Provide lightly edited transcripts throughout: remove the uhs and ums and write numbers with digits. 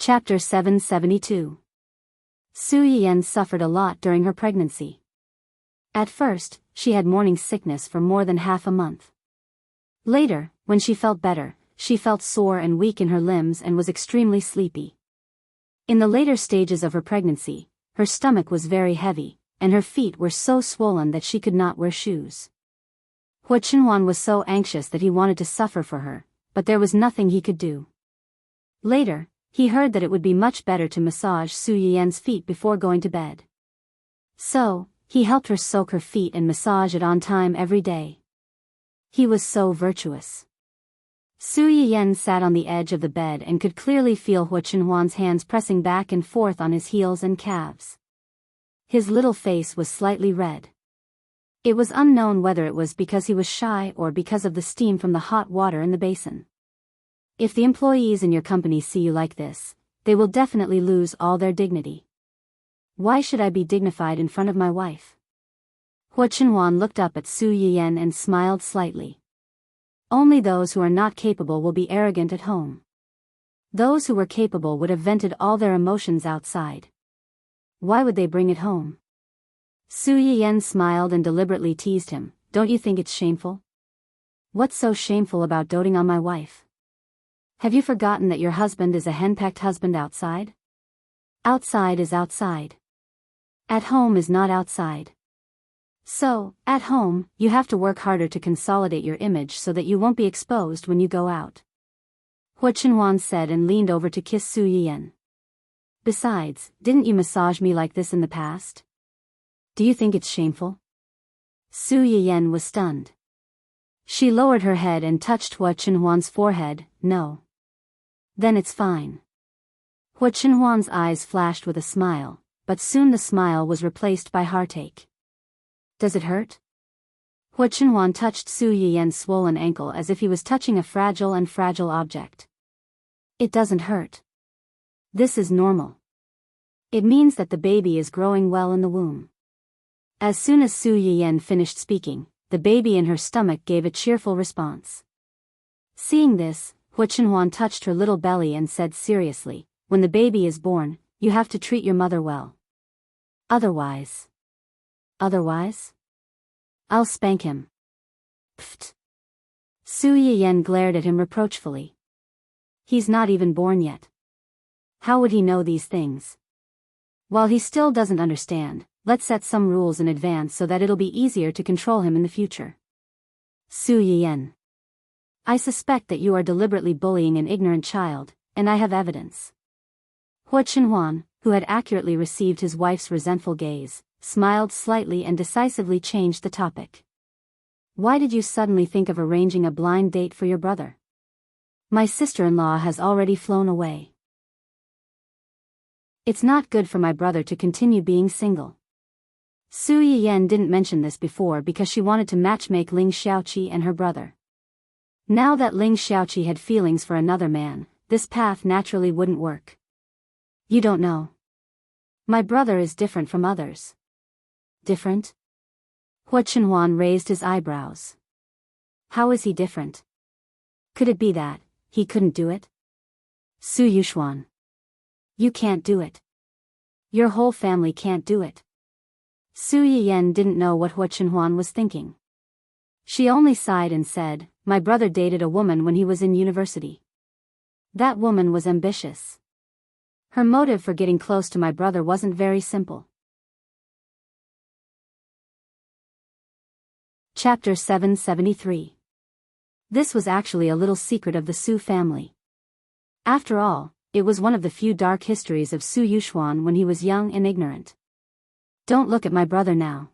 Chapter 772. Su Yiyan suffered a lot during her pregnancy. At first, she had morning sickness for more than half a month. Later, when she felt better, she felt sore and weak in her limbs and was extremely sleepy. In the later stages of her pregnancy, her stomach was very heavy, and her feet were so swollen that she could not wear shoes. Hua Chenhuan was so anxious that he wanted to suffer for her, but there was nothing he could do. Later, he heard that it would be much better to massage Su Yiyan's feet before going to bed. So, he helped her soak her feet and massage it on time every day. He was so virtuous. Su Yiyan sat on the edge of the bed and could clearly feel Hua Chenhuan's hands pressing back and forth on his heels and calves. His little face was slightly red. It was unknown whether it was because he was shy or because of the steam from the hot water in the basin. If the employees in your company see you like this, they will definitely lose all their dignity. Why should I be dignified in front of my wife? Hua Chenhuan looked up at Su Yiyan and smiled slightly. Only those who are not capable will be arrogant at home. Those who were capable would have vented all their emotions outside. Why would they bring it home? Su Yiyan smiled and deliberately teased him. Don't you think it's shameful? What's so shameful about doting on my wife? Have you forgotten that your husband is a henpecked husband outside? Outside is outside. At home is not outside. So, at home, you have to work harder to consolidate your image so that you won't be exposed when you go out. Hua Chenhuan said and leaned over to kiss Su Yiyan. Besides, didn't you massage me like this in the past? Do you think it's shameful? Su Yiyan was stunned. She lowered her head and touched Hua Chenhuan's forehead. No. Then it's fine. Hua Chenhuan's eyes flashed with a smile, but soon the smile was replaced by heartache. Does it hurt? Hua Chenhuan touched Su Yiyan's swollen ankle as if he was touching a fragile object. It doesn't hurt. This is normal. It means that the baby is growing well in the womb. As soon as Su Yiyan finished speaking, the baby in her stomach gave a cheerful response. Seeing this, Hua Chenhuan touched her little belly and said seriously, when the baby is born, you have to treat your mother well. Otherwise, I'll spank him. Pfft. Su Yiyan glared at him reproachfully. He's not even born yet. How would he know these things? While he still doesn't understand, let's set some rules in advance so that it'll be easier to control him in the future. Su Yiyan. I suspect that you are deliberately bullying an ignorant child, and I have evidence. Hua Chenhuan, who had accurately received his wife's resentful gaze, smiled slightly and decisively changed the topic. Why did you suddenly think of arranging a blind date for your brother? My sister-in-law has already flown away. It's not good for my brother to continue being single. Su Yiyan didn't mention this before because she wanted to matchmake Ling Xiaoqi and her brother. Now that Ling Xiaoqi had feelings for another man, this path naturally wouldn't work. You don't know. My brother is different from others. Different? Hua Chenhuan raised his eyebrows. How is he different? Could it be that he couldn't do it? Su Yuxuan. You can't do it. Your whole family can't do it. Su Yiyan didn't know what Hua Chenhuan was thinking. She only sighed and said, my brother dated a woman when he was in university. That woman was ambitious. Her motive for getting close to my brother wasn't very simple. Chapter 773. This was actually a little secret of the Su family. After all, it was one of the few dark histories of Su Yuxuan when he was young and ignorant. Don't look at my brother now.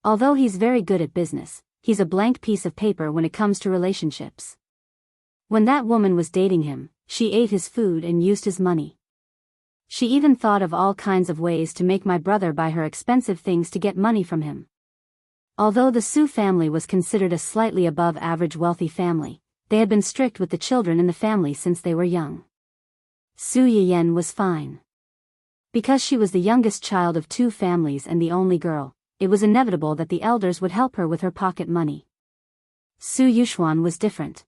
Although he's very good at business, he's a blank piece of paper when it comes to relationships. When that woman was dating him, she ate his food and used his money. She even thought of all kinds of ways to make my brother buy her expensive things to get money from him. Although the Su family was considered a slightly above average wealthy family, they had been strict with the children in the family since they were young. Su Yiyan was fine. Because she was the youngest child of two families and the only girl, it was inevitable that the elders would help her with her pocket money. Su Yuxuan was different.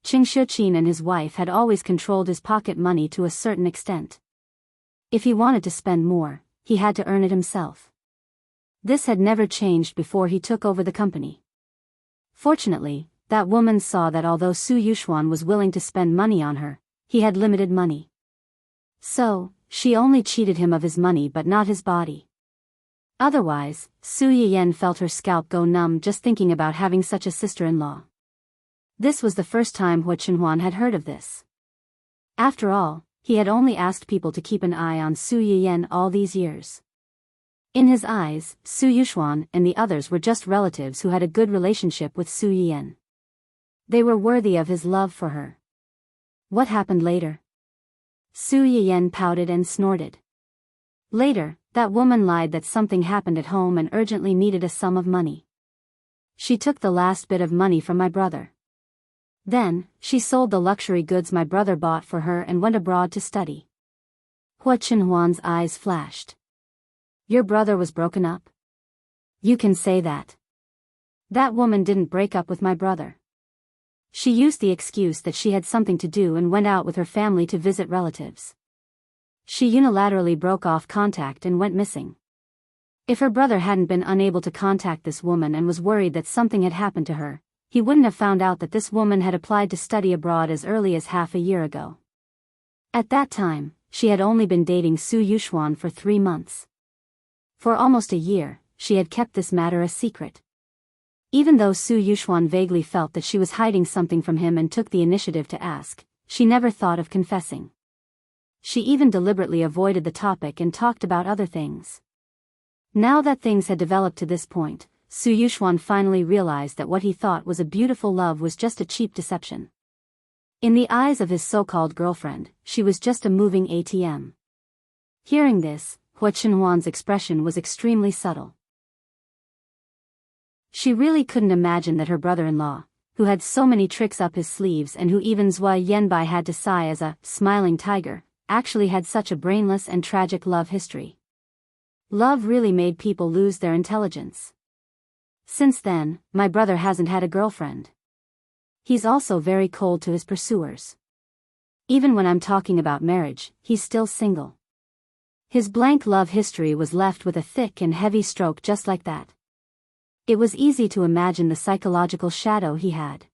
Qing Xiuqin and his wife had always controlled his pocket money to a certain extent. If he wanted to spend more, he had to earn it himself. This had never changed before he took over the company. Fortunately, that woman saw that although Su Yuxuan was willing to spend money on her, he had limited money. So, she only cheated him of his money but not his body. Otherwise, Su Yiyan felt her scalp go numb just thinking about having such a sister-in-law. This was the first time Hua Chenhuan had heard of this. After all, he had only asked people to keep an eye on Su Yiyan all these years. In his eyes, Su Yuxuan and the others were just relatives who had a good relationship with Su Yiyan. They were worthy of his love for her. What happened later? Su Yiyan pouted and snorted. Later, that woman lied that something happened at home and urgently needed a sum of money. She took the last bit of money from my brother. Then, she sold the luxury goods my brother bought for her and went abroad to study. Hua Chenhuan's eyes flashed. Your brother was broken up? You can say that. That woman didn't break up with my brother. She used the excuse that she had something to do and went out with her family to visit relatives. She unilaterally broke off contact and went missing. If her brother hadn't been unable to contact this woman and was worried that something had happened to her, he wouldn't have found out that this woman had applied to study abroad as early as half a year ago. At that time, she had only been dating Su Yuxuan for 3 months. For almost a year, she had kept this matter a secret. Even though Su Yuxuan vaguely felt that she was hiding something from him and took the initiative to ask, she never thought of confessing. She even deliberately avoided the topic and talked about other things. Now that things had developed to this point, Su Yuxuan finally realized that what he thought was a beautiful love was just a cheap deception. In the eyes of his so-called girlfriend, she was just a moving ATM. Hearing this, Hua Chenhuan's expression was extremely subtle. She really couldn't imagine that her brother-in-law, who had so many tricks up his sleeves and who even Zhua Yanbai had to sigh as a smiling tiger, actually had such a brainless and tragic love history. Love really made people lose their intelligence. Since then, my brother hasn't had a girlfriend. He's also very cold to his pursuers. Even when I'm talking about marriage, he's still single. His blank love history was left with a thick and heavy stroke just like that. It was easy to imagine the psychological shadow he had.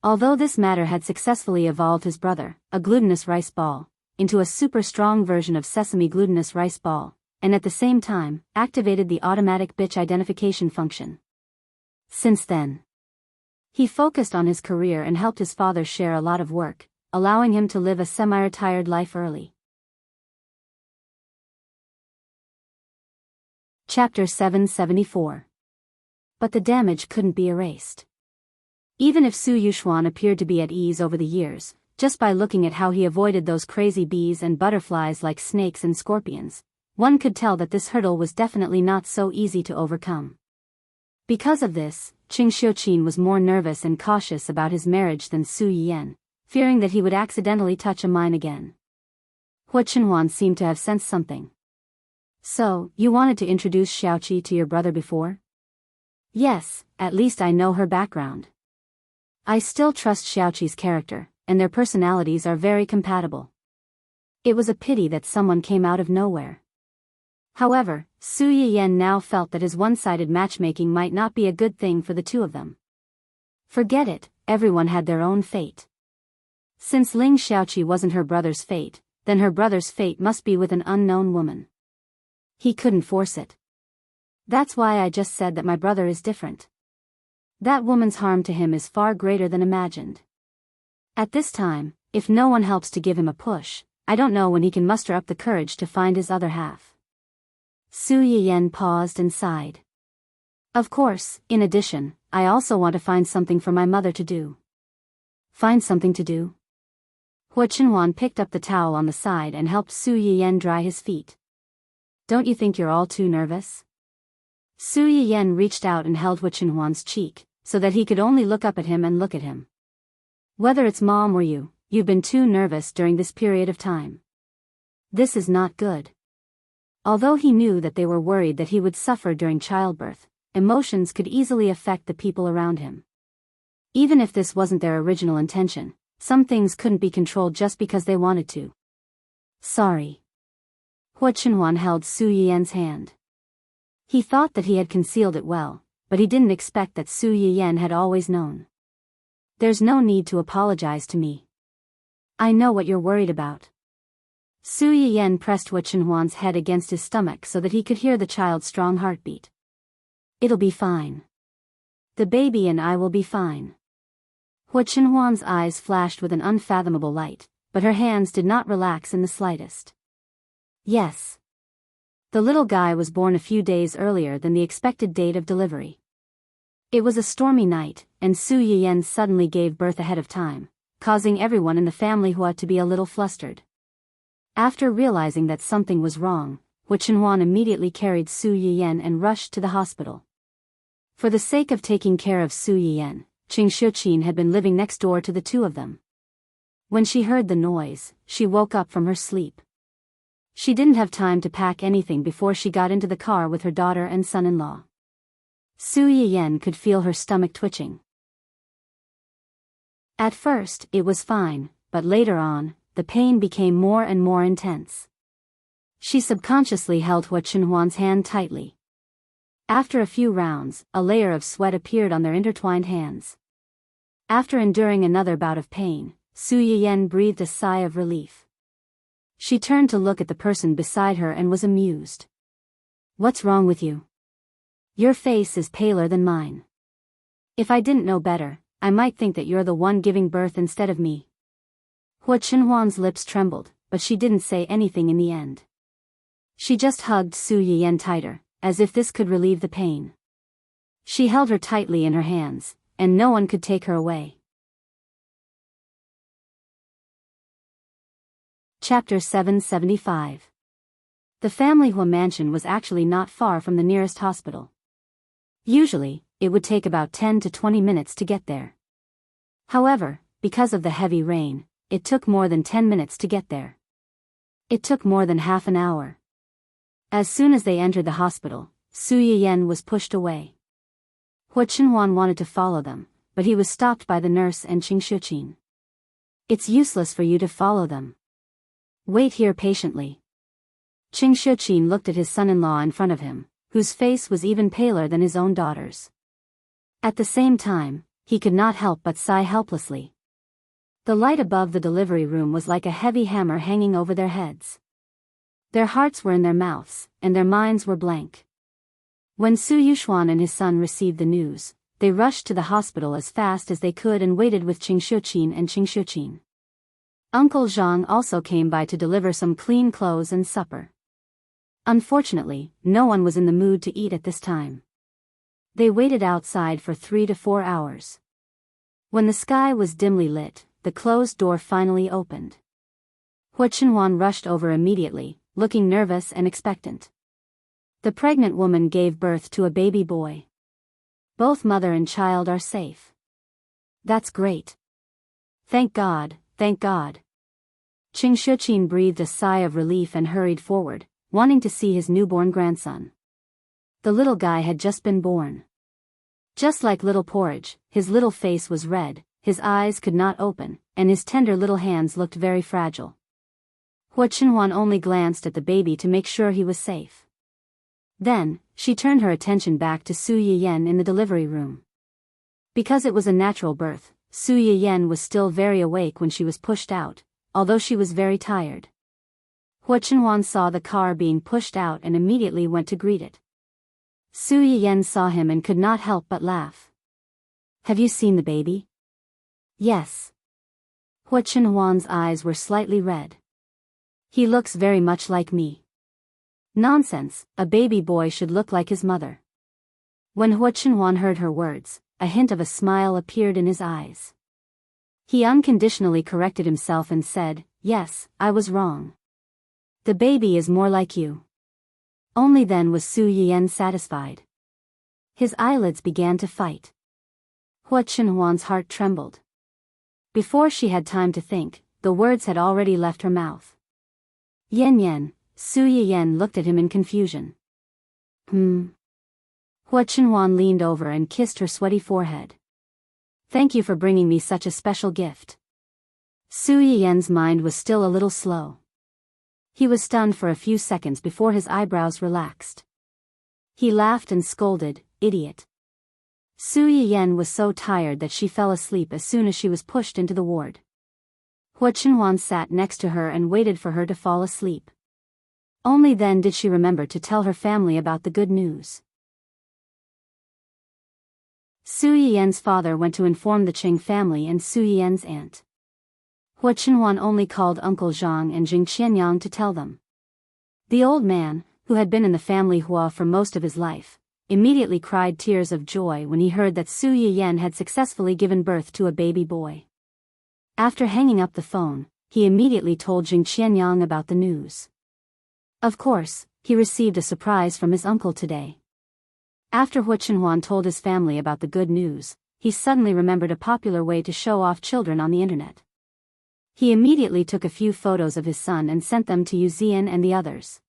Although this matter had successfully evolved his brother, a glutinous rice ball, into a super strong version of sesame glutinous rice ball, and at the same time, activated the automatic bitch identification function. Since then, he focused on his career and helped his father share a lot of work, allowing him to live a semi-retired life early. Chapter 774. But the damage couldn't be erased. Even if Su Yuxuan appeared to be at ease over the years, just by looking at how he avoided those crazy bees and butterflies like snakes and scorpions, one could tell that this hurdle was definitely not so easy to overcome. Because of this, Qing Xiuqin was more nervous and cautious about his marriage than Su Yiyan, fearing that he would accidentally touch a mine again. Hua Chenhuan seemed to have sensed something. So, you wanted to introduce Xiaoqi to your brother before? Yes, at least I know her background. I still trust Xiaoqi's character, and their personalities are very compatible. It was a pity that someone came out of nowhere. However, Su Yiyan now felt that his one-sided matchmaking might not be a good thing for the two of them. Forget it, everyone had their own fate. Since Ling Xiaoqi wasn't her brother's fate, then her brother's fate must be with an unknown woman. He couldn't force it. That's why I just said that my brother is different. That woman's harm to him is far greater than imagined. At this time, if no one helps to give him a push, I don't know when he can muster up the courage to find his other half. Su Yiyan paused and sighed. Of course, in addition, I also want to find something for my mother to do. Find something to do? Hua Chenhuan picked up the towel on the side and helped Su Yiyan dry his feet. Don't you think you're all too nervous? Su Yiyan reached out and held Hua Chenhuan's cheek, so that he could only look up at him and look at him. Whether it's mom or you, you've been too nervous during this period of time. This is not good. Although he knew that they were worried that he would suffer during childbirth, emotions could easily affect the people around him. Even if this wasn't their original intention, some things couldn't be controlled just because they wanted to. Sorry. Hua Chenhuan held Su Yiyan's hand. He thought that he had concealed it well, but he didn't expect that Su Yiyan had always known. There's no need to apologize to me. I know what you're worried about. Su Yiyan pressed Hua Chenhuan's head against his stomach so that he could hear the child's strong heartbeat. It'll be fine. The baby and I will be fine. Hua Chenhuan's eyes flashed with an unfathomable light, but her hands did not relax in the slightest. Yes. The little guy was born a few days earlier than the expected date of delivery. It was a stormy night, and Su Yiyan suddenly gave birth ahead of time, causing everyone in the family Hua to be a little flustered. After realizing that something was wrong, Hua Chenhuan immediately carried Su Yiyan and rushed to the hospital. For the sake of taking care of Su Yiyan, Qing Shuqin had been living next door to the two of them. When she heard the noise, she woke up from her sleep. She didn't have time to pack anything before she got into the car with her daughter and son-in-law. Su Yiyan could feel her stomach twitching. At first, it was fine, but later on, the pain became more and more intense. She subconsciously held Hua Chenhuan's hand tightly. After a few rounds, a layer of sweat appeared on their intertwined hands. After enduring another bout of pain, Su Yiyan breathed a sigh of relief. She turned to look at the person beside her and was amused. What's wrong with you? Your face is paler than mine. If I didn't know better, I might think that you're the one giving birth instead of me. Hua Chenhuan's lips trembled, but she didn't say anything in the end. She just hugged Su Yiyan tighter, as if this could relieve the pain. She held her tightly in her hands, and no one could take her away. Chapter 775. The family Hua mansion was actually not far from the nearest hospital. Usually, it would take about 10 to 20 minutes to get there. However, because of the heavy rain, it took more than 10 minutes to get there. It took more than half an hour. As soon as they entered the hospital, Su Yiyan was pushed away. Hua Chenhuan wanted to follow them, but he was stopped by the nurse and Qing Shuqin. It's useless for you to follow them. Wait here patiently. Qing Shuqin looked at his son-in-law in front of him, whose face was even paler than his own daughter's. At the same time, he could not help but sigh helplessly. The light above the delivery room was like a heavy hammer hanging over their heads. Their hearts were in their mouths, and their minds were blank. When Su Yuxuan and his son received the news, they rushed to the hospital as fast as they could and waited with Qing Shuqin and Qing Shuqin. Uncle Zhang also came by to deliver some clean clothes and supper. Unfortunately, no one was in the mood to eat at this time. They waited outside for 3 to 4 hours. When the sky was dimly lit, the closed door finally opened. Hua Chenhuan rushed over immediately, looking nervous and expectant. The pregnant woman gave birth to a baby boy. Both mother and child are safe. That's great. Thank God, thank God. Qing Shuqin breathed a sigh of relief and hurried forward, wanting to see his newborn grandson. The little guy had just been born. Just like little porridge, his little face was red, his eyes could not open, and his tender little hands looked very fragile. Hua Chenhuan only glanced at the baby to make sure he was safe. Then, she turned her attention back to Su Yiyan in the delivery room. Because it was a natural birth, Su Yiyan was still very awake when she was pushed out, although she was very tired. Hua Chenhuan saw the car being pushed out and immediately went to greet it. Su Yiyan saw him and could not help but laugh. Have you seen the baby? Yes. Hua Chenhuan's eyes were slightly red. He looks very much like me. Nonsense, a baby boy should look like his mother. When Hua Chenhuan heard her words, a hint of a smile appeared in his eyes. He unconditionally corrected himself and said, yes, I was wrong. The baby is more like you. Only then was Su Yiyan satisfied. His eyelids began to fight. Hua Chenhuan's heart trembled. Before she had time to think, the words had already left her mouth. Yan, Su Yiyan looked at him in confusion. Hua Chenhuan leaned over and kissed her sweaty forehead. Thank you for bringing me such a special gift. Su Yiyen's mind was still a little slow. He was stunned for a few seconds before his eyebrows relaxed. He laughed and scolded, "Idiot." Su Yiyen was so tired that she fell asleep as soon as she was pushed into the ward. Hua Chenhuan sat next to her and waited for her to fall asleep. Only then did she remember to tell her family about the good news. Su Yiyen's father went to inform the Qing family and Su Yiyen's aunt. Hua Chenhuan only called Uncle Zhang and Jing Qianyang to tell them. The old man, who had been in the family Hua for most of his life, immediately cried tears of joy when he heard that Su Yiyen had successfully given birth to a baby boy. After hanging up the phone, he immediately told Jing Qianyang about the news. Of course, he received a surprise from his uncle today. After Hua Chenhuan told his family about the good news, he suddenly remembered a popular way to show off children on the internet. He immediately took a few photos of his son and sent them to Yu Zian and the others.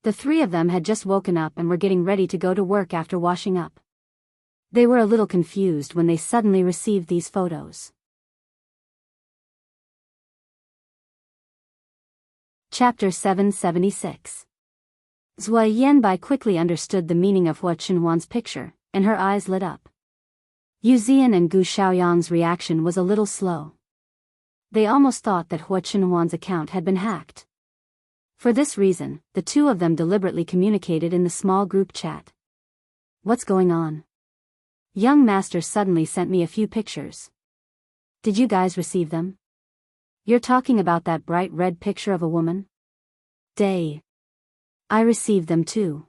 The three of them had just woken up and were getting ready to go to work after washing up. They were a little confused when they suddenly received these photos. Chapter 776. Zhua Yanbai quickly understood the meaning of Hua Chenhuan's picture, and her eyes lit up. Yu Zian and Gu Xiaoyang's reaction was a little slow. They almost thought that Hua Chenhuan's account had been hacked. For this reason, the two of them deliberately communicated in the small group chat. What's going on? Young master suddenly sent me a few pictures. Did you guys receive them? You're talking about that bright red picture of a woman? Day. I received them too.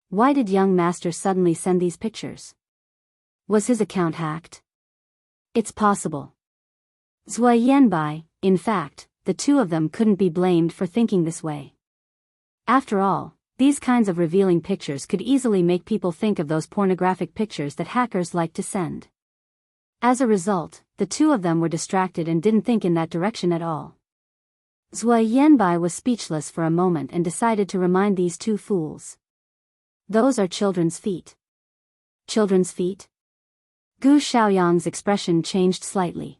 Why did young master suddenly send these pictures? Was his account hacked? It's possible. Zhua Yanbai, in fact, the two of them couldn't be blamed for thinking this way. After all, these kinds of revealing pictures could easily make people think of those pornographic pictures that hackers like to send. As a result, the two of them were distracted and didn't think in that direction at all. Zhua Yanbai was speechless for a moment and decided to remind these two fools. Those are children's feet. Children's feet? Gu Xiaoyang's expression changed slightly.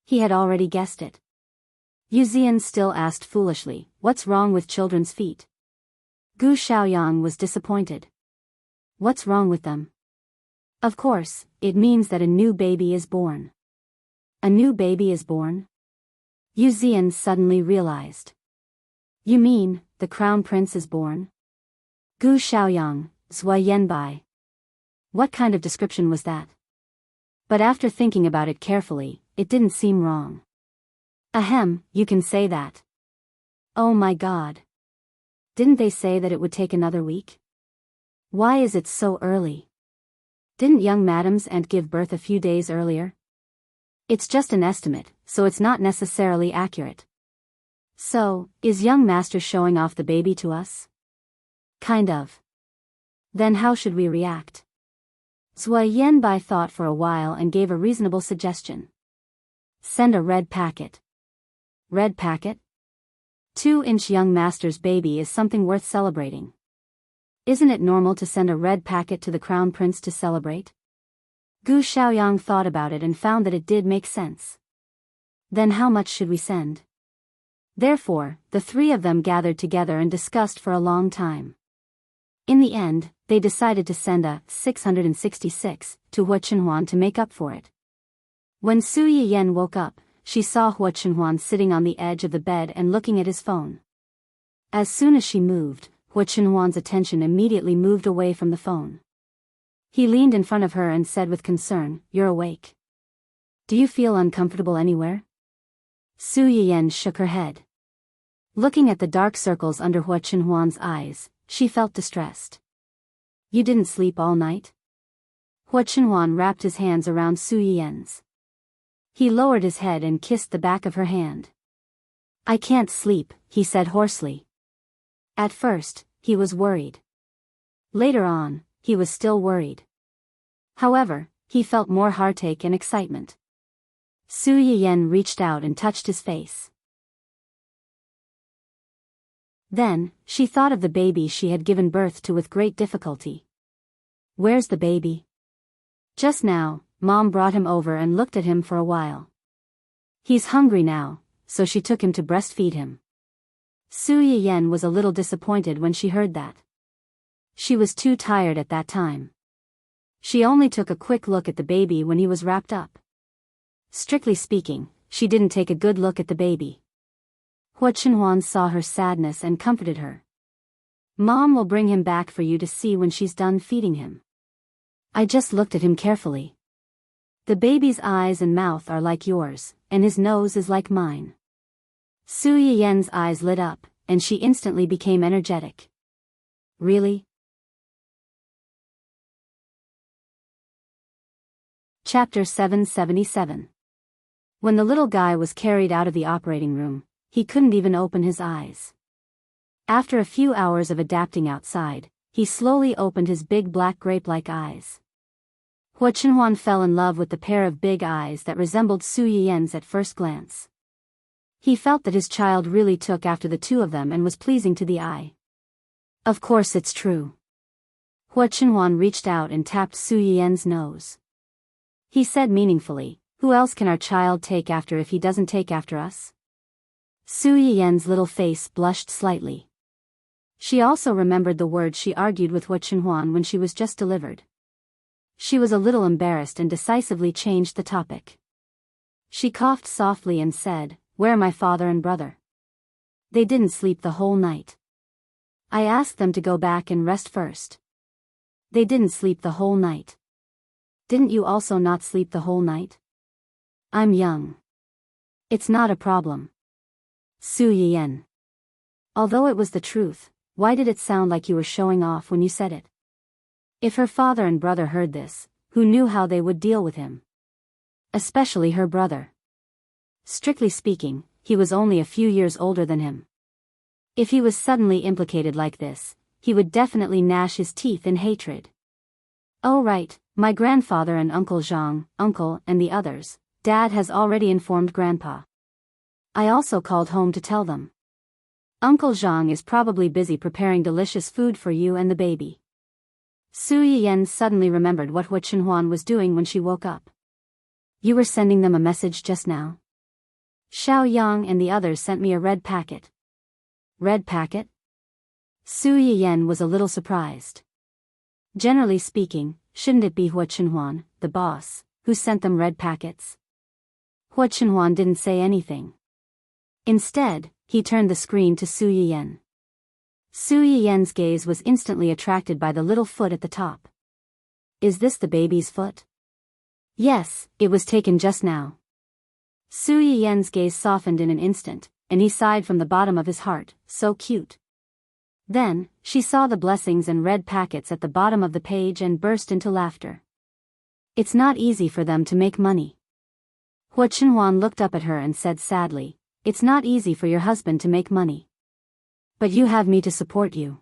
He had already guessed it. Yu Zian still asked foolishly, what's wrong with children's feet? Gu Xiaoyang was disappointed. What's wrong with them? Of course, it means that a new baby is born. A new baby is born? Yu Zian suddenly realized. You mean, the crown prince is born? Gu Xiaoyang, Zhua Yanbai. What kind of description was that? But after thinking about it carefully, it didn't seem wrong. Ahem, you can say that. Oh my god. Didn't they say that it would take another week? Why is it so early? Didn't young madam's aunt give birth a few days earlier? It's just an estimate, so it's not necessarily accurate. So, is young master showing off the baby to us? Kind of. Then how should we react? Zhua Yanbai thought for a while and gave a reasonable suggestion. Send a red packet. Red packet? 2-inch young master's baby is something worth celebrating. Isn't it normal to send a red packet to the crown prince to celebrate? Gu Xiaoyang thought about it and found that it did make sense. Then how much should we send? Therefore, the three of them gathered together and discussed for a long time. In the end, they decided to send a 666 to Hua Chenhuan to make up for it. When Su Yiyen woke up, she saw Hua Chenhuan sitting on the edge of the bed and looking at his phone. As soon as she moved, Hua Chenhuan's attention immediately moved away from the phone. He leaned in front of her and said with concern, "You're awake. Do you feel uncomfortable anywhere?" Su Yiyen shook her head. Looking at the dark circles under Hua Chenhuan's eyes, she felt distressed. You didn't sleep all night? Hua Chenhuan wrapped his hands around Su Yiyen's. He lowered his head and kissed the back of her hand. I can't sleep, he said hoarsely. At first, he was worried. Later on, he was still worried. However, he felt more heartache and excitement. Su Yiyen reached out and touched his face. Then, she thought of the baby she had given birth to with great difficulty. Where's the baby? Just now, Mom brought him over and looked at him for a while. He's hungry now, so she took him to breastfeed him. Su Yiyen was a little disappointed when she heard that. She was too tired at that time. She only took a quick look at the baby when he was wrapped up. Strictly speaking, she didn't take a good look at the baby. Hua Chenhuan saw her sadness and comforted her. Mom will bring him back for you to see when she's done feeding him. I just looked at him carefully. The baby's eyes and mouth are like yours, and his nose is like mine. Su Yiyen's eyes lit up, and she instantly became energetic. Really? Chapter 777. When the little guy was carried out of the operating room, he couldn't even open his eyes. After a few hours of adapting outside, he slowly opened his big black grape-like eyes. Hua Chenhuan fell in love with the pair of big eyes that resembled Su Yiyen's at first glance. He felt that his child really took after the two of them and was pleasing to the eye. Of course it's true. Hua Chenhuan reached out and tapped Su Yiyen's nose. He said meaningfully, "Who else can our child take after if he doesn't take after us?" Su Yiyen's little face blushed slightly. She also remembered the words she argued with Hua Chenhuan when she was just delivered. She was a little embarrassed and decisively changed the topic. She coughed softly and said, "Where are my father and brother? They didn't sleep the whole night. I asked them to go back and rest first. They didn't sleep the whole night. Didn't you also not sleep the whole night? I'm young. It's not a problem." Su Yiyen. Although it was the truth, why did it sound like you were showing off when you said it? If her father and brother heard this, who knew how they would deal with him? Especially her brother. Strictly speaking, he was only a few years older than him. If he was suddenly implicated like this, he would definitely gnash his teeth in hatred. "Oh right, my grandfather and Uncle Zhang, Uncle and the others, Dad has already informed Grandpa. I also called home to tell them. Uncle Zhang is probably busy preparing delicious food for you and the baby." Su Yiyen suddenly remembered what Hua Chenhuan was doing when she woke up. "You were sending them a message just now?" "Xiao Yang and the others sent me a red packet." "Red packet?" Su Yiyen was a little surprised. Generally speaking, shouldn't it be Hua Chenhuan, the boss, who sent them red packets? Hua Chenhuan didn't say anything. Instead, he turned the screen to Su Yiyen. Su Yiyen's gaze was instantly attracted by the little foot at the top. "Is this the baby's foot?" "Yes, it was taken just now." Su Yiyen's gaze softened in an instant, and he sighed from the bottom of his heart, "So cute." Then, she saw the blessings and red packets at the bottom of the page and burst into laughter. "It's not easy for them to make money." Hua Chenhuan looked up at her and said sadly, "It's not easy for your husband to make money. But you have me to support you."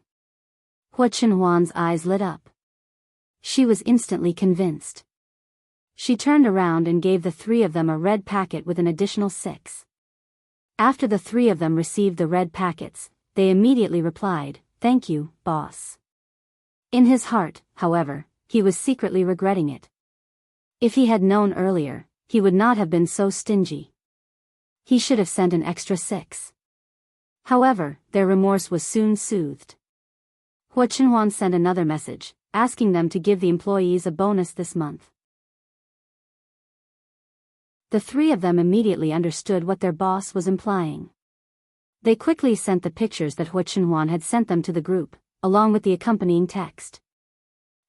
Hua Chenhuan's eyes lit up. She was instantly convinced. She turned around and gave the three of them a red packet with an additional 6. After the three of them received the red packets, they immediately replied, "Thank you, boss." In his heart, however, he was secretly regretting it. If he had known earlier, he would not have been so stingy. He should have sent an extra 6. However, their remorse was soon soothed. Hua Chenhuan sent another message, asking them to give the employees a bonus this month. The three of them immediately understood what their boss was implying. They quickly sent the pictures that Hua Chenhuan had sent them to the group, along with the accompanying text.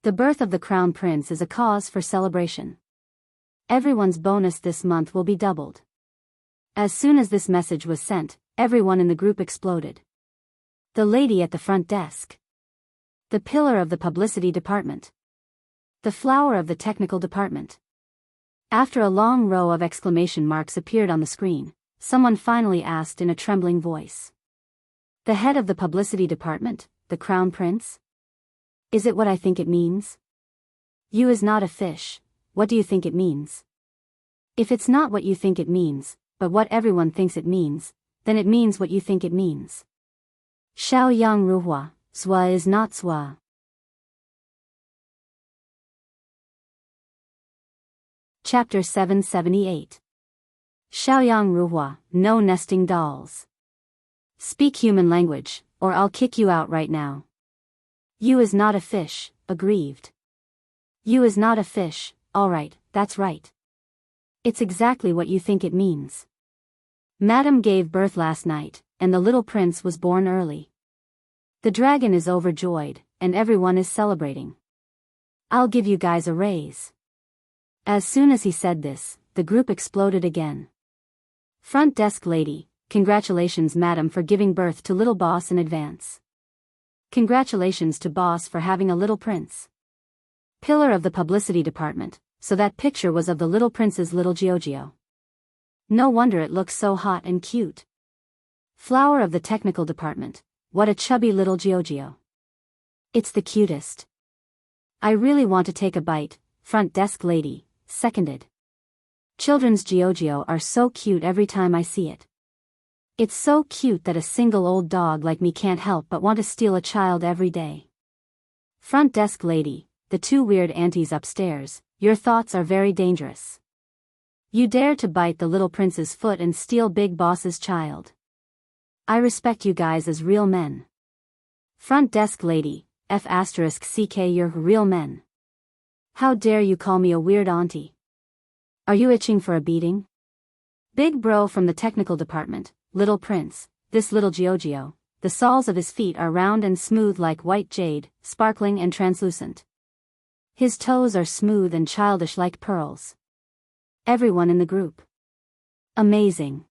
The birth of the Crown Prince is a cause for celebration. Everyone's bonus this month will be doubled. As soon as this message was sent, everyone in the group exploded. The lady at the front desk. The pillar of the publicity department. The flower of the technical department. After a long row of exclamation marks appeared on the screen, someone finally asked in a trembling voice. "The head of the publicity department, the Crown Prince? Is it what I think it means? You is not a fish, what do you think it means? If it's not what you think it means, but what everyone thinks it means, then it means what you think it means. Xiao Yang Ruhua, Zwa is not Zwa." Chapter 778. Xiaoyang Ruhua, no nesting dolls. Speak human language, or I'll kick you out right now. You is not a fish, aggrieved. You is not a fish, alright, that's right. It's exactly what you think it means. Madam gave birth last night, and the little prince was born early. The dragon is overjoyed, and everyone is celebrating. I'll give you guys a raise. As soon as he said this, the group exploded again. Front desk lady, congratulations madam for giving birth to little boss in advance. Congratulations to boss for having a little prince. Pillar of the publicity department, so that picture was of the little prince's little Giorgio. No wonder it looks so hot and cute. Flower of the technical department, what a chubby little Giorgio. It's the cutest. I really want to take a bite, front desk lady, seconded. Children's Giorgio are so cute every time I see it. It's so cute that a single old dog like me can't help but want to steal a child every day. Front desk lady, the two weird aunties upstairs, your thoughts are very dangerous. You dare to bite the little prince's foot and steal big boss's child. I respect you guys as real men. Front desk lady, F***ck you're real men. How dare you call me a weird auntie? Are you itching for a beating? Big bro from the technical department, little prince, this little Giorgio, the soles of his feet are round and smooth like white jade, sparkling and translucent. His toes are smooth and childish like pearls. Everyone in the group. Amazing.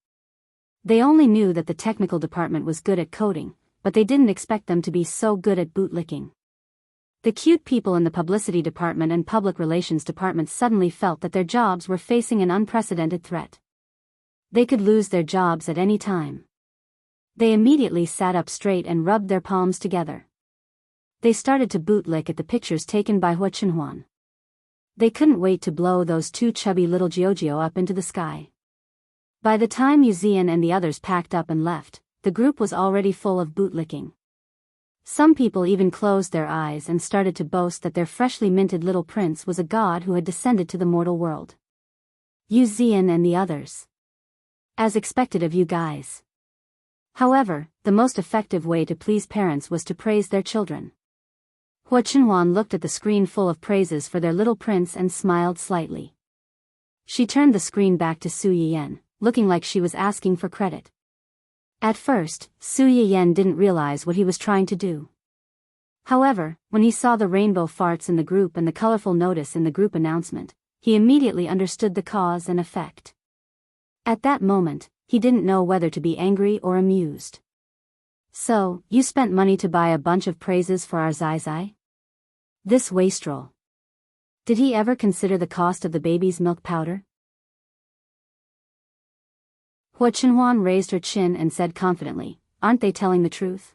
They only knew that the technical department was good at coding, but they didn't expect them to be so good at bootlicking. The cute people in the publicity department and public relations department suddenly felt that their jobs were facing an unprecedented threat. They could lose their jobs at any time. They immediately sat up straight and rubbed their palms together. They started to bootlick at the pictures taken by Hua Chenhuan. They couldn't wait to blow those two chubby little Giorgio up into the sky. By the time Yuzian and the others packed up and left, the group was already full of bootlicking. Some people even closed their eyes and started to boast that their freshly minted little prince was a god who had descended to the mortal world. Yuzian and the others. As expected of you guys. However, the most effective way to please parents was to praise their children. Hua Chenhuan looked at the screen full of praises for their little prince and smiled slightly. She turned the screen back to Su Yiyan, looking like she was asking for credit. At first, Su Yiyan didn't realize what he was trying to do. However, when he saw the rainbow farts in the group and the colorful notice in the group announcement, he immediately understood the cause and effect. At that moment, he didn't know whether to be angry or amused. So, you spent money to buy a bunch of praises for our Zai Zai? This wastrel. Did he ever consider the cost of the baby's milk powder? Hua Chenhuan raised her chin and said confidently, aren't they telling the truth?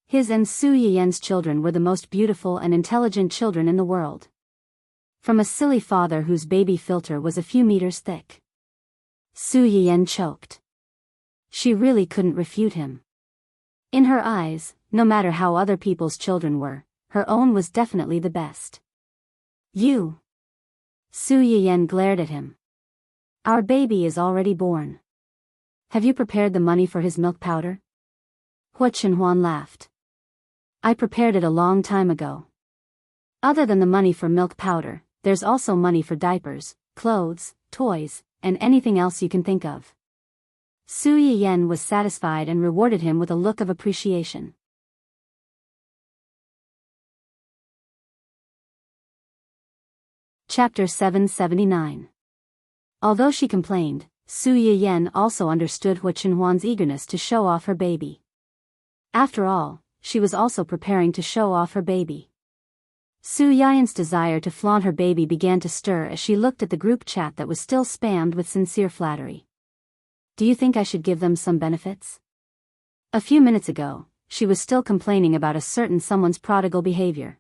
His and Su Yiyan's children were the most beautiful and intelligent children in the world. From a silly father whose baby filter was a few meters thick. Su Yiyan choked. She really couldn't refute him. In her eyes, no matter how other people's children were, her own was definitely the best. You. Su Yiyan glared at him. Our baby is already born. Have you prepared the money for his milk powder? Hua Chenhuan laughed. I prepared it a long time ago. Other than the money for milk powder, there's also money for diapers, clothes, toys, and anything else you can think of. Su Yiyan was satisfied and rewarded him with a look of appreciation. Chapter 779. Although she complained, Su Yiyan also understood Hua Chenhuan's eagerness to show off her baby. After all, she was also preparing to show off her baby. Su Yiyan's desire to flaunt her baby began to stir as she looked at the group chat that was still spammed with sincere flattery. Do you think I should give them some benefits? A few minutes ago, she was still complaining about a certain someone's prodigal behavior.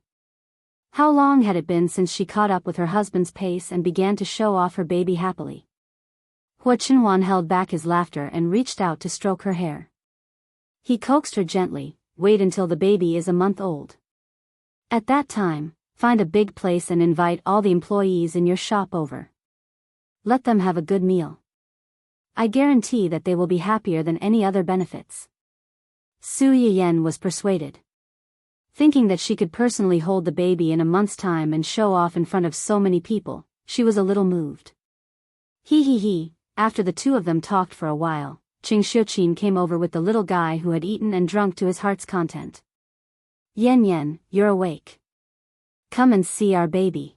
How long had it been since she caught up with her husband's pace and began to show off her baby happily? Hua Chenhuan held back his laughter and reached out to stroke her hair. He coaxed her gently, wait until the baby is a month old. At that time, find a big place and invite all the employees in your shop over. let them have a good meal. I guarantee that they will be happier than any other benefits. Su Yiyan was persuaded. Thinking that she could personally hold the baby in a month's time and show off in front of so many people, she was a little moved. He. After the two of them talked for a while, Qing Xiuqin came over with the little guy who had eaten and drunk to his heart's content. Yan, you're awake. Come and see our baby.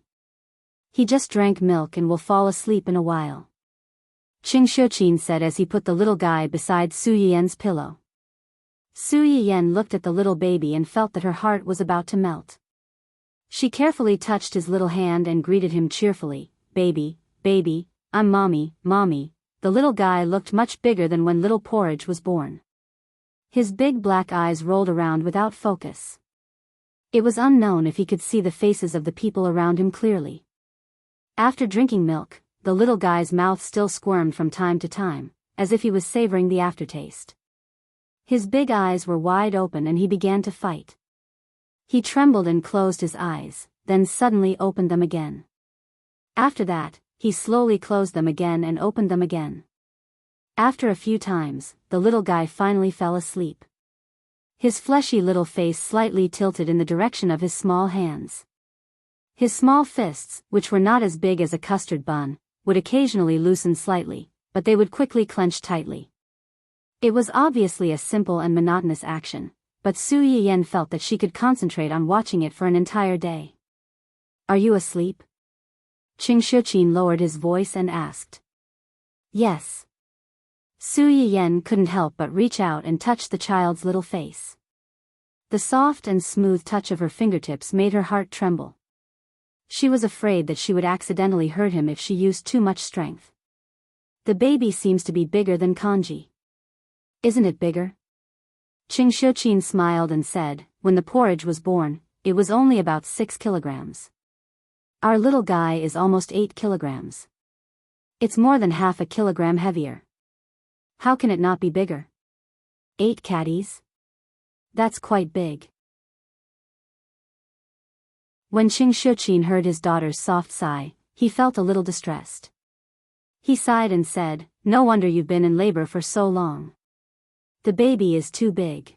He just drank milk and will fall asleep in a while. Qing Xiuqin said as he put the little guy beside Su Yiyan's pillow. Su Yiyan looked at the little baby and felt that her heart was about to melt. She carefully touched his little hand and greeted him cheerfully. Baby, I'm mommy. The little guy looked much bigger than when little Porridge was born. His big black eyes rolled around without focus. It was unknown if he could see the faces of the people around him clearly. After drinking milk, the little guy's mouth still squirmed from time to time, as if he was savoring the aftertaste. His big eyes were wide open and he began to fight. He trembled and closed his eyes, then suddenly opened them again. After that, he slowly closed them again and opened them again. After a few times, the little guy finally fell asleep. His fleshy little face slightly tilted in the direction of his small hands. His small fists, which were not as big as a custard bun, would occasionally loosen slightly, but they would quickly clench tightly. It was obviously a simple and monotonous action, but Su Yiyan felt that she could concentrate on watching it for an entire day. Are you asleep? Qing Xiuqin lowered his voice and asked. Yes. Su Yiyan couldn't help but reach out and touch the child's little face. The soft and smooth touch of her fingertips made her heart tremble. She was afraid that she would accidentally hurt him if she used too much strength. The baby seems to be bigger than Kanji. Isn't it bigger? Qing Xiuqin smiled and said, when the Porridge was born, it was only about 6 kilograms. Our little guy is almost 8 kilograms. It's more than half a kilogram heavier. How can it not be bigger? 8 caddies? That's quite big. When Qing Xiuqin heard his daughter's soft sigh, he felt a little distressed. He sighed and said, no wonder you've been in labor for so long. The baby is too big.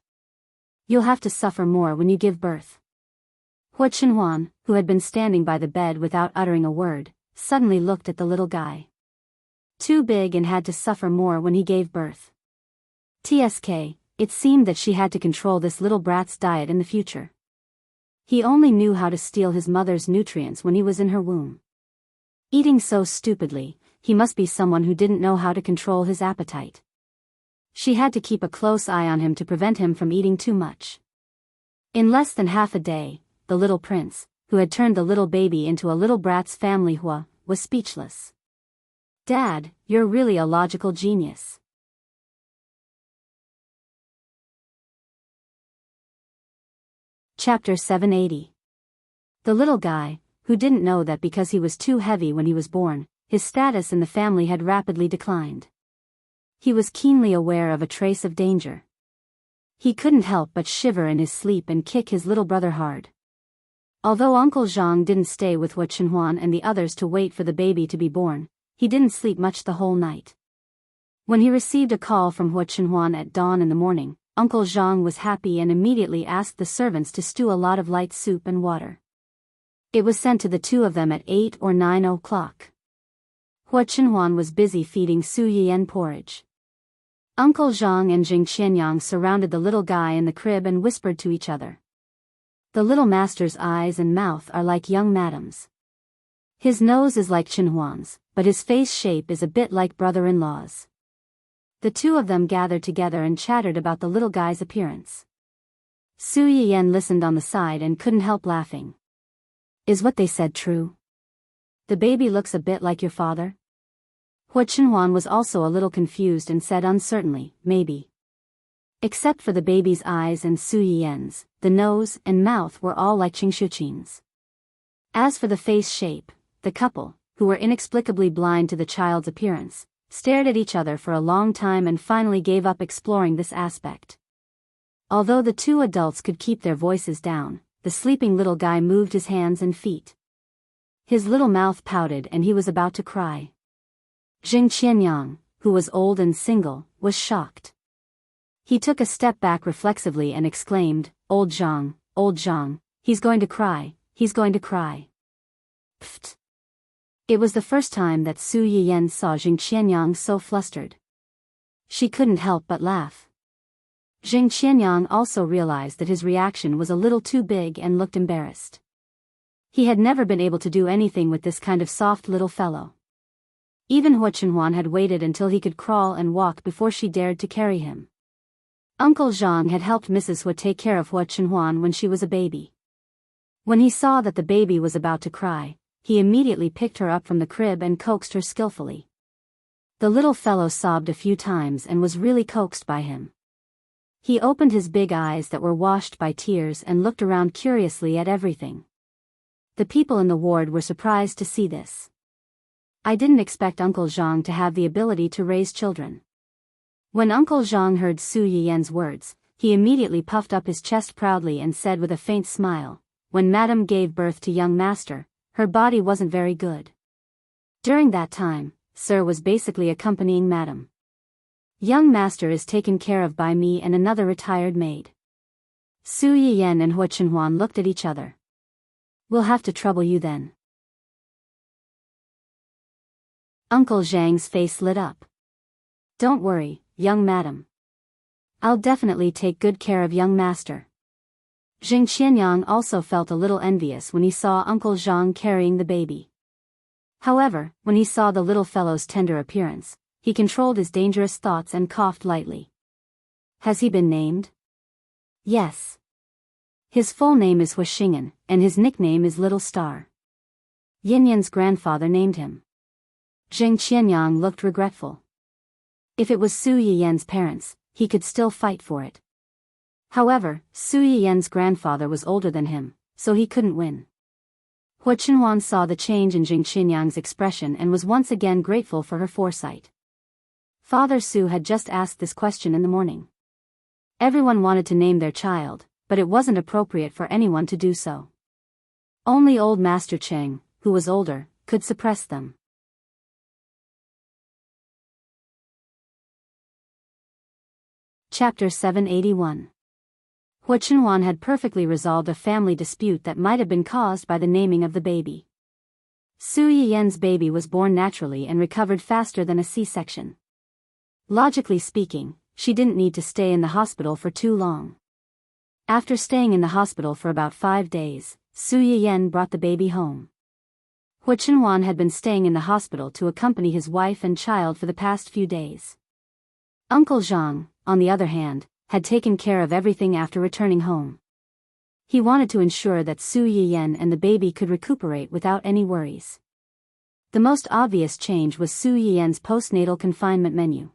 You'll have to suffer more when you give birth. Hua Chenhuan, who had been standing by the bed without uttering a word, suddenly looked at the little guy. Too big and had to suffer more when he gave birth. TSK, it seemed that she had to control this little brat's diet in the future. He only knew how to steal his mother's nutrients when he was in her womb. Eating so stupidly, he must be someone who didn't know how to control his appetite. She had to keep a close eye on him to prevent him from eating too much. In less than half a day, the little prince, who had turned the little baby into a little brat's family Hua, was speechless. Dad, you're really a logical genius. Chapter 780. The little guy, who didn't know that because he was too heavy when he was born, his status in the family had rapidly declined. He was keenly aware of a trace of danger. He couldn't help but shiver in his sleep and kick his little brother hard. Although Uncle Zhang didn't stay with Hua Chenhuan and the others to wait for the baby to be born, he didn't sleep much the whole night. When he received a call from Hua Chenhuan at dawn in the morning, Uncle Zhang was happy and immediately asked the servants to stew a lot of light soup and water. It was sent to the two of them at 8 or 9 o'clock. Hua Chenhuan was busy feeding Su Yiyan porridge. Uncle Zhang and Jing Qianyang surrounded the little guy in the crib and whispered to each other. The little master's eyes and mouth are like young madam's. His nose is like Chenhuan's, but his face shape is a bit like brother-in-law's. The two of them gathered together and chattered about the little guy's appearance. Su Yiyan listened on the side and couldn't help laughing. Is what they said true? The baby looks a bit like your father? Hua Chenhuan was also a little confused and said uncertainly, maybe. Except for the baby's eyes and Su Yiyan's, the nose and mouth were all like Qing Xiuqin's. As for the face shape, the couple, who were inexplicably blind to the child's appearance, stared at each other for a long time and finally gave up exploring this aspect. Although the two adults could keep their voices down, the sleeping little guy moved his hands and feet. His little mouth pouted and he was about to cry. Jing Qianyang, who was old and single, was shocked. He took a step back reflexively and exclaimed, Old Zhang, he's going to cry, he's going to cry. Pfft. It was the first time that Su Yiyan saw Jing Qianyang so flustered. She couldn't help but laugh. Jing Qianyang also realized that his reaction was a little too big and looked embarrassed. He had never been able to do anything with this kind of soft little fellow. Even Hua Chenhuan had waited until he could crawl and walk before she dared to carry him. Uncle Zhang had helped Mrs. Hua take care of Hua Chenhuan when she was a baby. When he saw that the baby was about to cry, he immediately picked her up from the crib and coaxed her skillfully. The little fellow sobbed a few times and was really coaxed by him. He opened his big eyes that were washed by tears and looked around curiously at everything. The people in the ward were surprised to see this. I didn't expect Uncle Zhang to have the ability to raise children. When Uncle Zhang heard Su Yiyan's words, he immediately puffed up his chest proudly and said with a faint smile, when Madam gave birth to young master, her body wasn't very good. During that time, Sir was basically accompanying Madam. Young master is taken care of by me and another retired maid. Su Yiyan and Hua Chenhuan looked at each other. We'll have to trouble you then. Uncle Zhang's face lit up. Don't worry, young madam. I'll definitely take good care of young master. Jing Qianyang also felt a little envious when he saw Uncle Zhang carrying the baby. However, when he saw the little fellow's tender appearance, he controlled his dangerous thoughts and coughed lightly. Has he been named? Yes. His full name is Hua Xing'an, and his nickname is Little Star. Yin Yan's grandfather named him. Jing Qianyang looked regretful. If it was Su Yiyan's parents, he could still fight for it. However, Su Yiyan's grandfather was older than him, so he couldn't win. Hua Chenhuan saw the change in Jing Qianyang's expression and was once again grateful for her foresight. Father Su had just asked this question in the morning. Everyone wanted to name their child, but it wasn't appropriate for anyone to do so. Only old Master Cheng, who was older, could suppress them. Chapter 781. Hua Chenhuan had perfectly resolved a family dispute that might have been caused by the naming of the baby. Su Yiyan's baby was born naturally and recovered faster than a C-section. Logically speaking, she didn't need to stay in the hospital for too long. After staying in the hospital for about 5 days, Su Yiyan brought the baby home. Hua Chenhuan had been staying in the hospital to accompany his wife and child for the past few days. Uncle Zhang, on the other hand, had taken care of everything after returning home. He wanted to ensure that Su Yiyan and the baby could recuperate without any worries. The most obvious change was Su Yiyan's postnatal confinement menu.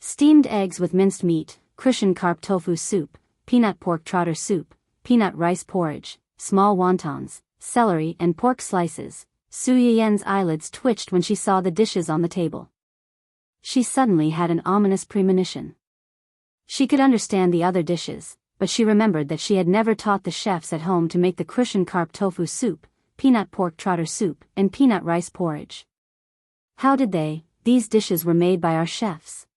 Steamed eggs with minced meat, Christian carp tofu soup, peanut pork trotter soup, peanut rice porridge, small wontons, celery and pork slices. Su Yiyan's eyelids twitched when she saw the dishes on the table. She suddenly had an ominous premonition. She could understand the other dishes, but she remembered that she had never taught the chefs at home to make the Christian carp tofu soup, peanut pork trotter soup, and peanut rice porridge. How did they? These dishes were made by our chefs.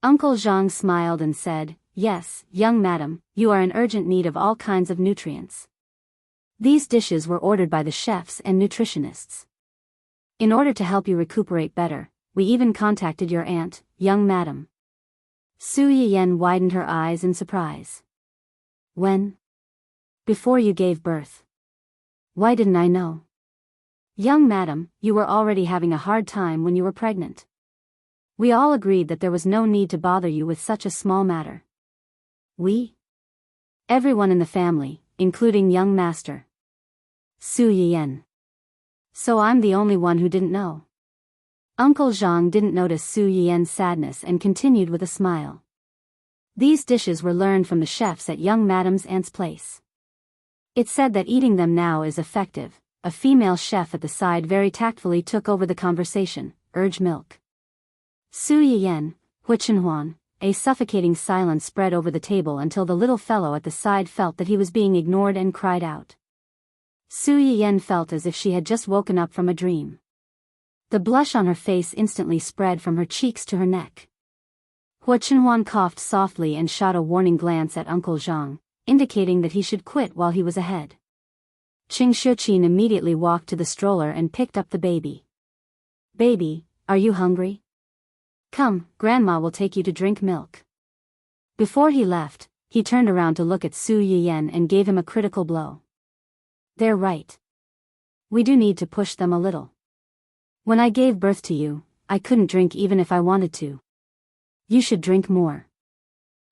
Uncle Zhang smiled and said, Yes, young madam, you are in urgent need of all kinds of nutrients. These dishes were ordered by the chefs and nutritionists. In order to help you recuperate better, we even contacted your aunt, young madam. Su Yiyan widened her eyes in surprise. When? Before you gave birth. Why didn't I know? Young madam, you were already having a hard time when you were pregnant. We all agreed that there was no need to bother you with such a small matter. We? Everyone in the family, including young master. Su Yiyan. So I'm the only one who didn't know. Uncle Zhang didn't notice Su Yiyan's sadness and continued with a smile. These dishes were learned from the chefs at young madam's aunt's place. It's said that eating them now is effective. A female chef at the side very tactfully took over the conversation, urged milk. Su Yiyan, Hua Chenhuan, a suffocating silence spread over the table until the little fellow at the side felt that he was being ignored and cried out. Su Yiyan felt as if she had just woken up from a dream. The blush on her face instantly spread from her cheeks to her neck. Hua Chenhuan coughed softly and shot a warning glance at Uncle Zhang, indicating that he should quit while he was ahead. Qing Shuqin immediately walked to the stroller and picked up the baby. "Baby, are you hungry? Come, Grandma will take you to drink milk." Before he left, he turned around to look at Su Yiyan and gave him a critical blow. "They're right. We do need to push them a little. When I gave birth to you, I couldn't drink even if I wanted to. You should drink more.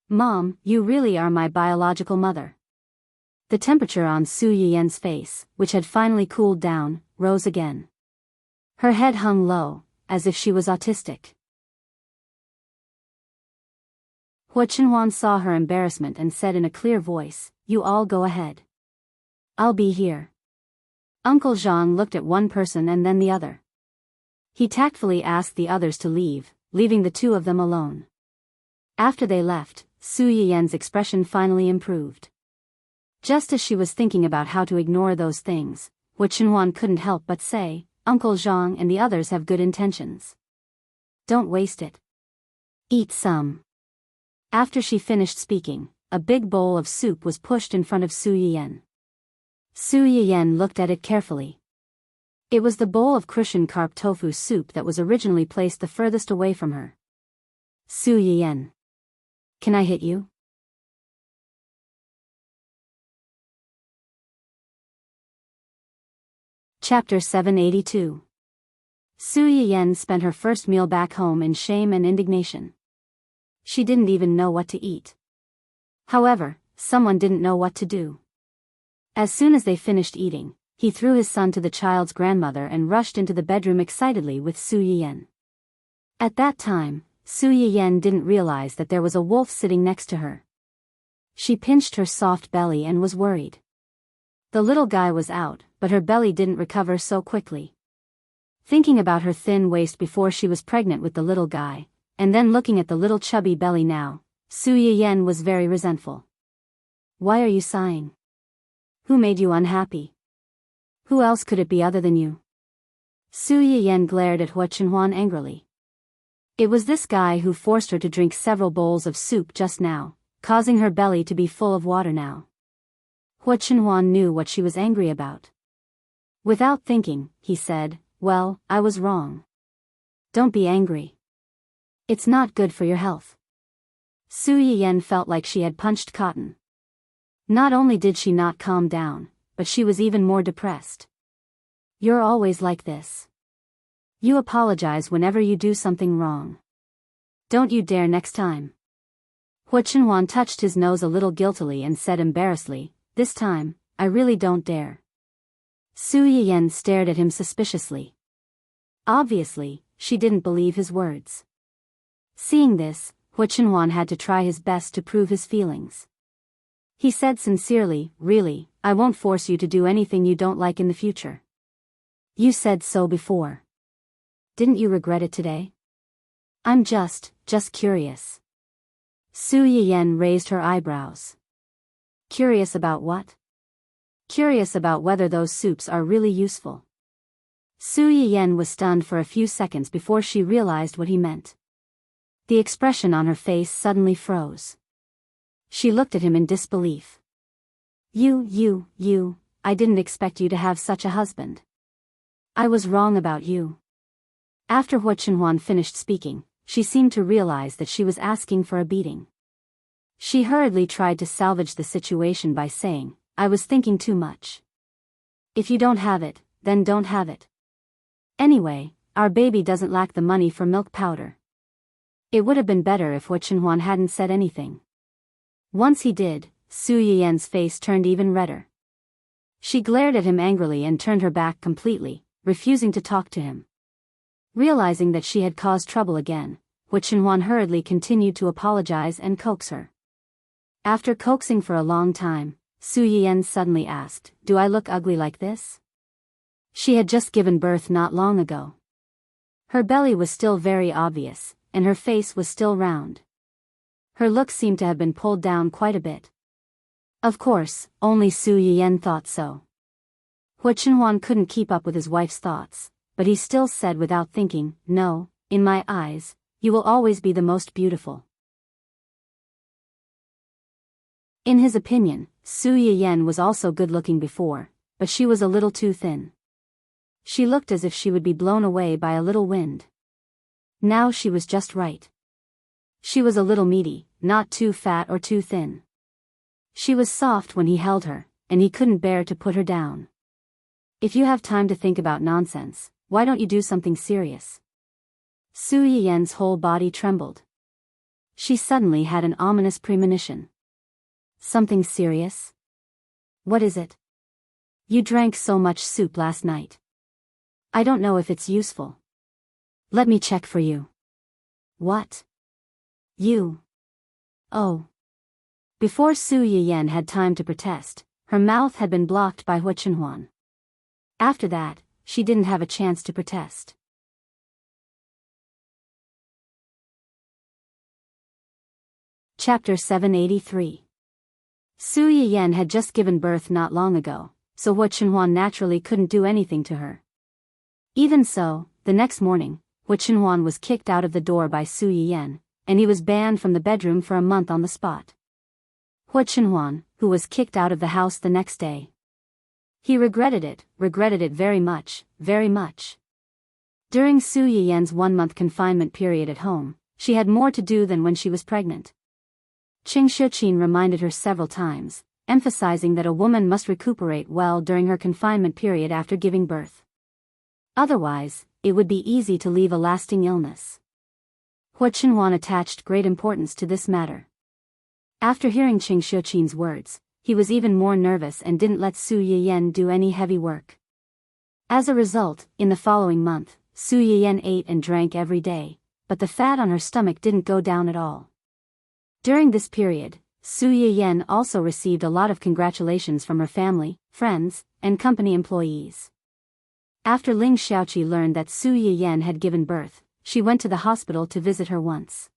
Mom, you really are my biological mother." The temperature on Su Yiyan's face, which had finally cooled down, rose again. Her head hung low, as if she was autistic. Hua Chenhuan saw her embarrassment and said in a clear voice, "You all go ahead. I'll be here." Uncle Zhang looked at one person and then the other. He tactfully asked the others to leave, leaving the two of them alone. After they left, Su Yiyan's expression finally improved. Just as she was thinking about how to ignore those things, Hua Chenhuan couldn't help but say, "Uncle Zhang and the others have good intentions. Don't waste it. Eat some." After she finished speaking, a big bowl of soup was pushed in front of Su Yiyan. Su Yiyan looked at it carefully. It was the bowl of crucian carp tofu soup that was originally placed the furthest away from her. "Su Yiyan. Can I hit you?" Chapter 782. Su Yiyan spent her first meal back home in shame and indignation. She didn't even know what to eat. However, someone didn't know what to do. As soon as they finished eating, he threw his son to the child's grandmother and rushed into the bedroom excitedly with Su Yiyan. At that time, Su Yiyan didn't realize that there was a wolf sitting next to her. She pinched her soft belly and was worried. The little guy was out, but her belly didn't recover so quickly. Thinking about her thin waist before she was pregnant with the little guy, and then looking at the little chubby belly now, Su Yiyan was very resentful. "Why are you sighing? Who made you unhappy? Who else could it be other than you?" Su Yiyan glared at Hua Chenhuan angrily. It was this guy who forced her to drink several bowls of soup just now, causing her belly to be full of water now. Hua Chenhuan knew what she was angry about. Without thinking, he said, "Well, I was wrong. Don't be angry. It's not good for your health." Su Yiyan felt like she had punched cotton. Not only did she not calm down, but she was even more depressed. "You're always like this. You apologize whenever you do something wrong. Don't you dare next time." Hua Chenhuan touched his nose a little guiltily and said embarrassedly, "This time, I really don't dare." Su Yiyan stared at him suspiciously. Obviously, she didn't believe his words. Seeing this, Hua Chenhuan had to try his best to prove his feelings. He said sincerely, "Really, I won't force you to do anything you don't like in the future. You said so before. Didn't you regret it today? I'm just curious." Su Yiyan raised her eyebrows. "Curious about what?" "Curious about whether those soups are really useful." Su Yiyan was stunned for a few seconds before she realized what he meant. The expression on her face suddenly froze. She looked at him in disbelief. You, I didn't expect you to have such a husband. I was wrong about you." After Hua Chenhuan finished speaking, she seemed to realize that she was asking for a beating. She hurriedly tried to salvage the situation by saying, "I was thinking too much. If you don't have it, then don't have it. Anyway, our baby doesn't lack the money for milk powder." It would have been better if Hua Chenhuan hadn't said anything. Once he did, Su Yiyan's face turned even redder. She glared at him angrily and turned her back completely, refusing to talk to him. Realizing that she had caused trouble again, Hua Chenhuan hurriedly continued to apologize and coax her. After coaxing for a long time, Su Yiyan suddenly asked, "Do I look ugly like this?" She had just given birth not long ago. Her belly was still very obvious, and her face was still round. Her looks seemed to have been pulled down quite a bit. Of course, only Su Yiyan thought so. Hua Chenhuan couldn't keep up with his wife's thoughts, but he still said without thinking, "No, in my eyes, you will always be the most beautiful." In his opinion, Su Yiyen was also good-looking before, but she was a little too thin. She looked as if she would be blown away by a little wind. Now she was just right. She was a little meaty, not too fat or too thin. She was soft when he held her, and he couldn't bear to put her down. "If you have time to think about nonsense, why don't you do something serious?" Su Yiyen's whole body trembled. She suddenly had an ominous premonition. "Something serious? What is it?" "You drank so much soup last night. I don't know if it's useful. Let me check for you." "What? You? Oh." Before Su Yiyen had time to protest, her mouth had been blocked by Hu Chenhuan. After that, she didn't have a chance to protest. Chapter 783. Su Yiyen had just given birth not long ago, so Hu Chenhuan naturally couldn't do anything to her. Even so, the next morning, Hu Chenhuan was kicked out of the door by Su Yiyen, and he was banned from the bedroom for a month on the spot. Hu Chenhuan, who was kicked out of the house the next day. He regretted it very much, very much. During Su Yiyen's 1-month confinement period at home, she had more to do than when she was pregnant. Qing Shuqin reminded her several times, emphasizing that a woman must recuperate well during her confinement period after giving birth. Otherwise, it would be easy to leave a lasting illness. Hu Chenhuan attached great importance to this matter. After hearing Qing Shuqin's words, he was even more nervous and didn't let Su Yiyen do any heavy work. As a result, in the following month, Su Yiyen ate and drank every day, but the fat on her stomach didn't go down at all. During this period, Su Yiyen also received a lot of congratulations from her family, friends, and company employees. After Ling Xiaoqi learned that Su Yiyen had given birth, she went to the hospital to visit her once.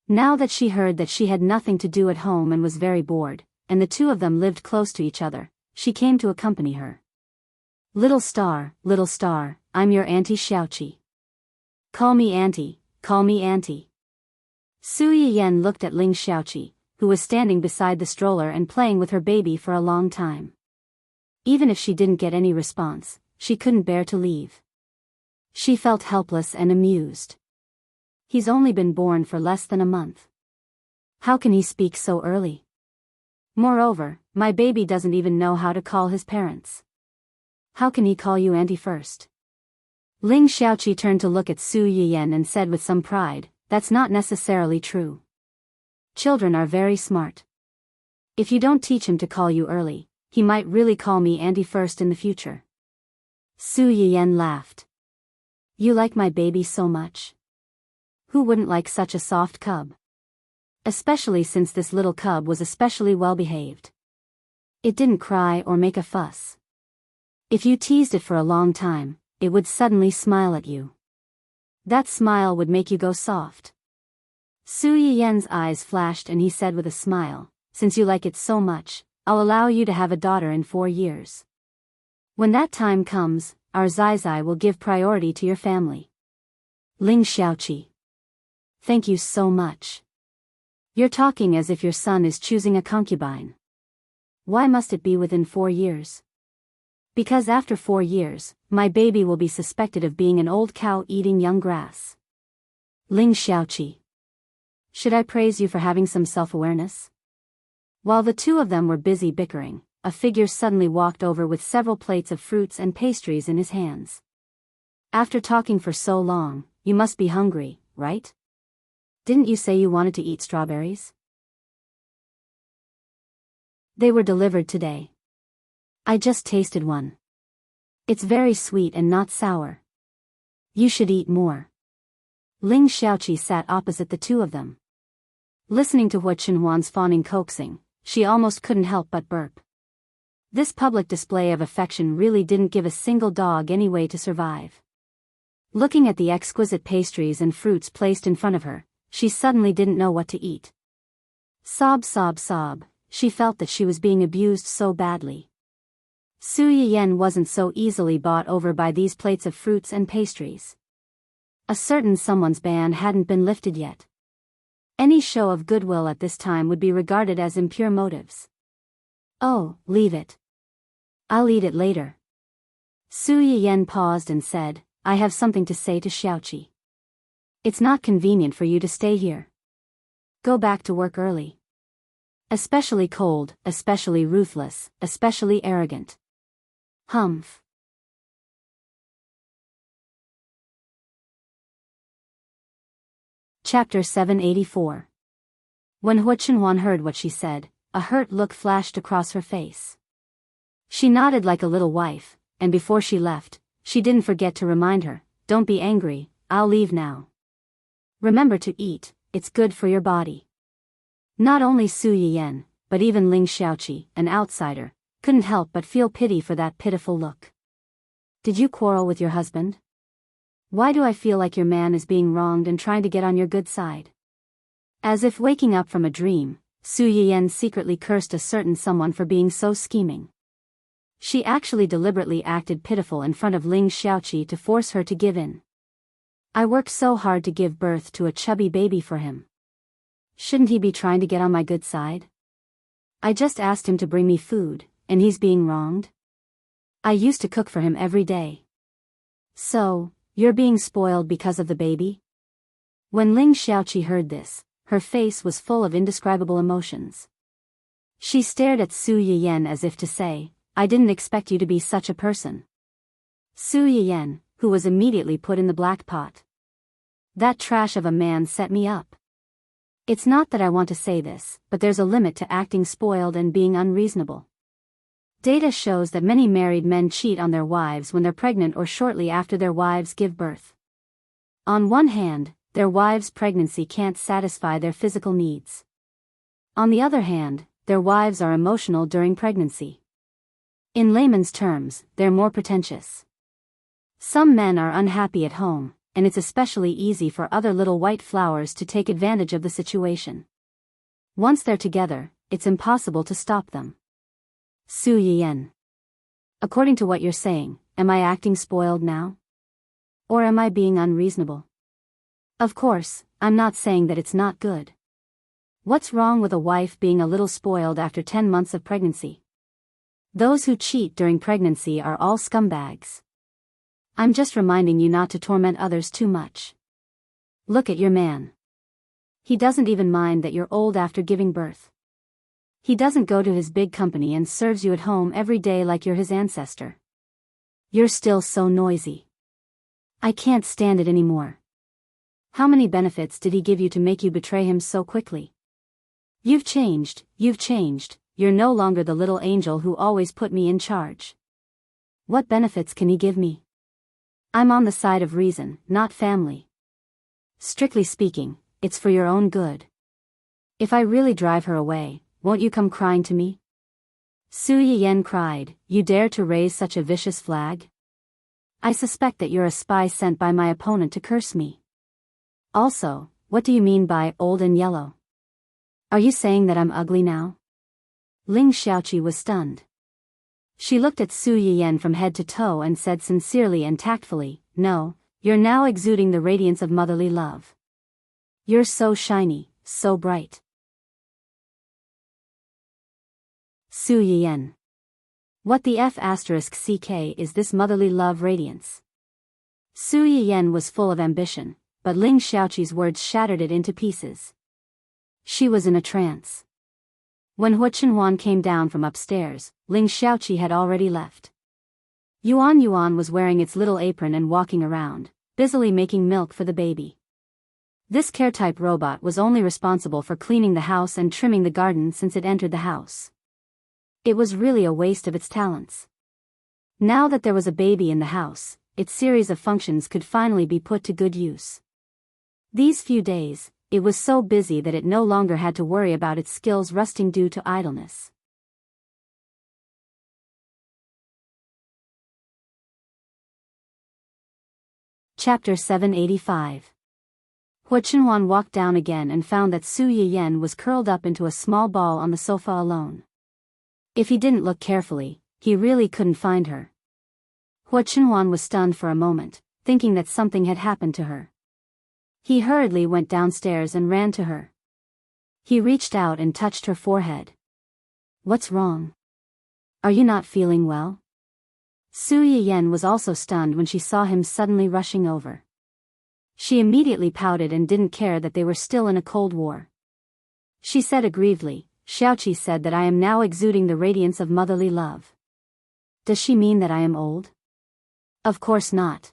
Now that she heard that she had nothing to do at home and was very bored, and the two of them lived close to each other, she came to accompany her. Little star, I'm your Auntie Xiaoqi. Call me Auntie, call me Auntie." Su Yiyen looked at Ling Xiaoqi, who was standing beside the stroller and playing with her baby for a long time. Even if she didn't get any response, she couldn't bear to leave. She felt helpless and amused. He's only been born for less than a month. How can he speak so early? Moreover, my baby doesn't even know how to call his parents. How can he call you Auntie first? Ling Xiaoqi turned to look at Su Yiyen and said with some pride, "That's not necessarily true. Children are very smart. If you don't teach him to call you early, he might really call me Auntie first in the future." Su Yiyen laughed. "You like my baby so much? Who wouldn't like such a soft cub? Especially since this little cub was especially well behaved. It didn't cry or make a fuss. If you teased it for a long time, it would suddenly smile at you. That smile would make you go soft." Su Yiyen's eyes flashed and he said with a smile, "Since you like it so much, I'll allow you to have a daughter in 4 years. When that time comes, our Zai will give priority to your family." Ling Xiaoqi. "Thank you so much. You're talking as if your son is choosing a concubine. Why must it be within 4 years? Because after 4 years, my baby will be suspected of being an old cow eating young grass." Ling Xiaoqi. "Should I praise you for having some self-awareness?" While the two of them were busy bickering, a figure suddenly walked over with several plates of fruits and pastries in his hands. "After talking for so long, you must be hungry, right? Didn't you say you wanted to eat strawberries?" "They were delivered today. I just tasted one. It's very sweet and not sour. You should eat more." Ling Xiaoqi sat opposite the two of them. Listening to Hu Chenhuan's fawning coaxing, she almost couldn't help but burp. This public display of affection really didn't give a single dog any way to survive. Looking at the exquisite pastries and fruits placed in front of her, she suddenly didn't know what to eat. Sob, she felt that she was being abused so badly. Su Yiyen wasn't so easily bought over by these plates of fruits and pastries. A certain someone's ban hadn't been lifted yet. Any show of goodwill at this time would be regarded as impure motives. Oh, leave it. I'll eat it later. Su Yiyen paused and said, I have something to say to Xiaoqi. It's not convenient for you to stay here. Go back to work early. Especially cold, especially ruthless, especially arrogant. Humph. Chapter 784. When Hu Chenhuan heard what she said, a hurt look flashed across her face. She nodded like a little wife, and before she left, she didn't forget to remind her, don't be angry, I'll leave now. Remember to eat, it's good for your body. Not only Su Yiyen, but even Ling Xiaoqi, an outsider, couldn't help but feel pity for that pitiful look. Did you quarrel with your husband? Why do I feel like your man is being wronged and trying to get on your good side? As if waking up from a dream, Su Yiyen secretly cursed a certain someone for being so scheming. She actually deliberately acted pitiful in front of Ling Xiaoqi to force her to give in. I worked so hard to give birth to a chubby baby for him. Shouldn't he be trying to get on my good side? I just asked him to bring me food, and he's being wronged? I used to cook for him every day. So, you're being spoiled because of the baby? When Ling Xiaoqi heard this, her face was full of indescribable emotions. She stared at Su Yiyen as if to say, I didn't expect you to be such a person. Su Yiyen, who was immediately put in the black pot. That trash of a man set me up. It's not that I want to say this, but there's a limit to acting spoiled and being unreasonable. Data shows that many married men cheat on their wives when they're pregnant or shortly after their wives give birth. On one hand, their wives' pregnancy can't satisfy their physical needs. On the other hand, their wives are emotional during pregnancy. In layman's terms, they're more pretentious. Some men are unhappy at home, and it's especially easy for other little white flowers to take advantage of the situation. Once they're together, it's impossible to stop them. Su Yiyen. According to what you're saying, am I acting spoiled now? Or am I being unreasonable? Of course, I'm not saying that it's not good. What's wrong with a wife being a little spoiled after 10 months of pregnancy? Those who cheat during pregnancy are all scumbags. I'm just reminding you not to torment others too much. Look at your man. He doesn't even mind that you're old after giving birth. He doesn't go to his big company and serves you at home every day like you're his ancestor. You're still so noisy. I can't stand it anymore. How many benefits did he give you to make you betray him so quickly? You've changed, you're no longer the little angel who always put me in charge. What benefits can he give me? I'm on the side of reason, not family. Strictly speaking, it's for your own good. If I really drive her away, won't you come crying to me? Su Yiyen cried, you dare to raise such a vicious flag? I suspect that you're a spy sent by my opponent to curse me. Also, what do you mean by old and yellow? Are you saying that I'm ugly now? Ling Xiaoqi was stunned. She looked at Su Yiyen from head to toe and said sincerely and tactfully, no, you're now exuding the radiance of motherly love. You're so shiny, so bright. Su Yiyen. What the F***ck is this motherly love radiance? Su Yiyen was full of ambition, but Ling Xiaoqi's words shattered it into pieces. She was in a trance. When Hu Chenhuan came down from upstairs, Ling Xiaoqi had already left. Yuan was wearing its little apron and walking around, busily making milk for the baby. This care-type robot was only responsible for cleaning the house and trimming the garden since it entered the house. It was really a waste of its talents. Now that there was a baby in the house, its series of functions could finally be put to good use. These few days, it was so busy that it no longer had to worry about its skills rusting due to idleness. Chapter 785. Hu Chenhuan walked down again and found that Su Yiyen was curled up into a small ball on the sofa alone. If he didn't look carefully, he really couldn't find her. Hua Chenhuan was stunned for a moment, thinking that something had happened to her. He hurriedly went downstairs and ran to her. He reached out and touched her forehead. "What's wrong? Are you not feeling well?" Su Yiyen was also stunned when she saw him suddenly rushing over. She immediately pouted and didn't care that they were still in a cold war. She said aggrievedly, "Xiaoqi said that I am now exuding the radiance of motherly love. Does she mean that I am old?" "Of course not,"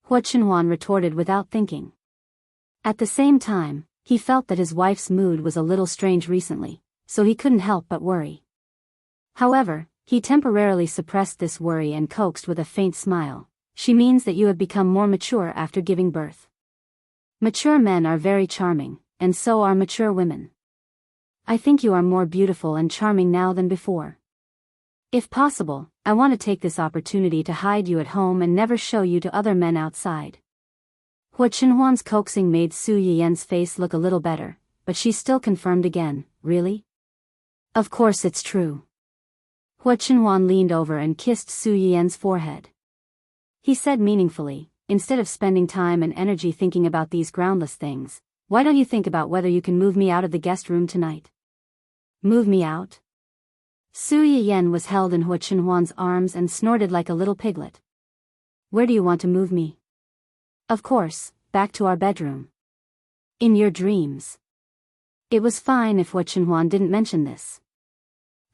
Hua Chenhuan retorted without thinking. At the same time, he felt that his wife's mood was a little strange recently, so he couldn't help but worry. However, he temporarily suppressed this worry and coaxed with a faint smile, "She means that you have become more mature after giving birth. Mature men are very charming, and so are mature women. I think you are more beautiful and charming now than before. If possible, I want to take this opportunity to hide you at home and never show you to other men outside." Hua Chenhuan's coaxing made Su Yiyen's face look a little better, but she still confirmed again, "Really? Of course it's true." Hua Chenhuan leaned over and kissed Su Yiyen's forehead. He said meaningfully, "Instead of spending time and energy thinking about these groundless things, why don't you think about whether you can move me out of the guest room tonight?" "Move me out?" Su Yiyen was held in Hua Chenhuan's arms and snorted like a little piglet. "Where do you want to move me?" "Of course, back to our bedroom." "In your dreams." It was fine if Hua Chenhuan didn't mention this.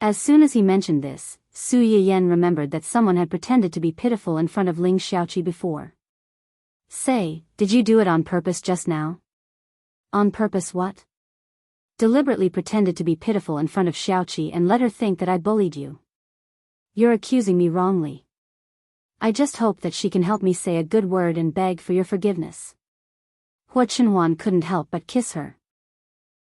As soon as he mentioned this, Su Yiyen remembered that someone had pretended to be pitiful in front of Ling Xiaoqi before. "Say, did you do it on purpose just now?" "On purpose what?" "Deliberately pretended to be pitiful in front of Xiaoqi and let her think that I bullied you." "You're accusing me wrongly. I just hope that she can help me say a good word and beg for your forgiveness." Hua Chenhuan couldn't help but kiss her.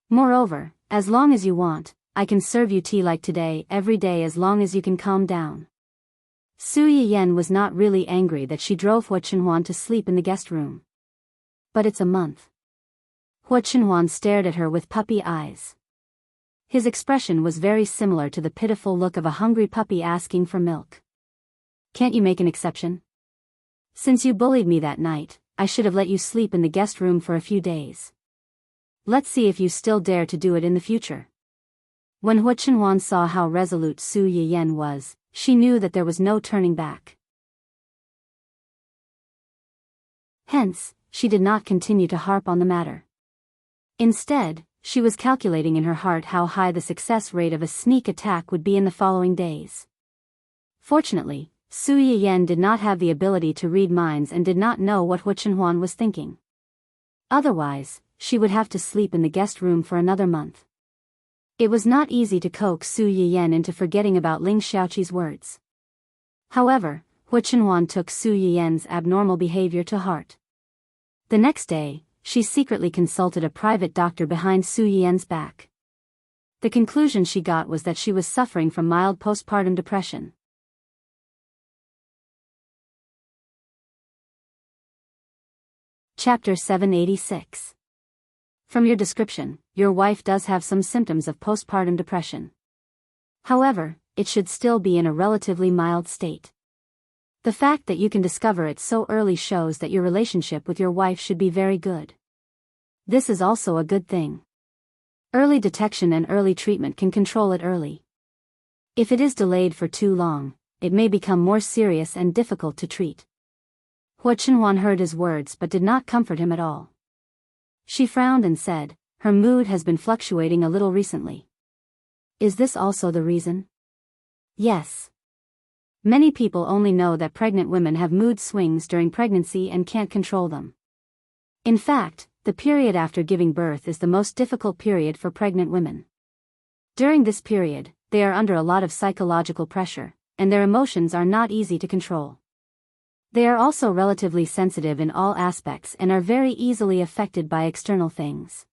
"Moreover, as long as you want, I can serve you tea like today every day as long as you can calm down." Su Yiyen was not really angry that she drove Hua Chenhuan to sleep in the guest room. "But it's a month." Hua Chenhuan stared at her with puppy eyes. His expression was very similar to the pitiful look of a hungry puppy asking for milk. "Can't you make an exception? Since you bullied me that night, I should have let you sleep in the guest room for a few days. Let's see if you still dare to do it in the future." When Hua Chenhuan saw how resolute Su Yiyen was, she knew that there was no turning back. Hence, she did not continue to harp on the matter. Instead, she was calculating in her heart how high the success rate of a sneak attack would be in the following days. Fortunately, Su Yiyen did not have the ability to read minds and did not know what Hua Chenhuan was thinking. Otherwise, she would have to sleep in the guest room for another month. It was not easy to coax Su Yiyen into forgetting about Ling Xiaoqi's words. However, Hua Chenhuan took Su Yiyen's abnormal behavior to heart. The next day, she secretly consulted a private doctor behind Su Yiyen's back. The conclusion she got was that she was suffering from mild postpartum depression. Chapter 786. From your description, your wife does have some symptoms of postpartum depression. However, it should still be in a relatively mild state. The fact that you can discover it so early shows that your relationship with your wife should be very good. This is also a good thing. Early detection and early treatment can control it early. If it is delayed for too long, it may become more serious and difficult to treat. Hua Chenhuan heard his words but did not comfort him at all. She frowned and said, "Her mood has been fluctuating a little recently. Is this also the reason?" "Yes. Many people only know that pregnant women have mood swings during pregnancy and can't control them. In fact, the period after giving birth is the most difficult period for pregnant women. During this period, they are under a lot of psychological pressure, and their emotions are not easy to control. They are also relatively sensitive in all aspects and are very easily affected by external things."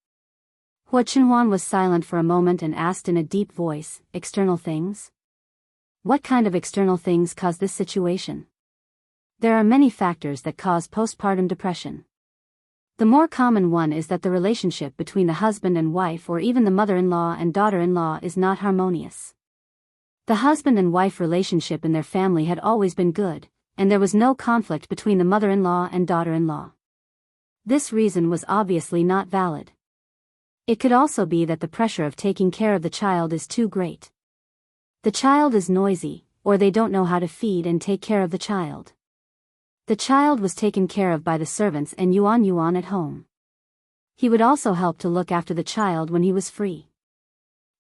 Hua Chenhuan was silent for a moment and asked in a deep voice, "External things? What kind of external things cause this situation?" There are many factors that cause postpartum depression. The more common one is that the relationship between the husband and wife or even the mother-in-law and daughter-in-law is not harmonious. The husband and wife relationship in their family had always been good, and there was no conflict between the mother-in-law and daughter-in-law. This reason was obviously not valid. It could also be that the pressure of taking care of the child is too great. The child is noisy, or they don't know how to feed and take care of the child. The child was taken care of by the servants and Yuan at home. He would also help to look after the child when he was free.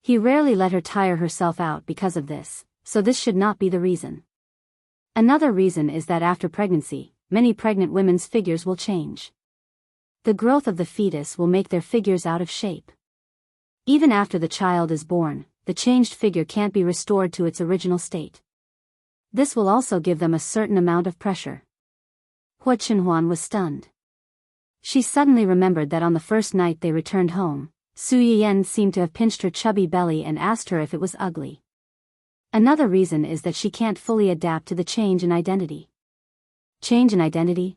He rarely let her tire herself out because of this, so this should not be the reason. Another reason is that after pregnancy, many pregnant women's figures will change. The growth of the fetus will make their figures out of shape. Even after the child is born, the changed figure can't be restored to its original state. This will also give them a certain amount of pressure. Hua Chenhuan was stunned. She suddenly remembered that on the first night they returned home, Su Yiyan seemed to have pinched her chubby belly and asked her if it was ugly. Another reason is that she can't fully adapt to the change in identity. Change in identity?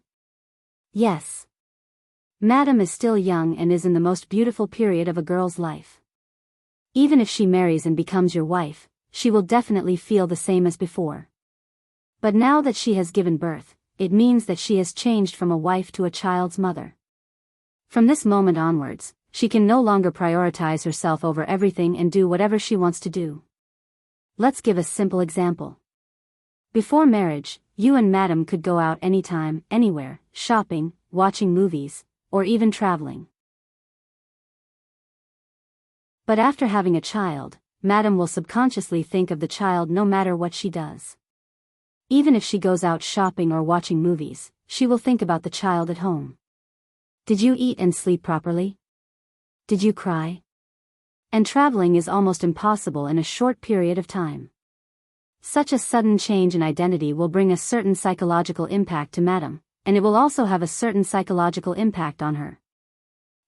Yes. Madam is still young and is in the most beautiful period of a girl's life. Even if she marries and becomes your wife, she will definitely feel the same as before. But now that she has given birth, it means that she has changed from a wife to a child's mother. From this moment onwards, she can no longer prioritize herself over everything and do whatever she wants to do. Let's give a simple example. Before marriage, you and Madam could go out anytime, anywhere, shopping, watching movies, or even traveling. But after having a child, Madam will subconsciously think of the child no matter what she does. Even if she goes out shopping or watching movies, she will think about the child at home. Did you eat and sleep properly? Did you cry? And traveling is almost impossible in a short period of time. Such a sudden change in identity will bring a certain psychological impact to Madam, and it will also have a certain psychological impact on her.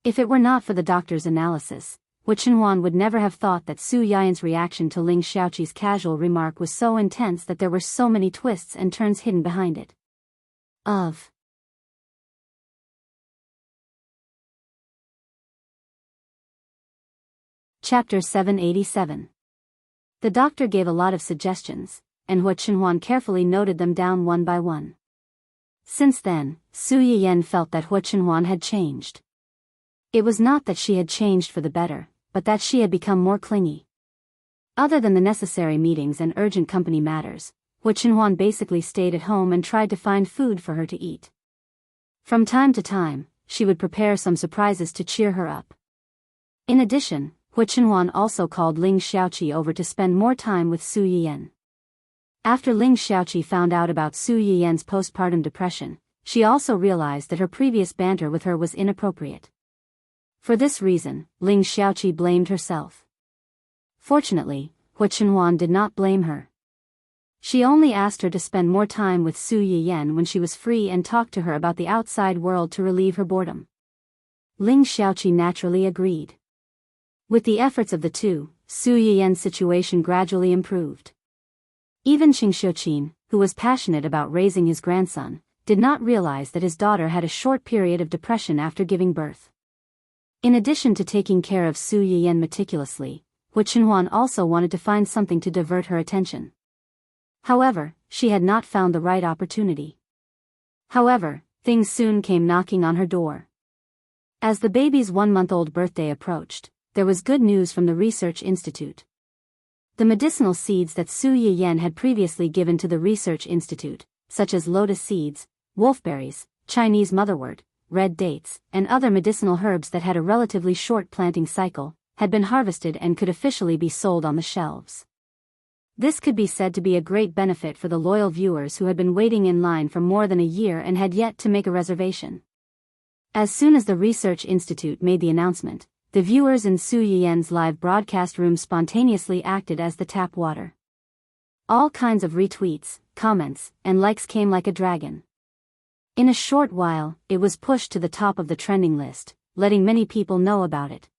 If it were not for the doctor's analysis, Hua Chenhuan would never have thought that Su Yian's reaction to Ling Xiaoqi's casual remark was so intense that there were so many twists and turns hidden behind it. Chapter 787. The doctor gave a lot of suggestions, and Hua Chenhuan carefully noted them down one by one. Since then, Su Yiyan felt that Hua Chenhuan had changed. It was not that she had changed for the better, but that she had become more clingy. Other than the necessary meetings and urgent company matters, Hua Chenhuan basically stayed at home and tried to find food for her to eat. From time to time, she would prepare some surprises to cheer her up. In addition, Hua Chenhuan also called Ling Xiaoqi over to spend more time with Su Yiyan. After Ling Xiaoqi found out about Su Yiyan's postpartum depression, she also realized that her previous banter with her was inappropriate. For this reason, Ling Xiaoqi blamed herself. Fortunately, Hua Chenhuan did not blame her. She only asked her to spend more time with Su Yiyan when she was free and talk to her about the outside world to relieve her boredom. Ling Xiaoqi naturally agreed. With the efforts of the two, Su Yiyan's situation gradually improved. Even Qing Xiuqin, who was passionate about raising his grandson, did not realize that his daughter had a short period of depression after giving birth. In addition to taking care of Su Yiyan meticulously, Hua Chenhuan also wanted to find something to divert her attention. However, she had not found the right opportunity. However, things soon came knocking on her door. As the baby's 1-month-old birthday approached, there was good news from the research institute. The medicinal seeds that Su Yiyan had previously given to the research institute, such as lotus seeds, wolfberries, Chinese motherwort, red dates, and other medicinal herbs that had a relatively short planting cycle, had been harvested and could officially be sold on the shelves. This could be said to be a great benefit for the loyal viewers who had been waiting in line for more than a year and had yet to make a reservation. As soon as the research institute made the announcement, the viewers in Su Yiyan's live broadcast room spontaneously acted as the tap water. All kinds of retweets, comments, and likes came like a dragon. In a short while, it was pushed to the top of the trending list, letting many people know about it.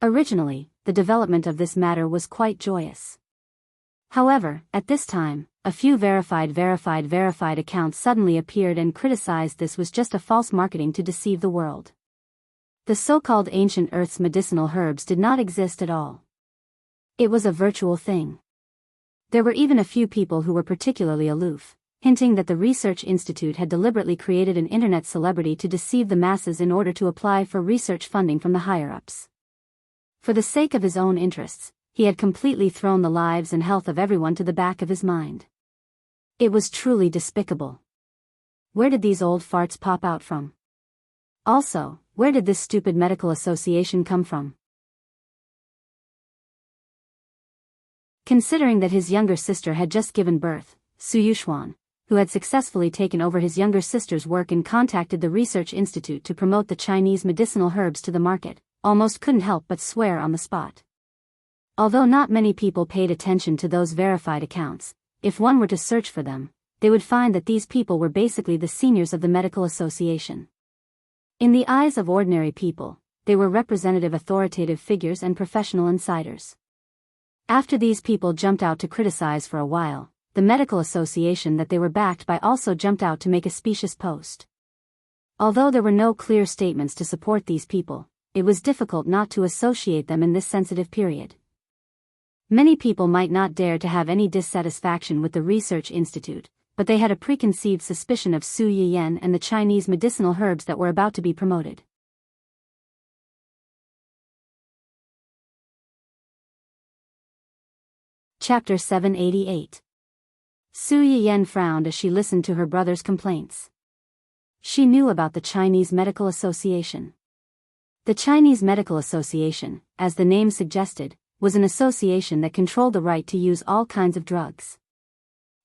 Originally, the development of this matter was quite joyous. However, at this time, a few verified accounts suddenly appeared and criticized this was just a false marketing to deceive the world. The so-called ancient Earth's medicinal herbs did not exist at all. It was a virtual thing. There were even a few people who were particularly aloof, hinting that the Research Institute had deliberately created an internet celebrity to deceive the masses in order to apply for research funding from the higher-ups. For the sake of his own interests, he had completely thrown the lives and health of everyone to the back of his mind. It was truly despicable. Where did these old farts pop out from? Also, where did this stupid medical association come from? Considering that his younger sister had just given birth, Su Yuxuan, who had successfully taken over his younger sister's work and contacted the Research Institute to promote the Chinese medicinal herbs to the market, almost couldn't help but swear on the spot. Although not many people paid attention to those verified accounts, if one were to search for them, they would find that these people were basically the seniors of the medical association. In the eyes of ordinary people, they were representative authoritative figures and professional insiders. After these people jumped out to criticize for a while, the medical association that they were backed by also jumped out to make a specious post. Although there were no clear statements to support these people, it was difficult not to associate them in this sensitive period. Many people might not dare to have any dissatisfaction with the Research Institute, but they had a preconceived suspicion of Su Yiyan and the Chinese medicinal herbs that were about to be promoted. Chapter 788. Su Yiyan frowned as she listened to her brother's complaints. She knew about the Chinese Medical Association. The Chinese Medical Association, as the name suggested, was an association that controlled the right to use all kinds of drugs.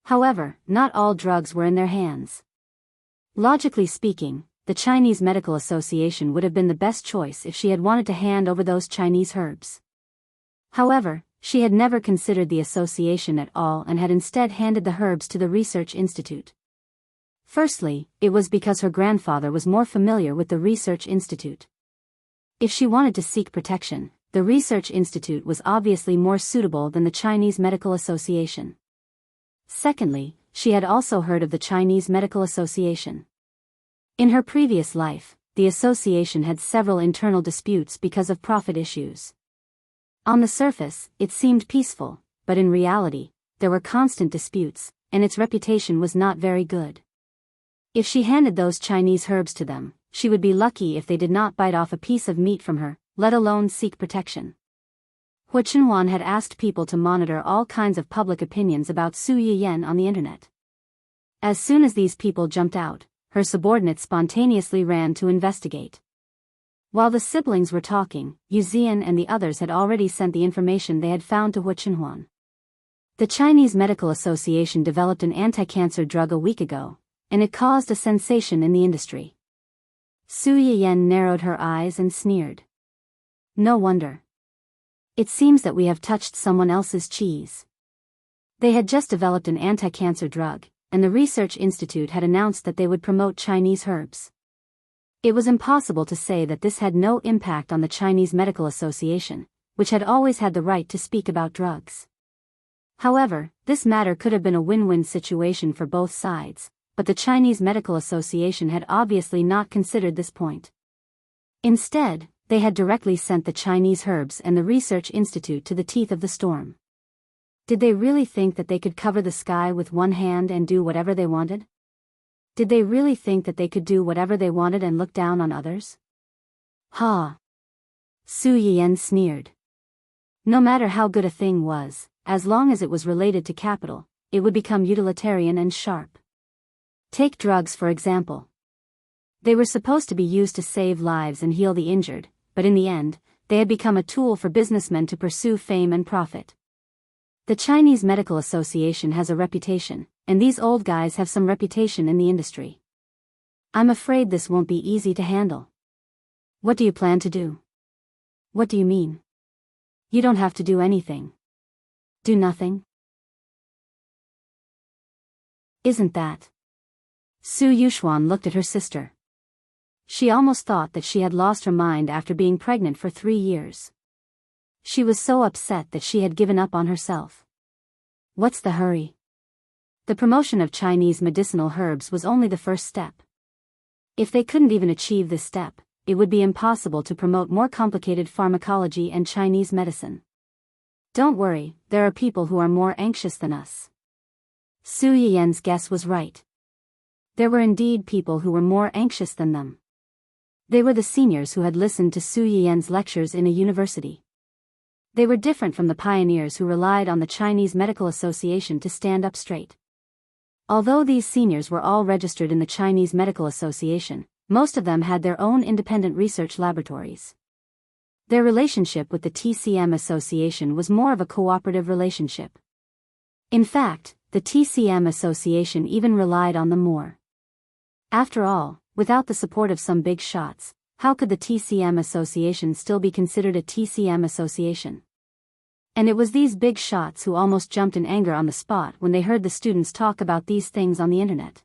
However, not all drugs were in their hands. Logically speaking, the Chinese Medical Association would have been the best choice if she had wanted to hand over those Chinese herbs. However, she had never considered the association at all and had instead handed the herbs to the Research Institute. Firstly, it was because her grandfather was more familiar with the Research Institute. If she wanted to seek protection, the Research Institute was obviously more suitable than the Chinese Medical Association. Secondly, she had also heard of the Chinese Medical Association. In her previous life, the association had several internal disputes because of profit issues. On the surface, it seemed peaceful, but in reality, there were constant disputes, and its reputation was not very good. If she handed those Chinese herbs to them, she would be lucky if they did not bite off a piece of meat from her, let alone seek protection. Hua Chenhuan had asked people to monitor all kinds of public opinions about Su Yiyan on the internet. As soon as these people jumped out, her subordinates spontaneously ran to investigate. While the siblings were talking, Yu Zian and the others had already sent the information they had found to Hua Chenhuan. The Chinese Medical Association developed an anti-cancer drug a week ago, and it caused a sensation in the industry. Su Yiyan narrowed her eyes and sneered. No wonder. It seems that we have touched someone else's cheese. They had just developed an anti-cancer drug, and the Research Institute had announced that they would promote Chinese herbs. It was impossible to say that this had no impact on the Chinese Medical Association, which had always had the right to speak about drugs. However, this matter could have been a win-win situation for both sides, but the Chinese Medical Association had obviously not considered this point. Instead, they had directly sent the Chinese herbs and the Research Institute to the teeth of the storm. Did they really think that they could cover the sky with one hand and do whatever they wanted? Did they really think that they could do whatever they wanted and look down on others? Ha! Su Yiyan sneered. No matter how good a thing was, as long as it was related to capital, it would become utilitarian and sharp. Take drugs for example. They were supposed to be used to save lives and heal the injured, but in the end, they had become a tool for businessmen to pursue fame and profit. The Chinese Medical Association has a reputation, and these old guys have some reputation in the industry. I'm afraid this won't be easy to handle. What do you plan to do? What do you mean? You don't have to do anything. Do nothing? Isn't that? Su Yuxuan looked at her sister. She almost thought that she had lost her mind after being pregnant for 3 years. She was so upset that she had given up on herself. What's the hurry? The promotion of Chinese medicinal herbs was only the first step. If they couldn't even achieve this step, it would be impossible to promote more complicated pharmacology and Chinese medicine. Don't worry, there are people who are more anxious than us. Su Yiyan's guess was right. There were indeed people who were more anxious than them. They were the seniors who had listened to Su Yiyan's lectures in a university. They were different from the pioneers who relied on the Chinese Medical Association to stand up straight. Although these seniors were all registered in the Chinese Medical Association, most of them had their own independent research laboratories. Their relationship with the TCM Association was more of a cooperative relationship. In fact, the TCM Association even relied on them more. After all, without the support of some big shots, how could the TCM Association still be considered a TCM Association? And it was these big shots who almost jumped in anger on the spot when they heard the students talk about these things on the internet.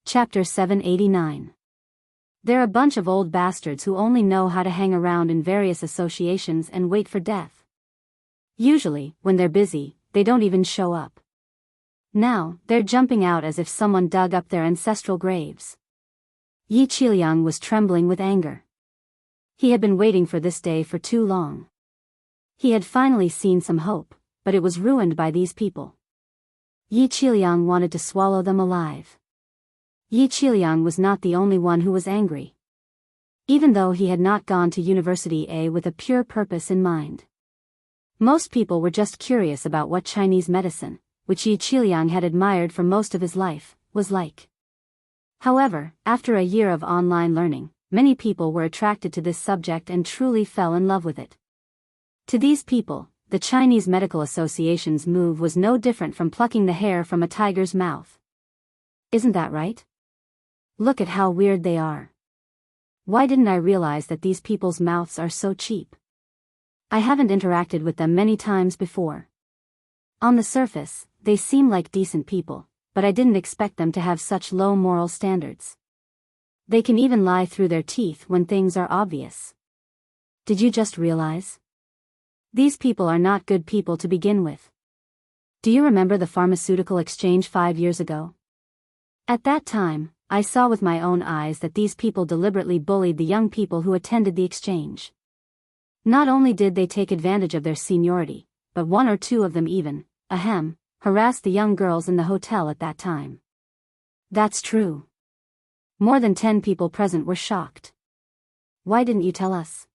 Chapter 789. They're a bunch of old bastards who only know how to hang around in various associations and wait for death. Usually, when they're busy, they don't even show up. Now, they're jumping out as if someone dug up their ancestral graves. Yi Qiliang was trembling with anger. He had been waiting for this day for too long. He had finally seen some hope, but it was ruined by these people. Yi Qiliang wanted to swallow them alive. Yi Qiliang was not the only one who was angry. Even though he had not gone to University A with a pure purpose in mind. Most people were just curious about what Chinese medicine, which Yi Qiliang had admired for most of his life, was like. However, after a year of online learning, many people were attracted to this subject and truly fell in love with it. To these people, the Chinese Medical Association's move was no different from plucking the hair from a tiger's mouth. Isn't that right? Look at how weird they are. Why didn't I realize that these people's mouths are so cheap? I haven't interacted with them many times before. On the surface, they seem like decent people, but I didn't expect them to have such low moral standards. They can even lie through their teeth when things are obvious. Did you just realize? These people are not good people to begin with. Do you remember the pharmaceutical exchange 5 years ago? At that time, I saw with my own eyes that these people deliberately bullied the young people who attended the exchange. Not only did they take advantage of their seniority, but one or two of them even, harassed the young girls in the hotel at that time. That's true. More than 10 people present were shocked. Why didn't you tell us?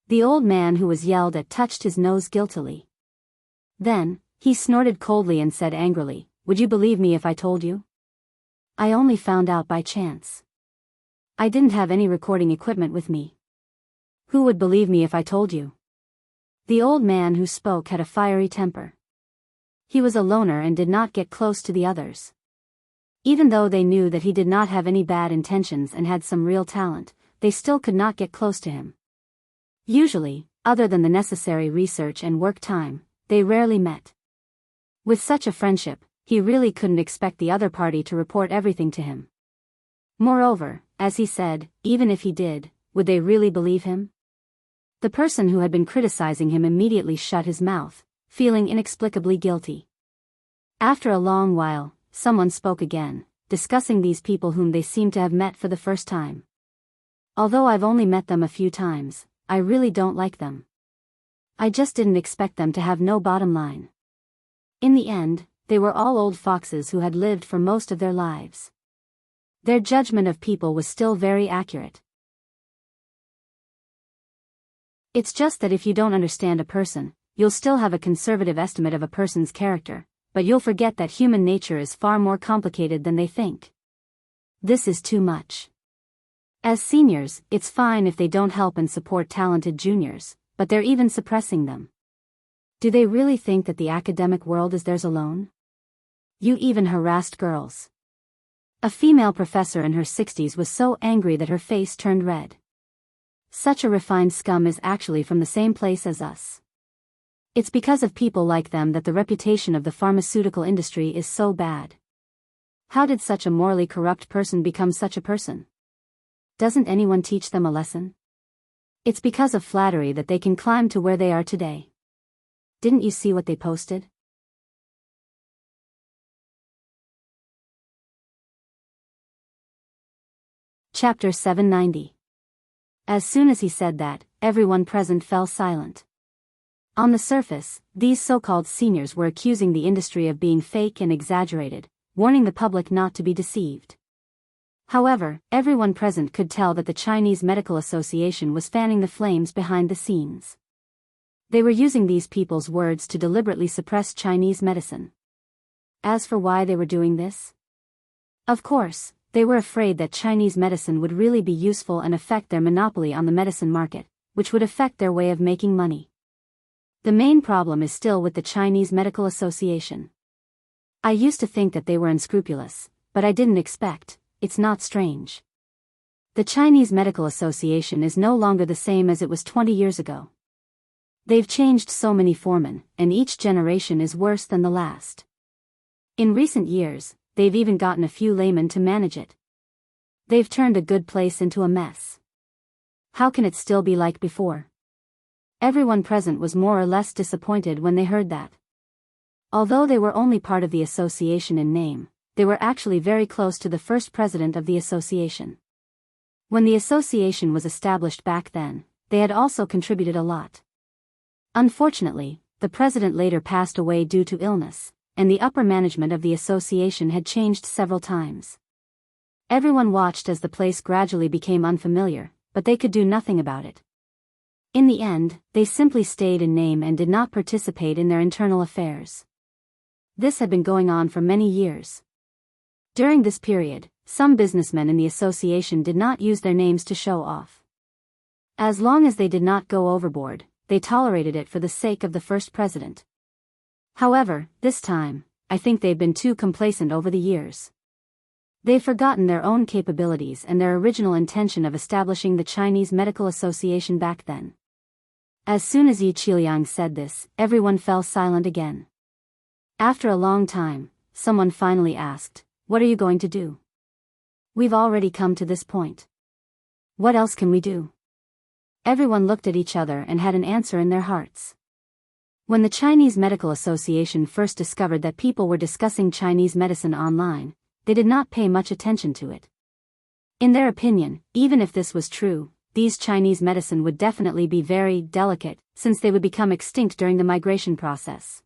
The old man who was yelled at touched his nose guiltily. Then, he snorted coldly and said angrily, "Would you believe me if I told you? I only found out by chance. I didn't have any recording equipment with me. Who would believe me if I told you?" The old man who spoke had a fiery temper. He was a loner and did not get close to the others. Even though they knew that he did not have any bad intentions and had some real talent, they still could not get close to him. Usually, other than the necessary research and work time, they rarely met. With such a friendship, he really couldn't expect the other party to report everything to him. Moreover, as he said, even if he did, would they really believe him? The person who had been criticizing him immediately shut his mouth, feeling inexplicably guilty. After a long while, someone spoke again, discussing these people whom they seemed to have met for the first time. Although I've only met them a few times, I really don't like them. I just didn't expect them to have no bottom line. In the end, they were all old foxes who had lived for most of their lives. Their judgment of people was still very accurate. It's just that if you don't understand a person, you'll still have a conservative estimate of a person's character, but you'll forget that human nature is far more complicated than they think. This is too much. As seniors, it's fine if they don't help and support talented juniors, but they're even suppressing them. Do they really think that the academic world is theirs alone? You even harassed girls. A female professor in her 60s was so angry that her face turned red. Such a refined scum is actually from the same place as us. It's because of people like them that the reputation of the pharmaceutical industry is so bad. How did such a morally corrupt person become such a person? Doesn't anyone teach them a lesson? It's because of flattery that they can climb to where they are today. Didn't you see what they posted? Chapter 790. As soon as he said that, everyone present fell silent. On the surface, these so-called seniors were accusing the industry of being fake and exaggerated, warning the public not to be deceived. However, everyone present could tell that the Chinese Medical Association was fanning the flames behind the scenes. They were using these people's words to deliberately suppress Chinese medicine. As for why they were doing this? Of course, they were afraid that Chinese medicine would really be useful and affect their monopoly on the medicine market, which would affect their way of making money. The main problem is still with the Chinese Medical Association. I used to think that they were unscrupulous, but I didn't expect. It's not strange. The Chinese Medical Association is no longer the same as it was 20 years ago. They've changed so many foremen, and each generation is worse than the last. In recent years, they've even gotten a few laymen to manage it. They've turned a good place into a mess. How can it still be like before? Everyone present was more or less disappointed when they heard that. Although they were only part of the association in name, they were actually very close to the first president of the association. When the association was established back then, they had also contributed a lot. Unfortunately, the president later passed away due to illness, and the upper management of the association had changed several times. Everyone watched as the place gradually became unfamiliar, but they could do nothing about it. In the end, they simply stayed in name and did not participate in their internal affairs. This had been going on for many years. During this period, some businessmen in the association did not use their names to show off. As long as they did not go overboard, they tolerated it for the sake of the first president. However, this time, I think they've been too complacent over the years. They've forgotten their own capabilities and their original intention of establishing the Chinese Medical Association back then. As soon as Yi Qiliang said this, everyone fell silent again. After a long time, someone finally asked, "What are you going to do? We've already come to this point. What else can we do?" Everyone looked at each other and had an answer in their hearts. When the Chinese Medical Association first discovered that people were discussing Chinese medicine online, they did not pay much attention to it. In their opinion, even if this was true, these Chinese medicine would definitely be very delicate, since they would become extinct during the migration process.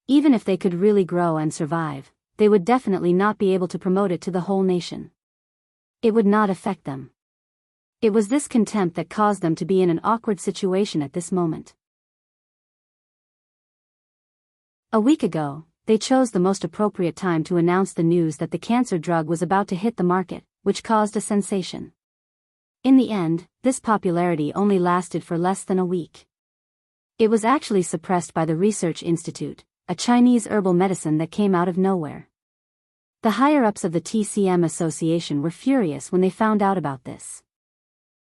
Even if they could really grow and survive, they would definitely not be able to promote it to the whole nation. It would not affect them. It was this contempt that caused them to be in an awkward situation at this moment. A week ago, they chose the most appropriate time to announce the news that the cancer drug was about to hit the market, which caused a sensation. In the end, this popularity only lasted for less than a week. It was actually suppressed by the Research Institute, a Chinese herbal medicine that came out of nowhere. The higher-ups of the TCM Association were furious when they found out about this.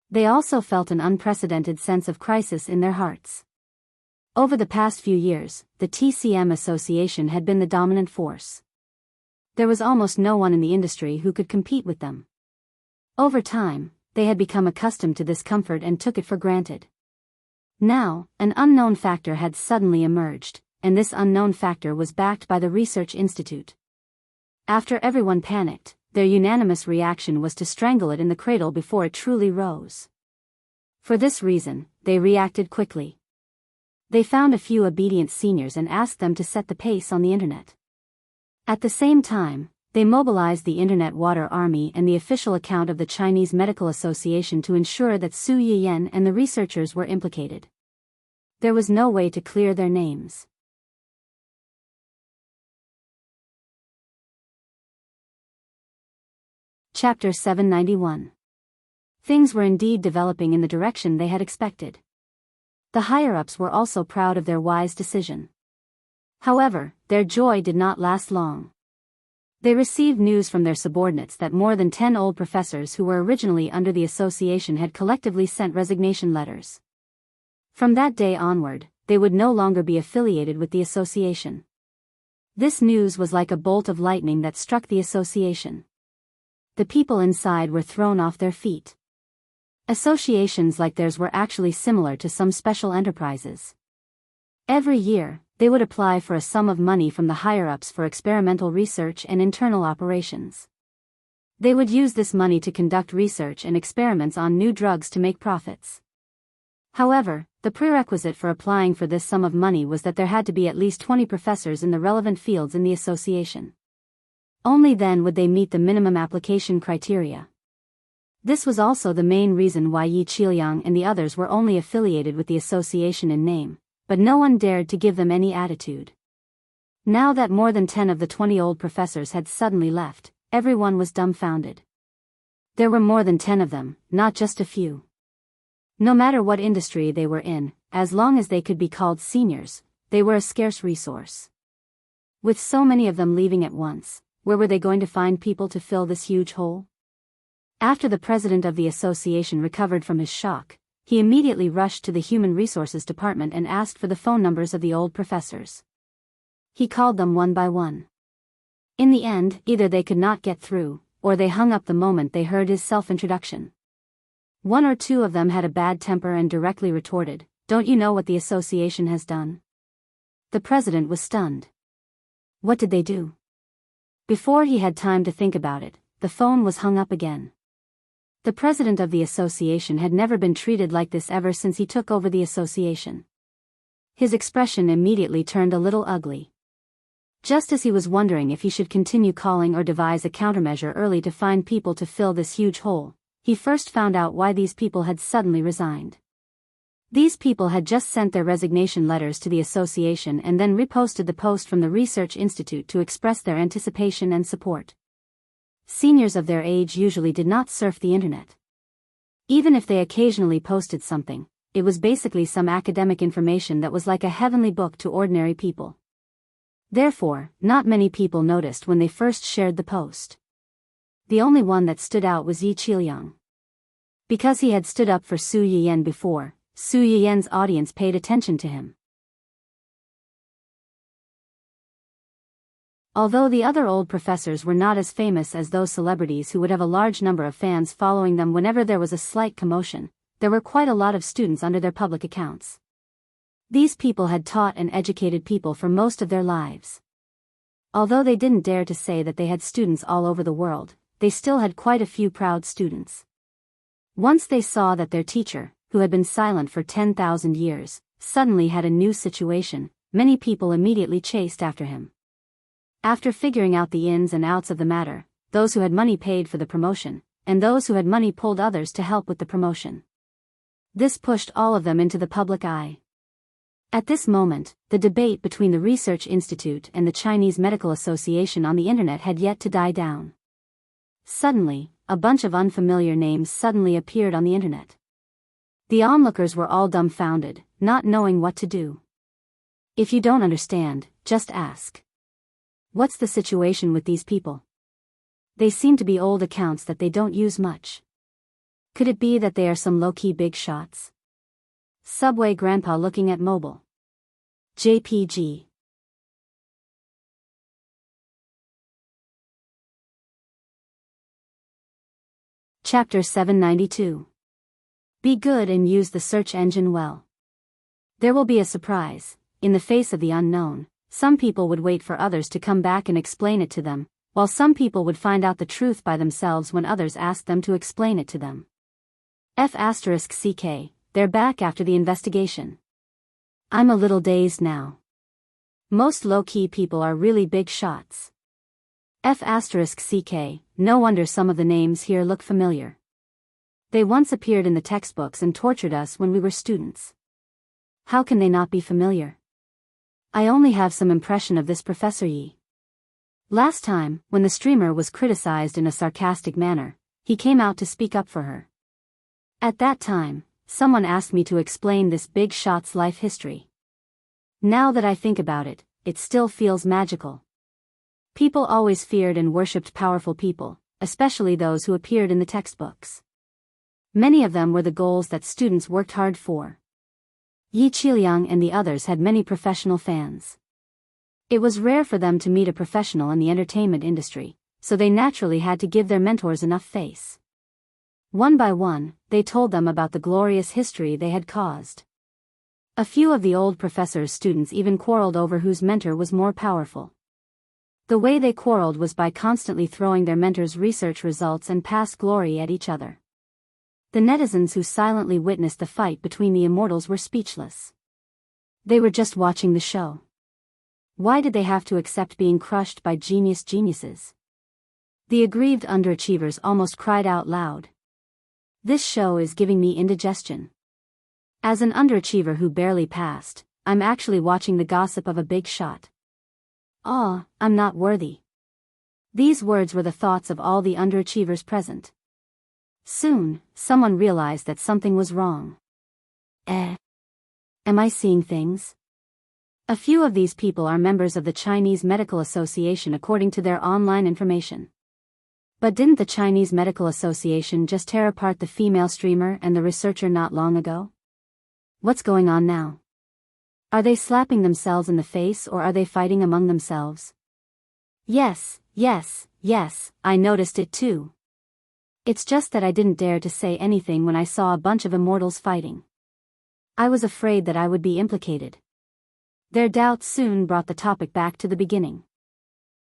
They also felt an unprecedented sense of crisis in their hearts. Over the past few years, the TCM Association had been the dominant force. There was almost no one in the industry who could compete with them. Over time, they had become accustomed to this comfort and took it for granted. Now, an unknown factor had suddenly emerged, and this unknown factor was backed by the Research Institute. After everyone panicked, their unanimous reaction was to strangle it in the cradle before it truly rose. For this reason, they reacted quickly. They found a few obedient seniors and asked them to set the pace on the internet. At the same time, they mobilized the Internet Water Army and the official account of the Chinese Medical Association to ensure that Su Yiyan and the researchers were implicated. There was no way to clear their names. Chapter 791. Things were indeed developing in the direction they had expected. The higher-ups were also proud of their wise decision. However, their joy did not last long. They received news from their subordinates that more than 10 old professors who were originally under the association had collectively sent resignation letters. From that day onward, they would no longer be affiliated with the association. This news was like a bolt of lightning that struck the association. The people inside were thrown off their feet. Associations like theirs were actually similar to some special enterprises. Every year, they would apply for a sum of money from the higher-ups for experimental research and internal operations. They would use this money to conduct research and experiments on new drugs to make profits. However, the prerequisite for applying for this sum of money was that there had to be at least 20 professors in the relevant fields in the association. Only then would they meet the minimum application criteria. This was also the main reason why Yi Qiliang and the others were only affiliated with the association in name, but no one dared to give them any attitude. Now that more than 10 of the 20 old professors had suddenly left, everyone was dumbfounded. There were more than 10 of them, not just a few. No matter what industry they were in, as long as they could be called seniors, they were a scarce resource. With so many of them leaving at once, where were they going to find people to fill this huge hole? After the president of the association recovered from his shock, he immediately rushed to the Human Resources Department and asked for the phone numbers of the old professors. He called them one by one. In the end, either they could not get through, or they hung up the moment they heard his self-introduction. One or two of them had a bad temper and directly retorted, "Don't you know what the association has done?" The president was stunned. What did they do? Before he had time to think about it, the phone was hung up again. The president of the association had never been treated like this ever since he took over the association. His expression immediately turned a little ugly. Just as he was wondering if he should continue calling or devise a countermeasure early to find people to fill this huge hole, he first found out why these people had suddenly resigned. These people had just sent their resignation letters to the association and then reposted the post from the Research Institute to express their anticipation and support. Seniors of their age usually did not surf the internet. Even if they occasionally posted something, it was basically some academic information that was like a heavenly book to ordinary people. Therefore, not many people noticed when they first shared the post. The only one that stood out was Yi Qiliang. Because he had stood up for Su Yiyan before, Su Yiyan's audience paid attention to him. Although the other old professors were not as famous as those celebrities who would have a large number of fans following them whenever there was a slight commotion, there were quite a lot of students under their public accounts. These people had taught and educated people for most of their lives. Although they didn't dare to say that they had students all over the world, they still had quite a few proud students. Once they saw that their teacher, who had been silent for 10,000 years, suddenly had a new situation, many people immediately chased after him. After figuring out the ins and outs of the matter, those who had money paid for the promotion, and those who had money pulled others to help with the promotion. This pushed all of them into the public eye. At this moment, the debate between the Research Institute and the Chinese Medical Association on the internet had yet to die down. Suddenly, a bunch of unfamiliar names suddenly appeared on the internet. The onlookers were all dumbfounded, not knowing what to do. If you don't understand, just ask. What's the situation with these people? They seem to be old accounts that they don't use much. Could it be that they are some low-key big shots? Subway Grandpa looking at mobile. JPG. Chapter 792. Be good and use the search engine well. There will be a surprise. In the face of the unknown, some people would wait for others to come back and explain it to them, while some people would find out the truth by themselves when others asked them to explain it to them. F***ck, they're back after the investigation. I'm a little dazed now. Most low-key people are really big shots. F***ck, no wonder some of the names here look familiar. They once appeared in the textbooks and tortured us when we were students. How can they not be familiar? I only have some impression of this Professor Yi. Last time, when the streamer was criticized in a sarcastic manner, he came out to speak up for her. At that time, someone asked me to explain this big shot's life history. Now that I think about it, it still feels magical. People always feared and worshipped powerful people, especially those who appeared in the textbooks. Many of them were the goals that students worked hard for. Yi Qiliang and the others had many professional fans. It was rare for them to meet a professional in the entertainment industry, so they naturally had to give their mentors enough face. One by one, they told them about the glorious history they had caused. A few of the old professor's students even quarreled over whose mentor was more powerful. The way they quarreled was by constantly throwing their mentors' research results and past glory at each other. The netizens who silently witnessed the fight between the immortals were speechless. They were just watching the show. Why did they have to accept being crushed by geniuses? The aggrieved underachievers almost cried out loud. This show is giving me indigestion. As an underachiever who barely passed, I'm actually watching the gossip of a big shot. Ah, I'm not worthy. These words were the thoughts of all the underachievers present. Soon, someone realized that something was wrong. Am I seeing things? A few of these people are members of the Chinese Medical Association according to their online information. But didn't the Chinese Medical Association just tear apart the female streamer and the researcher not long ago? What's going on now? Are they slapping themselves in the face or are they fighting among themselves? Yes, I noticed it too. It's just that I didn't dare to say anything when I saw a bunch of immortals fighting. I was afraid that I would be implicated. Their doubts soon brought the topic back to the beginning.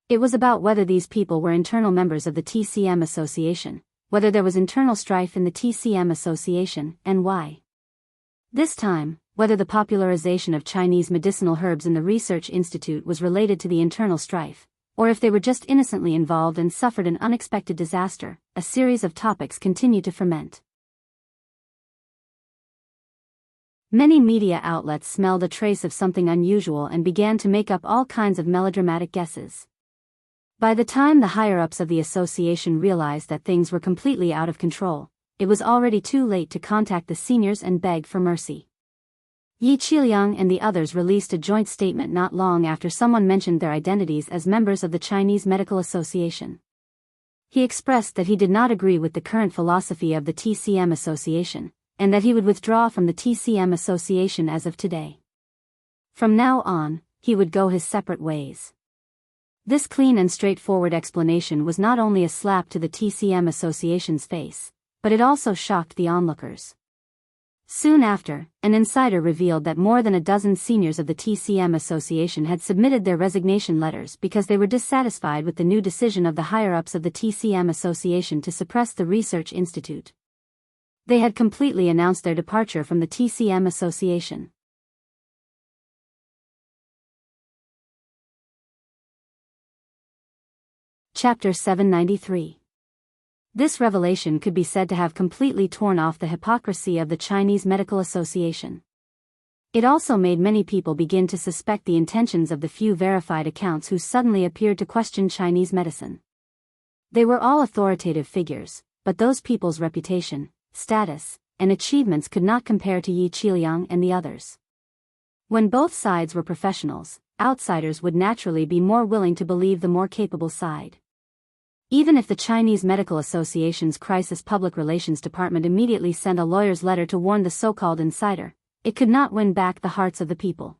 It was about whether these people were internal members of the TCM Association, whether there was internal strife in the TCM Association, and why. This time, whether the popularization of Chinese medicinal herbs in the Research Institute was related to the internal strife, or if they were just innocently involved and suffered an unexpected disaster. A series of topics continued to ferment. Many media outlets smelled a trace of something unusual and began to make up all kinds of melodramatic guesses. By the time the higher-ups of the association realized that things were completely out of control, it was already too late to contact the seniors and beg for mercy. Yi Qiliang and the others released a joint statement not long after someone mentioned their identities as members of the Chinese Medical Association. He expressed that he did not agree with the current philosophy of the TCM Association, and that he would withdraw from the TCM Association as of today. From now on, he would go his separate ways. This clean and straightforward explanation was not only a slap to the TCM Association's face, but it also shocked the onlookers. Soon after, an insider revealed that more than a dozen seniors of the TCM Association had submitted their resignation letters because they were dissatisfied with the new decision of the higher-ups of the TCM Association to suppress the Research Institute. They had completely announced their departure from the TCM Association. Chapter 793. This revelation could be said to have completely torn off the hypocrisy of the Chinese Medical Association. It also made many people begin to suspect the intentions of the few verified accounts who suddenly appeared to question Chinese medicine. They were all authoritative figures, but those people's reputation, status, and achievements could not compare to Yi Qiliang and the others. When both sides were professionals, outsiders would naturally be more willing to believe the more capable side. Even if the Chinese Medical Association's Crisis Public Relations Department immediately sent a lawyer's letter to warn the so-called insider, it could not win back the hearts of the people.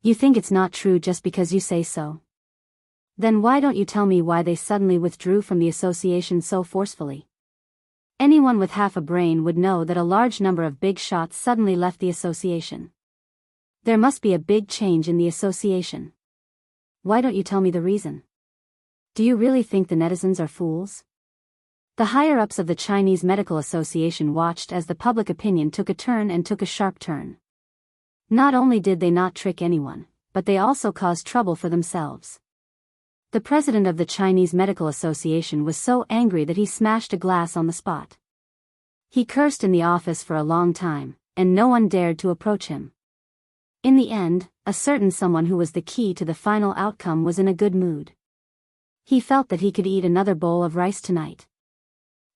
You think it's not true just because you say so? Then why don't you tell me why they suddenly withdrew from the association so forcefully? Anyone with half a brain would know that a large number of big shots suddenly left the association. There must be a big change in the association. Why don't you tell me the reason? Do you really think the netizens are fools? The higher-ups of the Chinese Medical Association watched as the public opinion took a turn and took a sharp turn. Not only did they not trick anyone, but they also caused trouble for themselves. The president of the Chinese Medical Association was so angry that he smashed a glass on the spot. He cursed in the office for a long time, and no one dared to approach him. In the end, a certain someone who was the key to the final outcome was in a good mood. He felt that he could eat another bowl of rice tonight.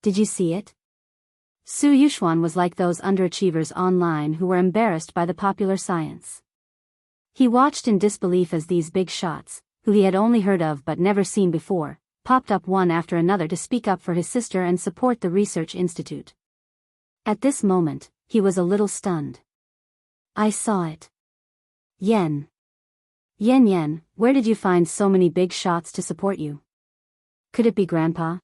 Did you see it? Su Yuxuan was like those underachievers online who were embarrassed by the popular science. He watched in disbelief as these big shots, who he had only heard of but never seen before, popped up one after another to speak up for his sister and support the Research Institute. At this moment, he was a little stunned. I saw it. Yen, where did you find so many big shots to support you? Could it be Grandpa?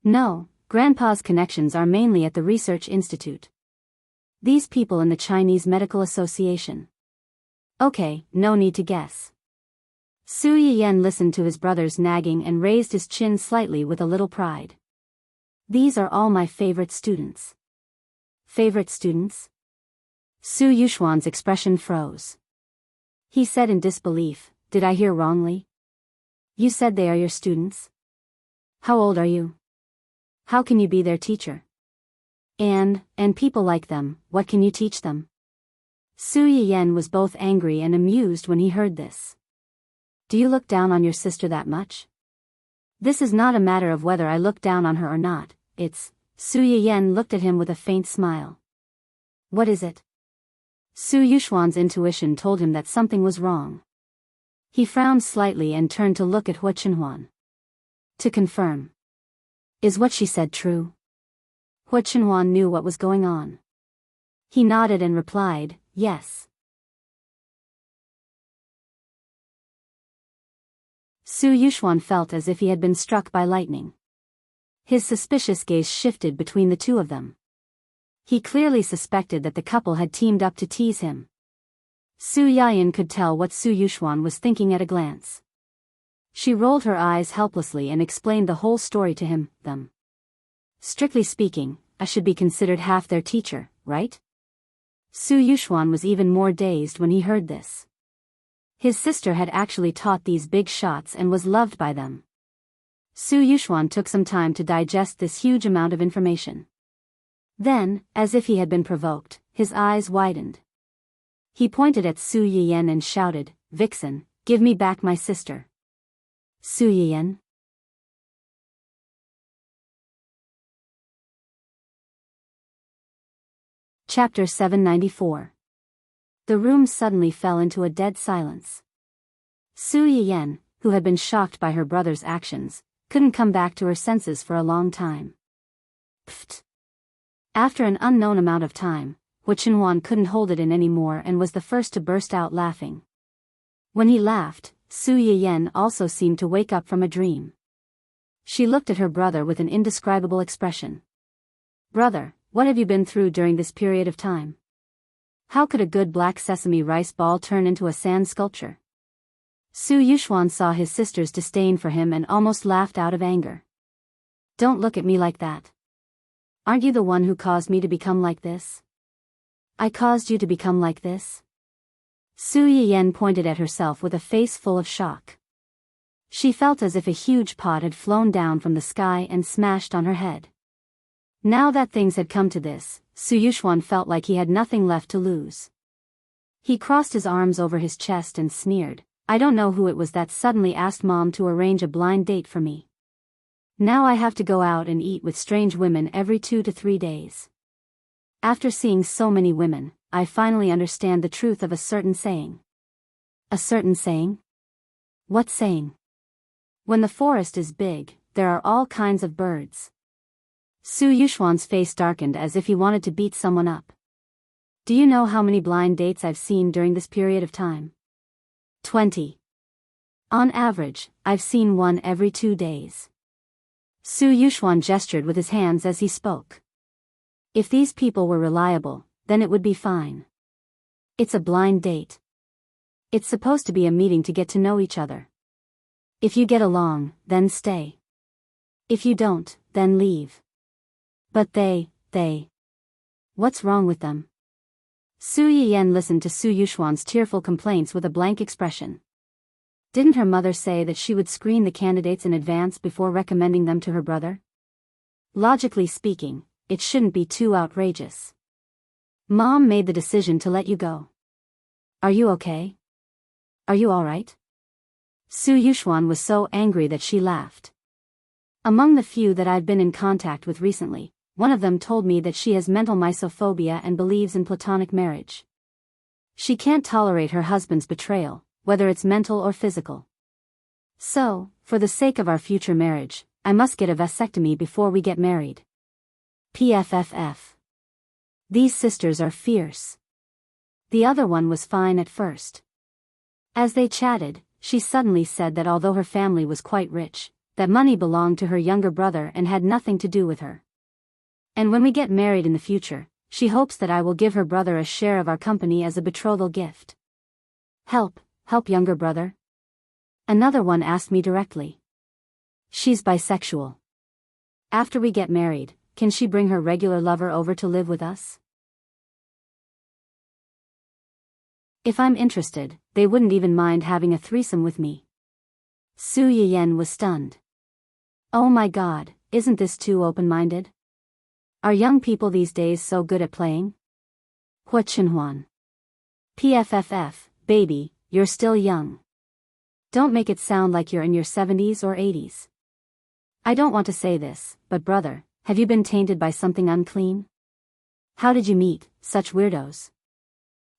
No, Grandpa's connections are mainly at the Research Institute. These people in the Chinese Medical Association. Okay, no need to guess. Su Yiyan listened to his brother's nagging and raised his chin slightly with a little pride. These are all my favorite students. Favorite students? Su Yuxuan's expression froze. He said in disbelief, did I hear wrongly? You said they are your students? How old are you? How can you be their teacher? And people like them, what can you teach them? Su Yiyan was both angry and amused when he heard this. Do you look down on your sister that much? This is not a matter of whether I look down on her or not, it's... Su Yiyan looked at him with a faint smile. What is it? Su Yuxuan's intuition told him that something was wrong. He frowned slightly and turned to look at Hua Chenhuan. To confirm. Is what she said true? Hua Chenhuan knew what was going on. He nodded and replied, yes. Su Yuxuan felt as if he had been struck by lightning. His suspicious gaze shifted between the two of them. He clearly suspected that the couple had teamed up to tease him. Su Yiyan could tell what Su Yuxuan was thinking at a glance. She rolled her eyes helplessly and explained the whole story to him, them. Strictly speaking, I should be considered half their teacher, right? Su Yuxuan was even more dazed when he heard this. His sister had actually taught these big shots and was loved by them. Su Yuxuan took some time to digest this huge amount of information. Then, as if he had been provoked, his eyes widened. He pointed at Su Yiyan and shouted, Vixen, give me back my sister. Su Yiyan? Chapter 794. The room suddenly fell into a dead silence. Su Yiyan, who had been shocked by her brother's actions, couldn't come back to her senses for a long time. Pfft. After an unknown amount of time, Hua Chenhuan couldn't hold it in anymore and was the first to burst out laughing. When he laughed, Su Yiyan also seemed to wake up from a dream. She looked at her brother with an indescribable expression. Brother, what have you been through during this period of time? How could a good black sesame rice ball turn into a sand sculpture? Su Yuxuan saw his sister's disdain for him and almost laughed out of anger. Don't look at me like that. Aren't you the one who caused me to become like this? I caused you to become like this? Su Yiyan pointed at herself with a face full of shock. She felt as if a huge pot had flown down from the sky and smashed on her head. Now that things had come to this, Su Yuxuan felt like he had nothing left to lose. He crossed his arms over his chest and sneered, I don't know who it was that suddenly asked Mom to arrange a blind date for me. Now I have to go out and eat with strange women every 2 to 3 days. After seeing so many women, I finally understand the truth of a certain saying. A certain saying? What saying? When the forest is big, there are all kinds of birds. Su Yuxuan's face darkened as if he wanted to beat someone up. Do you know how many blind dates I've seen during this period of time? 20. On average, I've seen one every 2 days. Su Yuxuan gestured with his hands as he spoke. If these people were reliable, then it would be fine. It's a blind date. It's supposed to be a meeting to get to know each other. If you get along, then stay. If you don't, then leave. But they... What's wrong with them? Su Yiyan listened to Su Yuxuan's tearful complaints with a blank expression. Didn't her mother say that she would screen the candidates in advance before recommending them to her brother? Logically speaking, it shouldn't be too outrageous. Mom made the decision to let you go. Are you okay? Are you alright? Su Yuxuan was so angry that she laughed. Among the few that I've been in contact with recently, one of them told me that she has mental misophobia and believes in platonic marriage. She can't tolerate her husband's betrayal, whether it's mental or physical. So, for the sake of our future marriage, I must get a vasectomy before we get married. PFFF. These sisters are fierce. The other one was fine at first. As they chatted, she suddenly said that although her family was quite rich, that money belonged to her younger brother and had nothing to do with her. And when we get married in the future, she hopes that I will give her brother a share of our company as a betrothal gift. Help younger brother? Another one asked me directly. She's bisexual. After we get married, can she bring her regular lover over to live with us? If I'm interested, they wouldn't even mind having a threesome with me. Su Yiyan was stunned. Oh my god, isn't this too open-minded? Are young people these days so good at playing? Hua Chenhuan. PFFF, baby, you're still young. Don't make it sound like you're in your 70s or 80s. I don't want to say this, but brother, have you been tainted by something unclean? How did you meet such weirdos?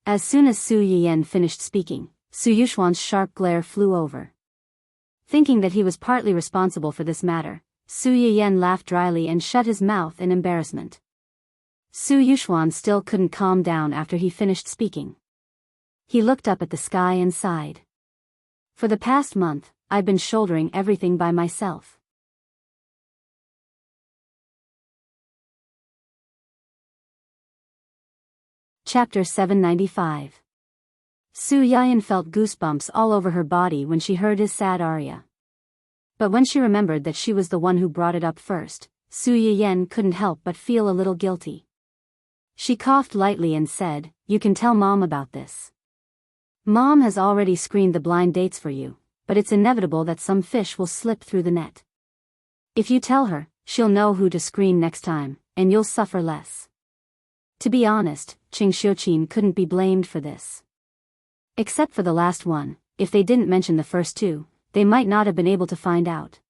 As soon as Su Yiyan finished speaking, Su Yuxuan's sharp glare flew over. Thinking that he was partly responsible for this matter, Su Yiyan laughed dryly and shut his mouth in embarrassment. Su Yuxuan still couldn't calm down after he finished speaking. He looked up at the sky and sighed. For the past month, I've been shouldering everything by myself. Chapter 795. Su Yiyan felt goosebumps all over her body when she heard his sad aria. But when she remembered that she was the one who brought it up first, Su Yiyan couldn't help but feel a little guilty. She coughed lightly and said, "You can tell Mom about this. Mom has already screened the blind dates for you, but it's inevitable that some fish will slip through the net. If you tell her, she'll know who to screen next time, and you'll suffer less." To be honest, Qing Xiuqin couldn't be blamed for this. Except for the last one, if they didn't mention the first two, they might not have been able to find out.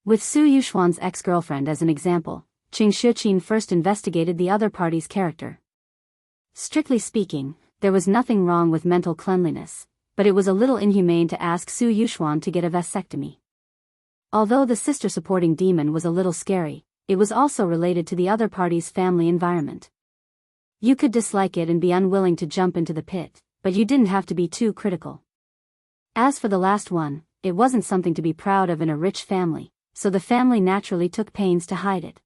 With Su Yuxuan's ex-girlfriend as an example, Qing Xiuqin first investigated the other party's character. Strictly speaking, there was nothing wrong with mental cleanliness, but it was a little inhumane to ask Su Yuxuan to get a vasectomy. Although the sister-supporting demon was a little scary, it was also related to the other party's family environment. You could dislike it and be unwilling to jump into the pit, but you didn't have to be too critical. As for the last one, it wasn't something to be proud of in a rich family, so the family naturally took pains to hide it.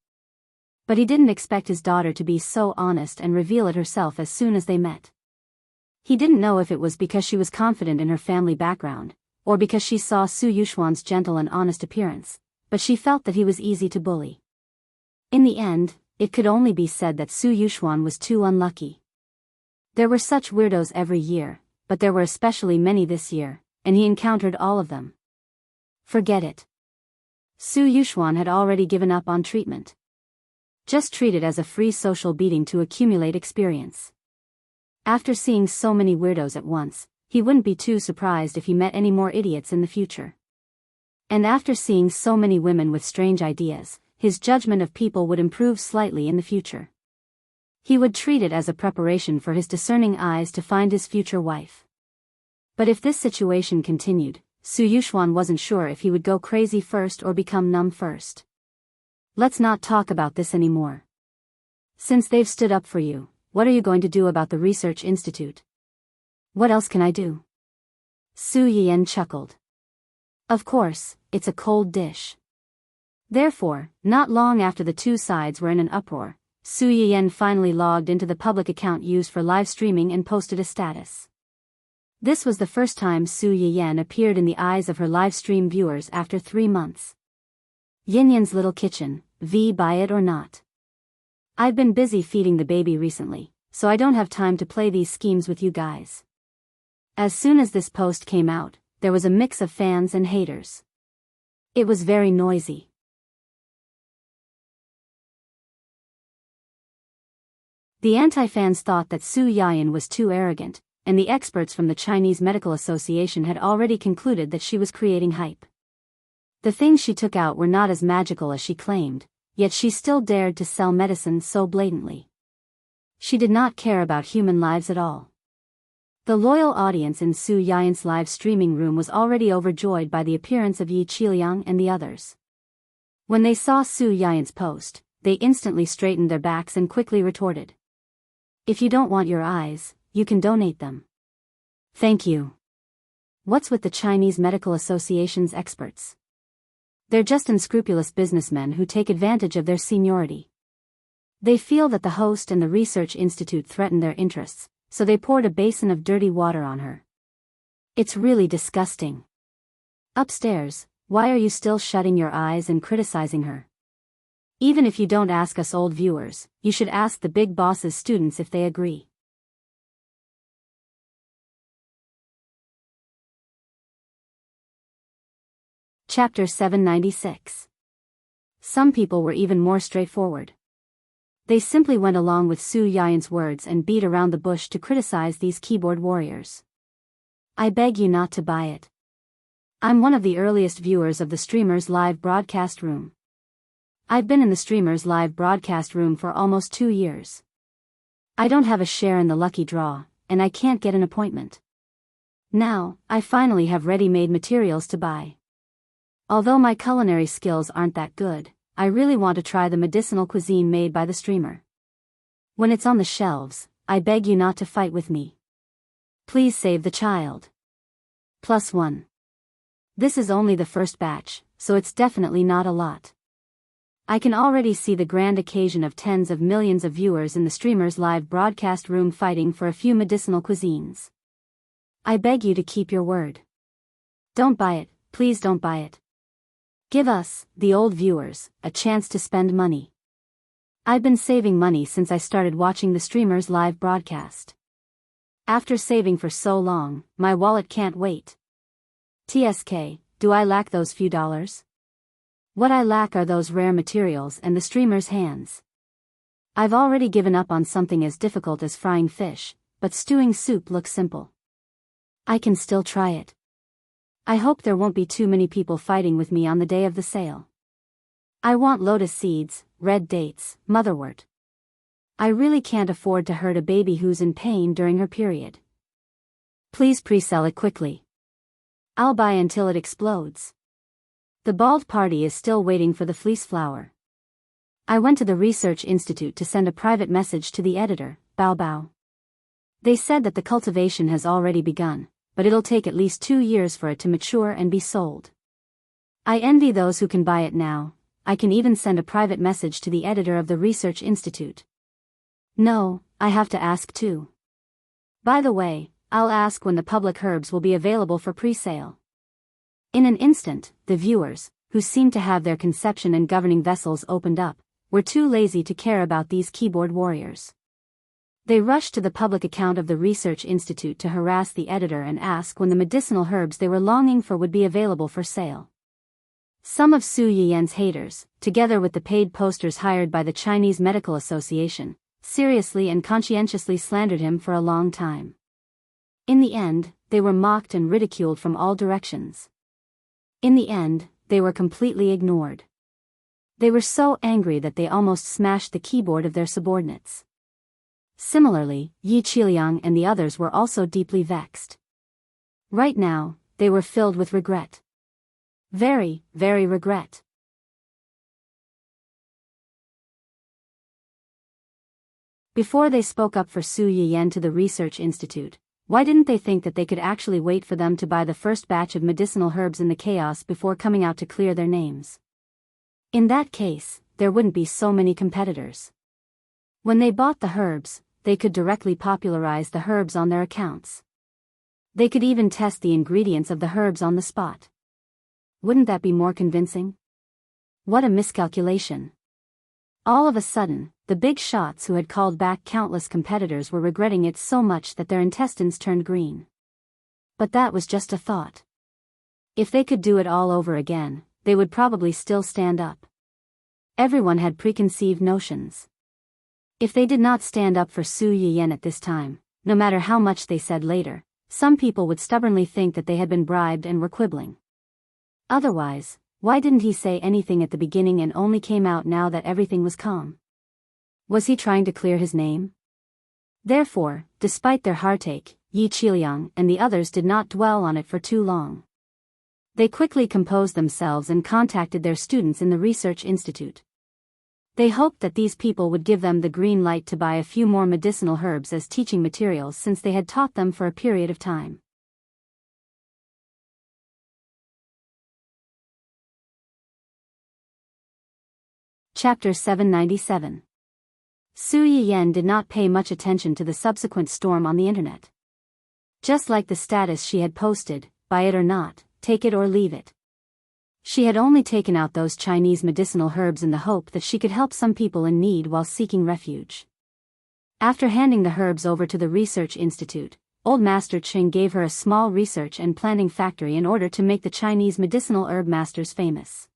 But he didn't expect his daughter to be so honest and reveal it herself as soon as they met. He didn't know if it was because she was confident in her family background, or because she saw Su Yuxuan's gentle and honest appearance, but she felt that he was easy to bully. In the end, it could only be said that Su Yuxuan was too unlucky. There were such weirdos every year, but there were especially many this year, and he encountered all of them. Forget it. Su Yuxuan had already given up on treatment. Just treat it as a free social beating to accumulate experience. After seeing so many weirdos at once, he wouldn't be too surprised if he met any more idiots in the future. And after seeing so many women with strange ideas, his judgment of people would improve slightly in the future. He would treat it as a preparation for his discerning eyes to find his future wife. But if this situation continued, Su Yuxuan wasn't sure if he would go crazy first or become numb first. Let's not talk about this anymore. Since they've stood up for you, what are you going to do about the research institute? What else can I do? Su Yiyan chuckled. Of course, it's a cold dish. Therefore, not long after the two sides were in an uproar, Su Yiyan finally logged into the public account used for live streaming and posted a status. This was the first time Su Yiyan appeared in the eyes of her live stream viewers after 3 months. Yin Yan's little kitchen, buy it or not. I've been busy feeding the baby recently, so I don't have time to play these schemes with you guys. As soon as this post came out, there was a mix of fans and haters. It was very noisy. The anti-fans thought that Su Yiyan was too arrogant, and the experts from the Chinese Medical Association had already concluded that she was creating hype. The things she took out were not as magical as she claimed, yet she still dared to sell medicine so blatantly. She did not care about human lives at all. The loyal audience in Su Yiyan's live streaming room was already overjoyed by the appearance of Yi Qiliang and the others. When they saw Su Yiyan's post, they instantly straightened their backs and quickly retorted. If you don't want your eyes, you can donate them. Thank you. What's with the Chinese Medical Association's experts? They're just unscrupulous businessmen who take advantage of their seniority. They feel that the host and the research institute threaten their interests, so they poured a basin of dirty water on her. It's really disgusting. Upstairs, why are you still shutting your eyes and criticizing her? Even if you don't ask us old viewers, you should ask the big boss's students if they agree. Chapter 796. Some people were even more straightforward. They simply went along with Su Yian's words and beat around the bush to criticize these keyboard warriors. I beg you not to buy it. I'm one of the earliest viewers of the streamer's live broadcast room. I've been in the streamer's live broadcast room for almost 2 years. I don't have a share in the lucky draw, and I can't get an appointment. Now, I finally have ready-made materials to buy. Although my culinary skills aren't that good, I really want to try the medicinal cuisine made by the streamer. When it's on the shelves, I beg you not to fight with me. Please save the child. +1. This is only the first batch, so it's definitely not a lot. I can already see the grand occasion of tens of millions of viewers in the streamer's live broadcast room fighting for a few medicinal cuisines. I beg you to keep your word. Don't buy it, please don't buy it. Give us, the old viewers, a chance to spend money. I've been saving money since I started watching the streamer's live broadcast. After saving for so long, my wallet can't wait. TSK, do I lack those few dollars? What I lack are those rare materials and the streamer's hands. I've already given up on something as difficult as frying fish, but stewing soup looks simple. I can still try it. I hope there won't be too many people fighting with me on the day of the sale. I want lotus seeds, red dates, motherwort. I really can't afford to hurt a baby who's in pain during her period. Please pre-sell it quickly. I'll buy until it explodes. The bald party is still waiting for the fleece flower. I went to the research institute to send a private message to the editor, Bao Bao. They said that the cultivation has already begun, but it'll take at least 2 years for it to mature and be sold. I envy those who can buy it now. I can even send a private message to the editor of the research institute. No, I have to ask too. By the way, I'll ask when the public herbs will be available for pre-sale. In an instant, the viewers, who seemed to have their conception and governing vessels opened up, were too lazy to care about these keyboard warriors. They rushed to the public account of the Research Institute to harass the editor and ask when the medicinal herbs they were longing for would be available for sale. Some of Su Yian's haters, together with the paid posters hired by the Chinese Medical Association, seriously and conscientiously slandered him for a long time. In the end, they were mocked and ridiculed from all directions. In the end, they were completely ignored. They were so angry that they almost smashed the keyboard of their subordinates. Similarly, Yi Qiliang and the others were also deeply vexed. Right now, they were filled with regret. Very, very regret. Before they spoke up for Su Yiyan to the Research Institute, why didn't they think that they could actually wait for them to buy the first batch of medicinal herbs in the chaos before coming out to clear their names? In that case, there wouldn't be so many competitors. When they bought the herbs, they could directly popularize the herbs on their accounts. They could even test the ingredients of the herbs on the spot. Wouldn't that be more convincing? What a miscalculation. All of a sudden, the big shots who had called back countless competitors were regretting it so much that their intestines turned green. But that was just a thought. If they could do it all over again, they would probably still stand up. Everyone had preconceived notions. If they did not stand up for Su Yiyan at this time, no matter how much they said later, some people would stubbornly think that they had been bribed and were quibbling. Otherwise, why didn't he say anything at the beginning and only came out now that everything was calm? Was he trying to clear his name? Therefore, despite their heartache, Yi Qiliang and the others did not dwell on it for too long. They quickly composed themselves and contacted their students in the Research Institute. They hoped that these people would give them the green light to buy a few more medicinal herbs as teaching materials since they had taught them for a period of time. Chapter 797. Su Yiyan did not pay much attention to the subsequent storm on the internet. Just like the status she had posted, buy it or not, take it or leave it. She had only taken out those Chinese medicinal herbs in the hope that she could help some people in need while seeking refuge. After handing the herbs over to the research institute, Old Master Ching gave her a small research and planting factory in order to make the Chinese medicinal herb masters famous.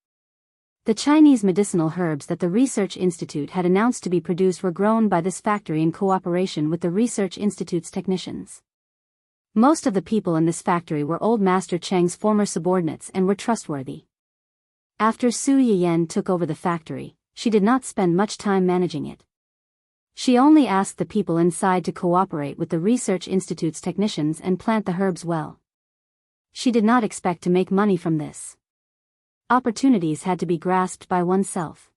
The Chinese medicinal herbs that the research institute had announced to be produced were grown by this factory in cooperation with the research institute's technicians. Most of the people in this factory were Old Master Cheng's former subordinates and were trustworthy. After Su Yiyan took over the factory, she did not spend much time managing it. She only asked the people inside to cooperate with the research institute's technicians and plant the herbs well. She did not expect to make money from this. Opportunities had to be grasped by oneself.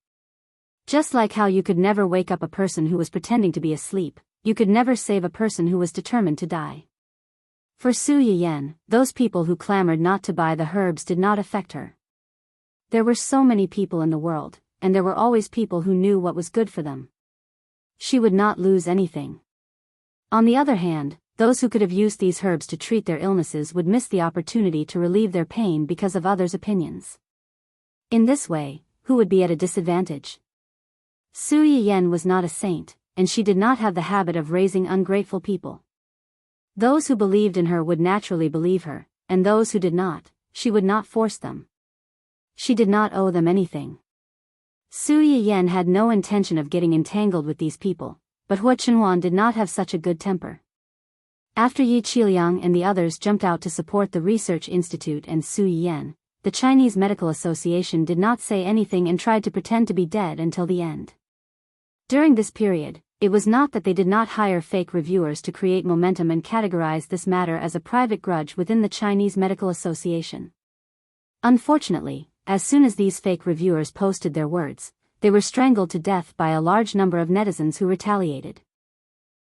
Just like how you could never wake up a person who was pretending to be asleep, you could never save a person who was determined to die. For Su Yiyan, those people who clamored not to buy the herbs did not affect her. There were so many people in the world, and there were always people who knew what was good for them. She would not lose anything. On the other hand, those who could have used these herbs to treat their illnesses would miss the opportunity to relieve their pain because of others' opinions. In this way, who would be at a disadvantage? Su Yiyan was not a saint, and she did not have the habit of raising ungrateful people. Those who believed in her would naturally believe her, and those who did not, she would not force them. She did not owe them anything. Su Yiyan had no intention of getting entangled with these people, but Hua Chenhuan did not have such a good temper. After Yi Qiliang and the others jumped out to support the research institute and Su Yiyan, the Chinese Medical Association did not say anything and tried to pretend to be dead until the end. During this period, it was not that they did not hire fake reviewers to create momentum and categorize this matter as a private grudge within the Chinese Medical Association. Unfortunately, as soon as these fake reviewers posted their words, they were strangled to death by a large number of netizens who retaliated.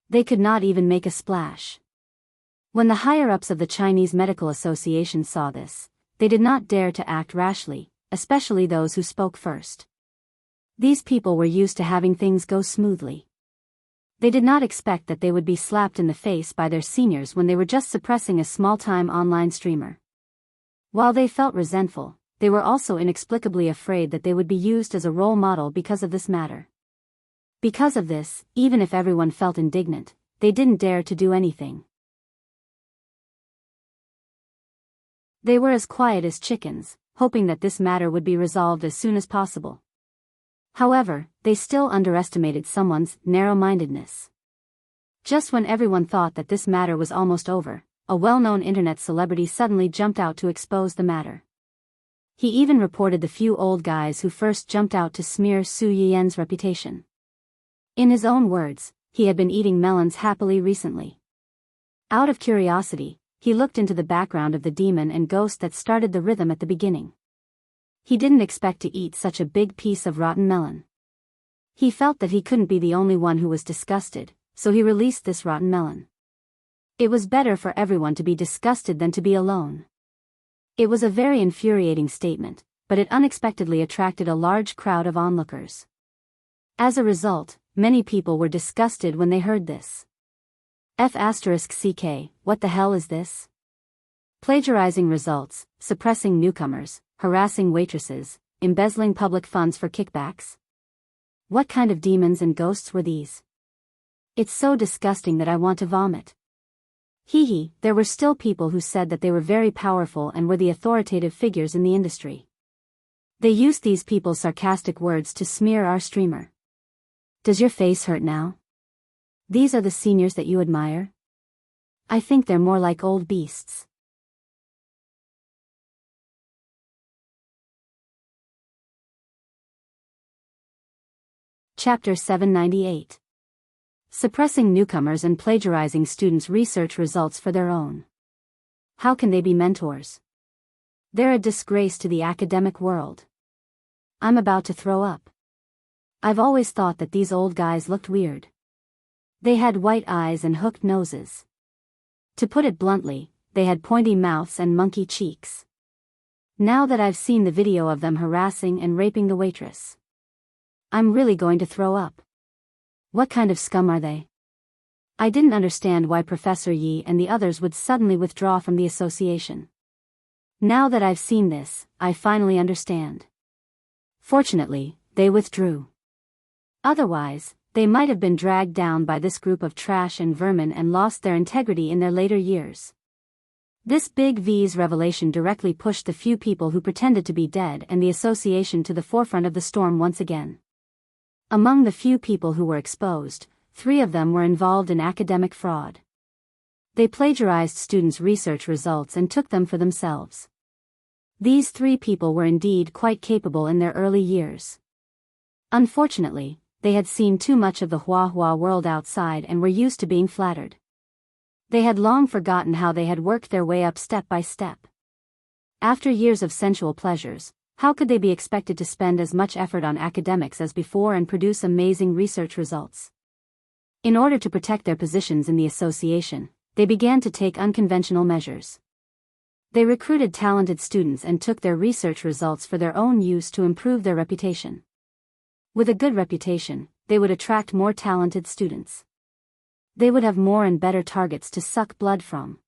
They could not even make a splash. When the higher-ups of the Chinese Medical Association saw this, they did not dare to act rashly, especially those who spoke first. These people were used to having things go smoothly. They did not expect that they would be slapped in the face by their seniors when they were just suppressing a small-time online streamer. While they felt resentful, they were also inexplicably afraid that they would be used as a role model because of this matter. Because of this, even if everyone felt indignant, they didn't dare to do anything. They were as quiet as chickens, hoping that this matter would be resolved as soon as possible. However, they still underestimated someone's narrow-mindedness. Just when everyone thought that this matter was almost over, a well-known internet celebrity suddenly jumped out to expose the matter. He even reported the few old guys who first jumped out to smear Su Yiyan's reputation. In his own words, he had been eating melons happily recently. Out of curiosity, he looked into the background of the demon and ghost that started the rhythm at the beginning. He didn't expect to eat such a big piece of rotten melon. He felt that he couldn't be the only one who was disgusted, so he released this rotten melon. It was better for everyone to be disgusted than to be alone. It was a very infuriating statement, but it unexpectedly attracted a large crowd of onlookers. As a result, many people were disgusted when they heard this. F***ck, what the hell is this? Plagiarizing results, suppressing newcomers, harassing waitresses, embezzling public funds for kickbacks. What kind of demons and ghosts were these? It's so disgusting that I want to vomit. There were still people who said that they were very powerful and were the authoritative figures in the industry. They used these people's sarcastic words to smear our streamer. Does your face hurt now? These are the seniors that you admire? I think they're more like old beasts. Chapter 798. Suppressing newcomers and plagiarizing students' research results for their own. How can they be mentors? They're a disgrace to the academic world. I'm about to throw up. I've always thought that these old guys looked weird. They had white eyes and hooked noses. To put it bluntly, they had pointy mouths and monkey cheeks. Now that I've seen the video of them harassing and raping the waitress, I'm really going to throw up. What kind of scum are they? I didn't understand why Professor Yi and the others would suddenly withdraw from the association. Now that I've seen this, I finally understand. Fortunately, they withdrew. Otherwise, they might have been dragged down by this group of trash and vermin and lost their integrity in their later years. This Big V's revelation directly pushed the few people who pretended to be dead and the association to the forefront of the storm once again. Among the few people who were exposed, 3 of them were involved in academic fraud. They plagiarized students' research results and took them for themselves. These 3 people were indeed quite capable in their early years. Unfortunately, they had seen too much of the Hua world outside and were used to being flattered. They had long forgotten how they had worked their way up step by step. After years of sensual pleasures, how could they be expected to spend as much effort on academics as before and produce amazing research results? In order to protect their positions in the association, they began to take unconventional measures. They recruited talented students and took their research results for their own use to improve their reputation. With a good reputation, they would attract more talented students. They would have more and better targets to suck blood from.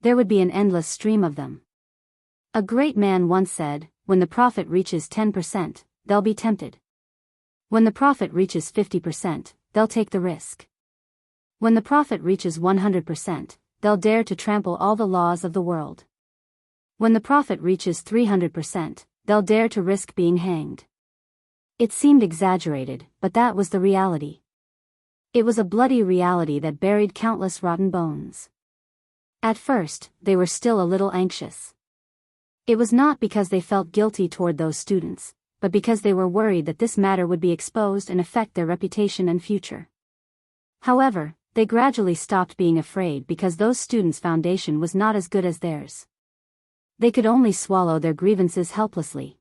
There would be an endless stream of them. A great man once said, "When the profit reaches 10%, they'll be tempted. When the profit reaches 50%, they'll take the risk. When the profit reaches 100%, they'll dare to trample all the laws of the world. When the profit reaches 300%, they'll dare to risk being hanged." It seemed exaggerated, but that was the reality. It was a bloody reality that buried countless rotten bones. At first, they were still a little anxious. It was not because they felt guilty toward those students, but because they were worried that this matter would be exposed and affect their reputation and future. However, they gradually stopped being afraid because those students' foundation was not as good as theirs. They could only swallow their grievances helplessly.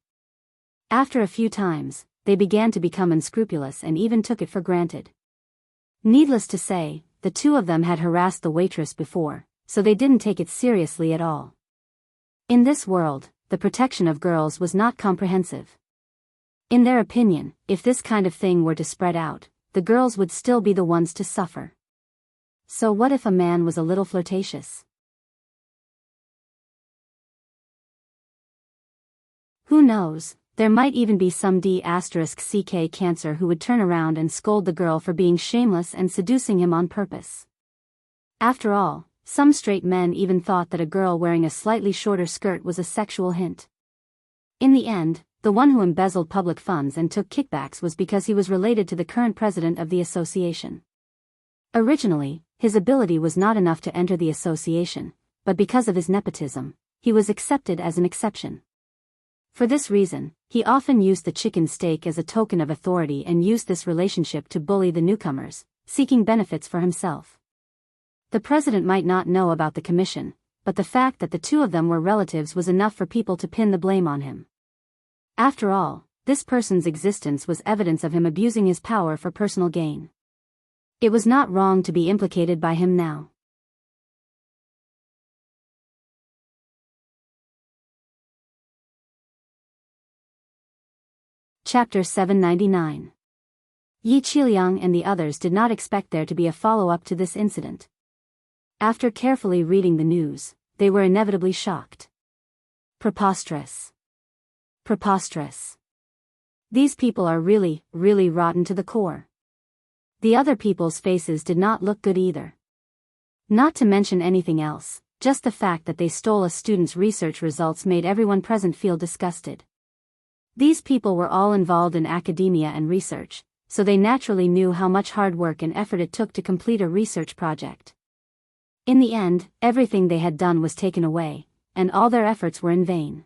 After a few times, they began to become unscrupulous and even took it for granted. Needless to say, the 2 of them had harassed the waitress before, so they didn't take it seriously at all. In this world, the protection of girls was not comprehensive. In their opinion, if this kind of thing were to spread out, the girls would still be the ones to suffer. So what if a man was a little flirtatious? Who knows? There might even be some D**ck cancer who would turn around and scold the girl for being shameless and seducing him on purpose. After all, some straight men even thought that a girl wearing a slightly shorter skirt was a sexual hint. In the end, the one who embezzled public funds and took kickbacks was because he was related to the current president of the association. Originally, his ability was not enough to enter the association, but because of his nepotism, he was accepted as an exception. For this reason, he often used the chicken steak as a token of authority and used this relationship to bully the newcomers, seeking benefits for himself. The president might not know about the commission, but the fact that the 2 of them were relatives was enough for people to pin the blame on him. After all, this person's existence was evidence of him abusing his power for personal gain. It was not wrong to be implicated by him now. Chapter 799. Yi Qiliang and the others did not expect there to be a follow-up to this incident. After carefully reading the news, they were inevitably shocked. Preposterous. Preposterous. These people are really, really rotten to the core. The other people's faces did not look good either. Not to mention anything else, just the fact that they stole a student's research results made everyone present feel disgusted. These people were all involved in academia and research, so they naturally knew how much hard work and effort it took to complete a research project. In the end, everything they had done was taken away, and all their efforts were in vain.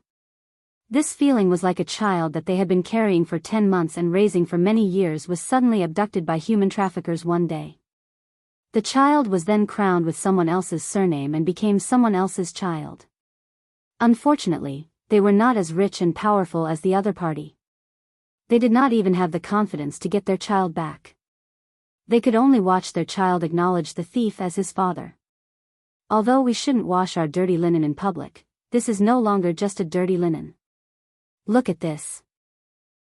This feeling was like a child that they had been carrying for 10 months and raising for many years was suddenly abducted by human traffickers one day. The child was then crowned with someone else's surname and became someone else's child. Unfortunately, they were not as rich and powerful as the other party. They did not even have the confidence to get their child back. They could only watch their child acknowledge the thief as his father. Although we shouldn't wash our dirty linen in public, this is no longer just a dirty linen. Look at this.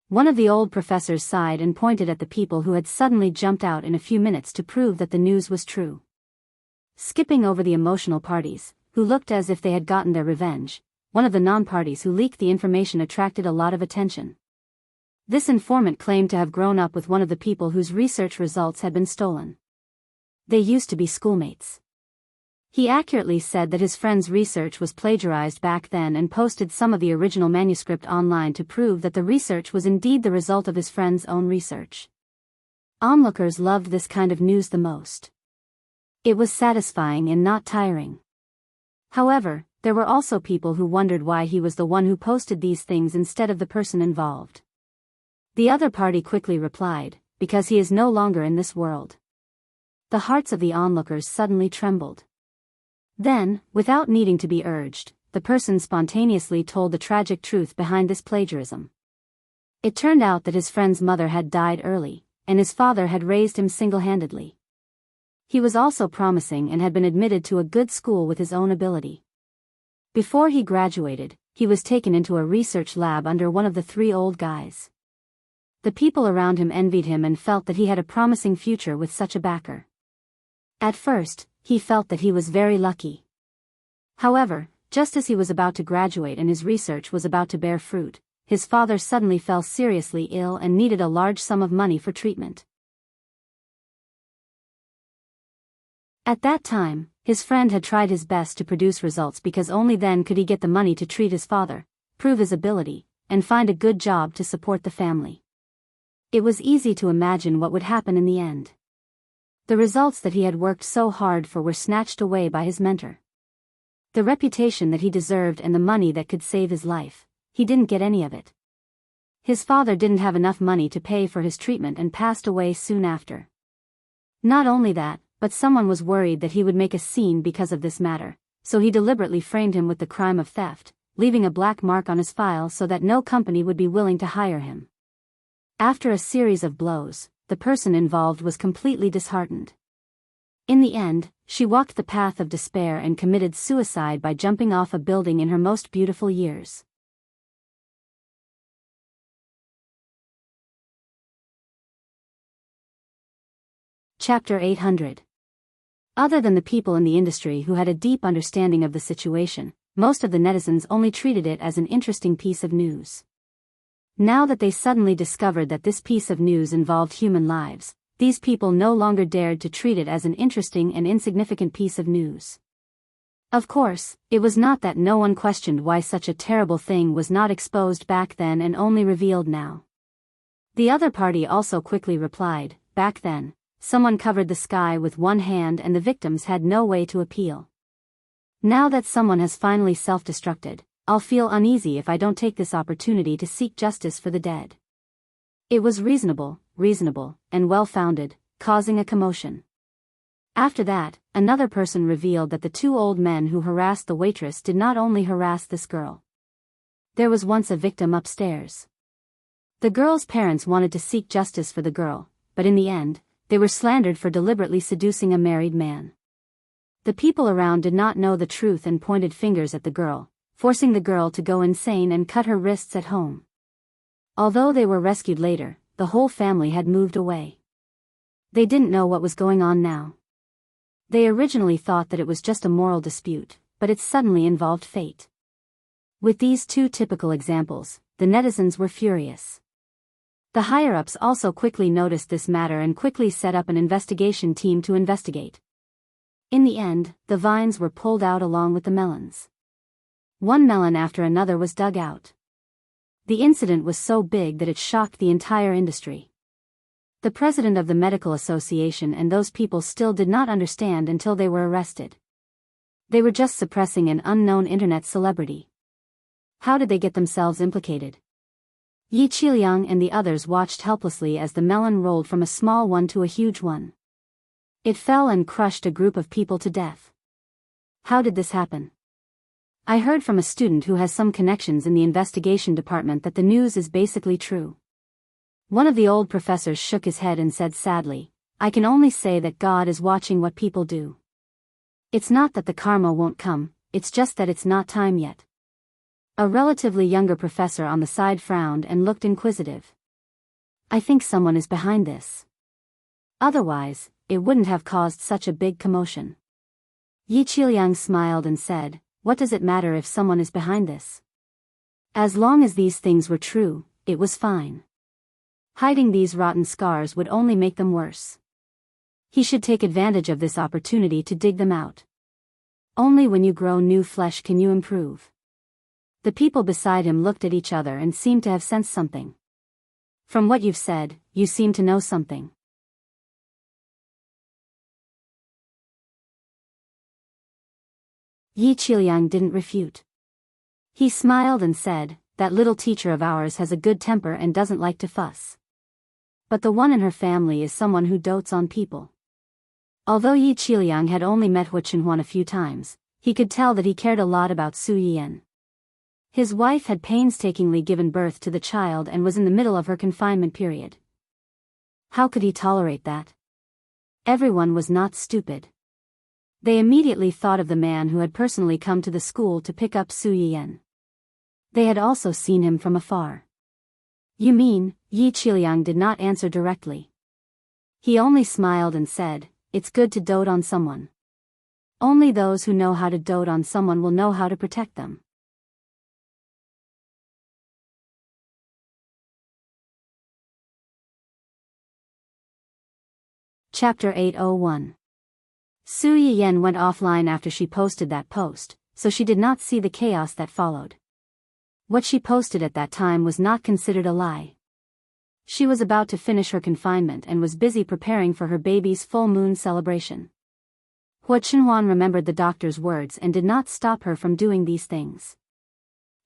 One of the old professors sighed and pointed at the people who had suddenly jumped out in a few minutes to prove that the news was true. Skipping over the emotional parties, who looked as if they had gotten their revenge, one of the non-parties who leaked the information attracted a lot of attention. This informant claimed to have grown up with one of the people whose research results had been stolen. They used to be schoolmates. He accurately said that his friend's research was plagiarized back then and posted some of the original manuscript online to prove that the research was indeed the result of his friend's own research. Onlookers loved this kind of news the most. It was satisfying and not tiring. However, there were also people who wondered why he was the one who posted these things instead of the person involved. The other party quickly replied, because he is no longer in this world. The hearts of the onlookers suddenly trembled. Then, without needing to be urged, the person spontaneously told the tragic truth behind this plagiarism. It turned out that his friend's mother had died early, and his father had raised him single-handedly. He was also promising and had been admitted to a good school with his own ability. Before he graduated, he was taken into a research lab under one of the three old guys. The people around him envied him and felt that he had a promising future with such a backer. At first, he felt that he was very lucky. However, just as he was about to graduate and his research was about to bear fruit, his father suddenly fell seriously ill and needed a large sum of money for treatment. At that time, his friend had tried his best to produce results because only then could he get the money to treat his father, prove his ability, and find a good job to support the family. It was easy to imagine what would happen in the end. The results that he had worked so hard for were snatched away by his mentor. The reputation that he deserved and the money that could save his life, he didn't get any of it. His father didn't have enough money to pay for his treatment and passed away soon after. Not only that, but someone was worried that he would make a scene because of this matter, so he deliberately framed him with the crime of theft, leaving a black mark on his file so that no company would be willing to hire him. After a series of blows, the person involved was completely disheartened. In the end, she walked the path of despair and committed suicide by jumping off a building in her most beautiful years. Chapter 800. Other than the people in the industry who had a deep understanding of the situation, most of the netizens only treated it as an interesting piece of news. Now that they suddenly discovered that this piece of news involved human lives, these people no longer dared to treat it as an interesting and insignificant piece of news. Of course, it was not that no one questioned why such a terrible thing was not exposed back then and only revealed now. The other party also quickly replied, back then, someone covered the sky with one hand and the victims had no way to appeal. Now that someone has finally self-destructed, I'll feel uneasy if I don't take this opportunity to seek justice for the dead. It was reasonable, and well-founded, causing a commotion. After that, another person revealed that the two old men who harassed the waitress did not only harass this girl. There was once a victim upstairs. The girl's parents wanted to seek justice for the girl, but in the end, they were slandered for deliberately seducing a married man. The people around did not know the truth and pointed fingers at the girl, forcing the girl to go insane and cut her wrists at home. Although they were rescued later, the whole family had moved away. They didn't know what was going on now. They originally thought that it was just a moral dispute, but it suddenly involved fate. With these two typical examples, the netizens were furious. The higher-ups also quickly noticed this matter and quickly set up an investigation team to investigate. In the end, the vines were pulled out along with the melons. One melon after another was dug out. The incident was so big that it shocked the entire industry. The president of the medical association and those people still did not understand until they were arrested. They were just suppressing an unknown internet celebrity. How did they get themselves implicated? Yi Qiliang and the others watched helplessly as the melon rolled from a small one to a huge one. It fell and crushed a group of people to death. How did this happen? I heard from a student who has some connections in the investigation department that the news is basically true. One of the old professors shook his head and said sadly, I can only say that God is watching what people do. It's not that the karma won't come, it's just that it's not time yet. A relatively younger professor on the side frowned and looked inquisitive. I think someone is behind this. Otherwise, it wouldn't have caused such a big commotion. Yi Qiliang smiled and said, what does it matter if someone is behind this? As long as these things were true, it was fine. Hiding these rotten scars would only make them worse. He should take advantage of this opportunity to dig them out. Only when you grow new flesh can you improve. The people beside him looked at each other and seemed to have sensed something. From what you've said, you seem to know something. Yi Qiliang didn't refute. He smiled and said, that little teacher of ours has a good temper and doesn't like to fuss. But the one in her family is someone who dotes on people. Although Yi Qiliang had only met Hua Qinhuan a few times, he could tell that he cared a lot about Su Yiyan. His wife had painstakingly given birth to the child and was in the middle of her confinement period. How could he tolerate that? Everyone was not stupid. They immediately thought of the man who had personally come to the school to pick up Su Yiyan. They had also seen him from afar. You mean? Yi Qiliang did not answer directly. He only smiled and said, it's good to dote on someone. Only those who know how to dote on someone will know how to protect them. Chapter 801. Su Yiyan went offline after she posted that post, so she did not see the chaos that followed. What she posted at that time was not considered a lie. She was about to finish her confinement and was busy preparing for her baby's full moon celebration. Hua Qinhuan remembered the doctor's words and did not stop her from doing these things.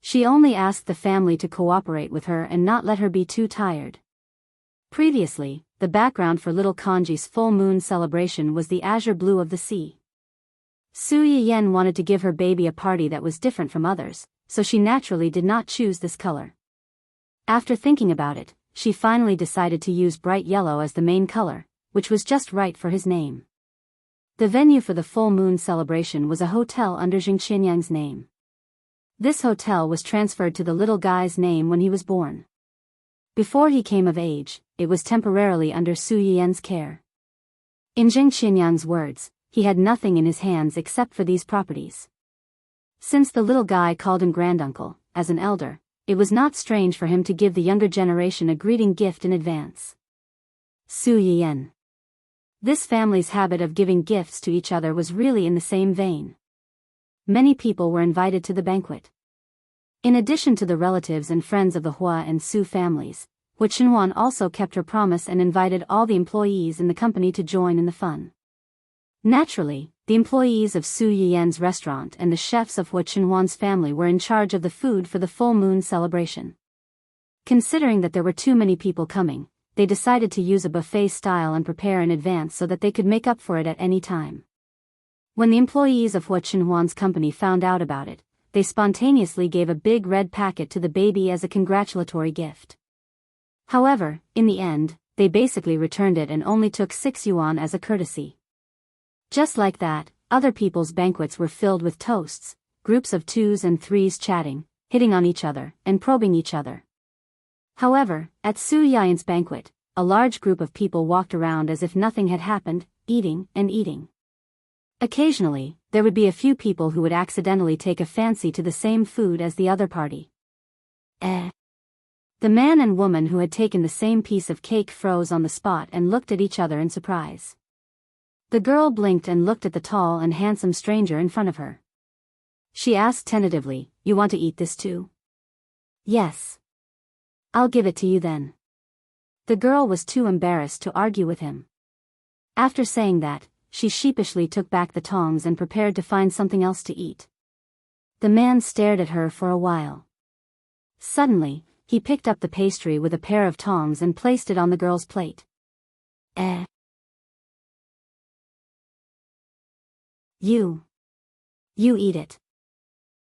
She only asked the family to cooperate with her and not let her be too tired. Previously, the background for little Kanji's full moon celebration was the azure blue of the sea. Su Yiyan wanted to give her baby a party that was different from others, so she naturally did not choose this color. After thinking about it, she finally decided to use bright yellow as the main color, which was just right for his name. The venue for the full moon celebration was a hotel under Jing Qianyang's name. This hotel was transferred to the little guy's name when he was born. Before he came of age, it was temporarily under Su Yiyan's care. In Jing Qianyang's words, he had nothing in his hands except for these properties. Since the little guy called him granduncle, as an elder, it was not strange for him to give the younger generation a greeting gift in advance. Su Yiyan. This family's habit of giving gifts to each other was really in the same vein. Many people were invited to the banquet. In addition to the relatives and friends of the Hua and Su families, Hua Qinhuan also kept her promise and invited all the employees in the company to join in the fun. Naturally, the employees of Su Yiyan's restaurant and the chefs of Hua Qinhuan's family were in charge of the food for the full moon celebration. Considering that there were too many people coming, they decided to use a buffet style and prepare in advance so that they could make up for it at any time. When the employees of Hua Qinhuan's company found out about it, they spontaneously gave a big red packet to the baby as a congratulatory gift. However, in the end, they basically returned it and only took 6 yuan as a courtesy. Just like that, other people's banquets were filled with toasts, groups of 2s and 3s chatting, hitting on each other, and probing each other. However, at Su Yiyan's banquet, a large group of people walked around as if nothing had happened, eating and eating. Occasionally, there would be a few people who would accidentally take a fancy to the same food as the other party. The man and woman who had taken the same piece of cake froze on the spot and looked at each other in surprise. The girl blinked and looked at the tall and handsome stranger in front of her. She asked tentatively, "You want to eat this too?" "Yes. I'll give it to you then." The girl was too embarrassed to argue with him. After saying that, she sheepishly took back the tongs and prepared to find something else to eat. The man stared at her for a while. Suddenly, he picked up the pastry with a pair of tongs and placed it on the girl's plate. You eat it.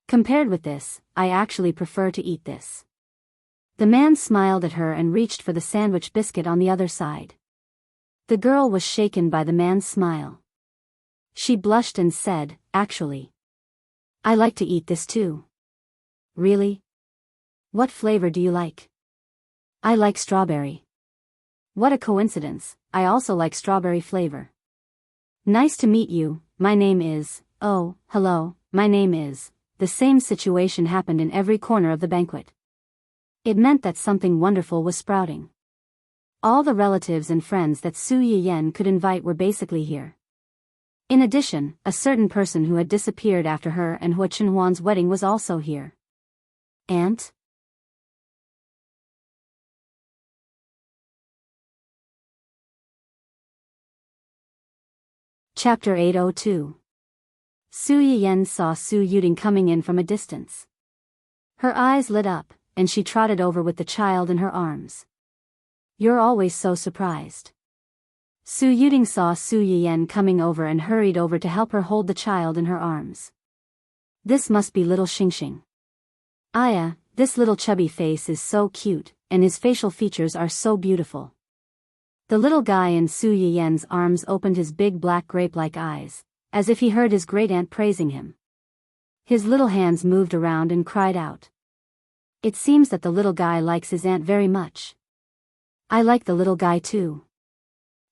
Compared with this, I actually prefer to eat this." The man smiled at her and reached for the sandwich biscuit on the other side. The girl was shaken by the man's smile. She blushed and said, "Actually, I like to eat this too." "Really? What flavor do you like?" "I like strawberry." "What a coincidence, I also like strawberry flavor." "Nice to meet you, my name is..." "Oh, hello, my name is..." the same situation happened in every corner of the banquet. It meant that something wonderful was sprouting. All the relatives and friends that Su Yiyen could invite were basically here. In addition, a certain person who had disappeared after her and Hua Chenhuan's wedding was also here. Aunt? Chapter 802. Su Yiyen saw Su Yuding coming in from a distance. Her eyes lit up, and she trotted over with the child in her arms. You're always so surprised. Su Yuding saw Su Yiyen coming over and hurried over to help her hold the child in her arms. This must be little Xingxing. Aya, this little chubby face is so cute, and his facial features are so beautiful. The little guy in Su Yiyen's arms opened his big black grape-like eyes, as if he heard his great-aunt praising him. His little hands moved around and cried out. It seems that the little guy likes his aunt very much. I like the little guy too.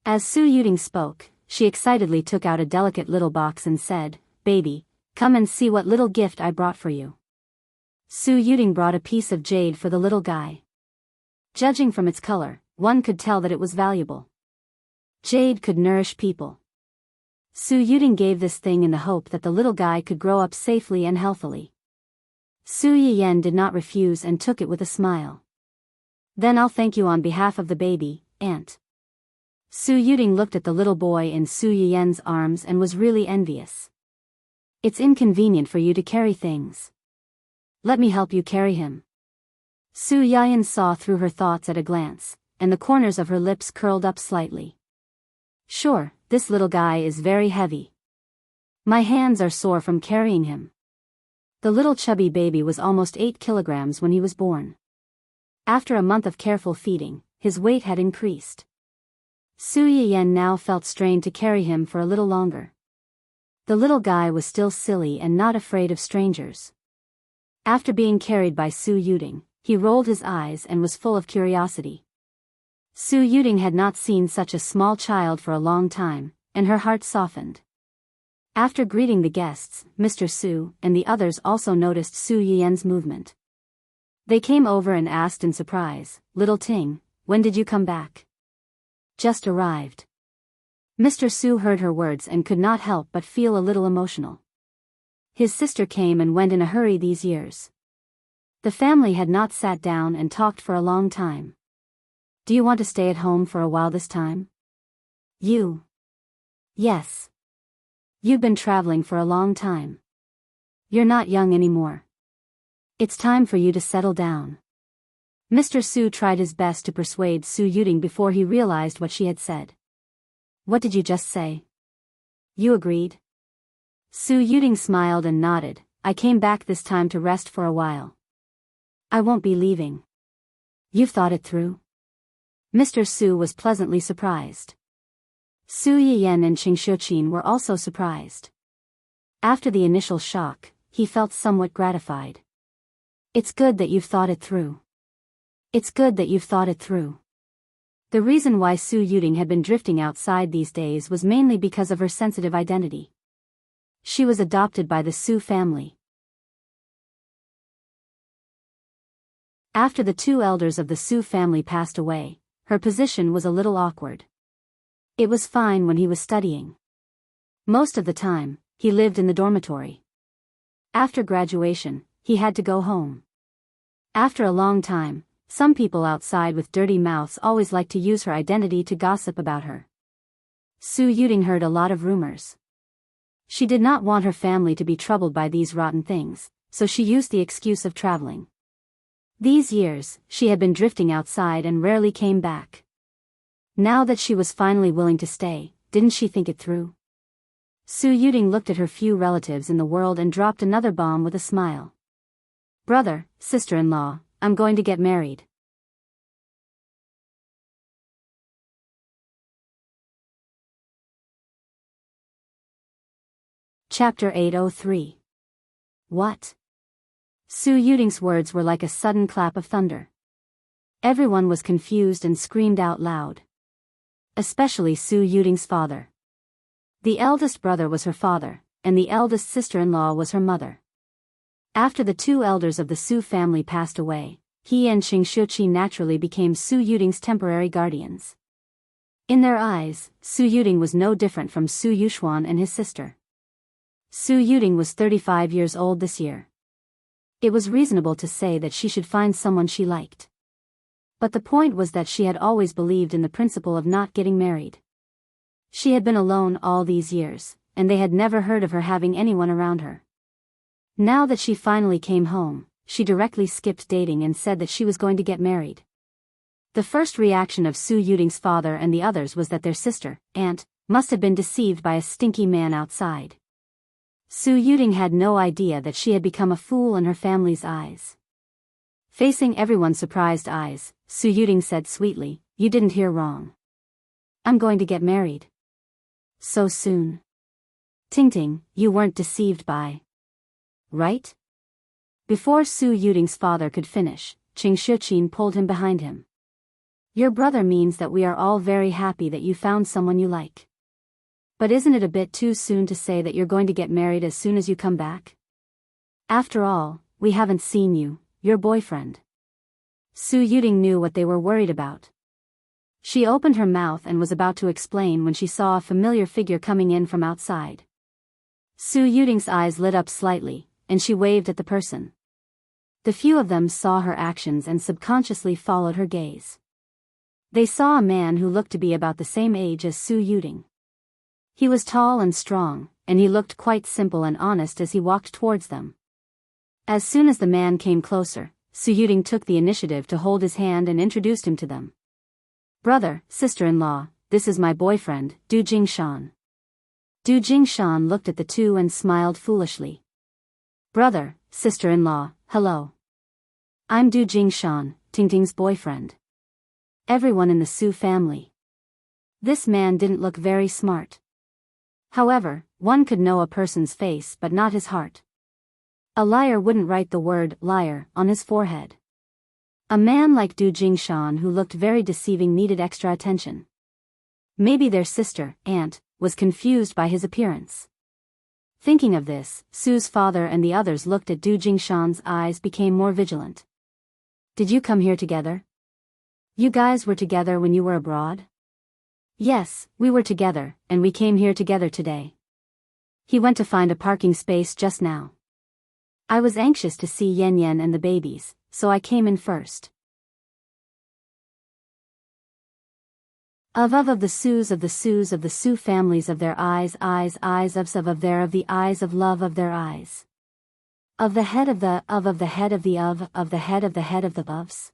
As Su Yuding spoke, she excitedly took out a delicate little box and said, Baby, come and see what little gift I brought for you. Su Yuding brought a piece of jade for the little guy. Judging from its color, one could tell that it was valuable. Jade could nourish people. Su Yuding gave this thing in the hope that the little guy could grow up safely and healthily. Su Yiyen did not refuse and took it with a smile. Then I'll thank you on behalf of the baby, Aunt. Su Yuding looked at the little boy in Su Yiyen's arms and was really envious. It's inconvenient for you to carry things. Let me help you carry him. Su Yiyen saw through her thoughts at a glance, and the corners of her lips curled up slightly. Sure, this little guy is very heavy. My hands are sore from carrying him. The little chubby baby was almost 8 kilograms when he was born. After a month of careful feeding, his weight had increased. Su Yiyen now felt strained to carry him for a little longer. The little guy was still silly and not afraid of strangers. After being carried by Su Yuding, he rolled his eyes and was full of curiosity. Su Yuding had not seen such a small child for a long time, and her heart softened. After greeting the guests, Mr. Su and the others also noticed Su Yiyen's movement. They came over and asked in surprise, Little Ting, when did you come back? Just arrived. Mr. Su heard her words and could not help but feel a little emotional. His sister came and went in a hurry these years. The family had not sat down and talked for a long time. Do you want to stay at home for a while this time? You? Yes. You've been traveling for a long time. You're not young anymore. It's time for you to settle down. Mr. Su tried his best to persuade Su Yuding before he realized what she had said. What did you just say? You agreed? Su Yuding smiled and nodded. I came back this time to rest for a while. I won't be leaving. You've thought it through? Mr. Su was pleasantly surprised. Su Yiyen and Qing Xiuqin were also surprised. After the initial shock, he felt somewhat gratified. It's good that you've thought it through. It's good that you've thought it through. The reason why Su Yuding had been drifting outside these days was mainly because of her sensitive identity. She was adopted by the Su family. After the 2 elders of the Su family passed away, her position was a little awkward. It was fine when he was studying. Most of the time, he lived in the dormitory. After graduation, he had to go home. After a long time, some people outside with dirty mouths always liked to use her identity to gossip about her. Su Yuding heard a lot of rumors. She did not want her family to be troubled by these rotten things, so she used the excuse of traveling. These years, she had been drifting outside and rarely came back. Now that she was finally willing to stay, didn't she think it through? Su Yuding looked at her few relatives in the world and dropped another bomb with a smile. Brother, sister-in-law, I'm going to get married. Chapter 803. What? Su Yuding's words were like a sudden clap of thunder. Everyone was confused and screamed out loud. Especially Su Yuding's father. The eldest brother was her father, and the eldest sister-in-law was her mother. After the two elders of the Su family passed away, he and Xingxiuqi naturally became Su Yuding's temporary guardians. In their eyes, Su Yuding was no different from Su Yuxuan and his sister. Su Yuding was 35 years old this year. It was reasonable to say that she should find someone she liked. But the point was that she had always believed in the principle of not getting married. She had been alone all these years, and they had never heard of her having anyone around her. Now that she finally came home, she directly skipped dating and said that she was going to get married. The first reaction of Su Yuding's father and the others was that their sister, aunt, must have been deceived by a stinky man outside. Su Yuding had no idea that she had become a fool in her family's eyes. Facing everyone's surprised eyes, Su Yuding said sweetly, "You didn't hear wrong. I'm going to get married." "So soon?" "Tingting, you weren't deceived by. Right?" Before Su Yuding's father could finish, Xingxiuqin pulled him behind him. "Your brother means that we are all very happy that you found someone you like. But isn't it a bit too soon to say that you're going to get married as soon as you come back? After all, we haven't seen you, your boyfriend." Su Yuding knew what they were worried about. She opened her mouth and was about to explain when she saw a familiar figure coming in from outside. Su Yuding's eyes lit up slightly, and she waved at the person. The few of them saw her actions and subconsciously followed her gaze. They saw a man who looked to be about the same age as Su Yuding. He was tall and strong, and he looked quite simple and honest as he walked towards them. As soon as the man came closer, Su Yuding took the initiative to hold his hand and introduced him to them. "Brother, sister-in-law, this is my boyfriend, Du Jingshan." Du Jingshan looked at the two and smiled foolishly. "Brother, sister-in-law, hello. I'm Du Jingshan, Tingting's boyfriend. Everyone in the Su family." This man didn't look very smart. However, one could know a person's face but not his heart. A liar wouldn't write the word liar on his forehead. A man like Du Jingshan who looked very deceiving needed extra attention. Maybe their sister, aunt, was confused by his appearance. Thinking of this, Su's father and the others looked at Du Jingshan's eyes became more vigilant. "Did you come here together? You guys were together when you were abroad?" "Yes, we were together, and we came here together today. He went to find a parking space just now. I was anxious to see Yen Yen and the babies, so I came in first." Of the Sus of the Sus of the Su families of their eyes of their of the eyes of love of their eyes. Of the head of the head of the head of the head of the head of the loves.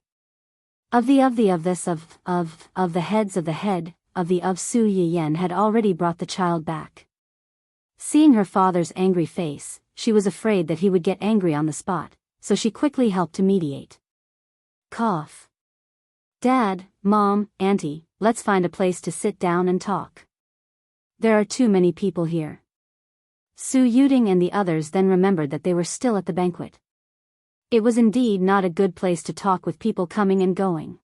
Of this of the heads of the head of Su Yiyen had already brought the child back. Seeing her father's angry face, she was afraid that he would get angry on the spot, so she quickly helped to mediate. Cough. "Dad, Mom, Auntie, let's find a place to sit down and talk. There are too many people here." Su Yuding and the others then remembered that they were still at the banquet. It was indeed not a good place to talk with people coming and going.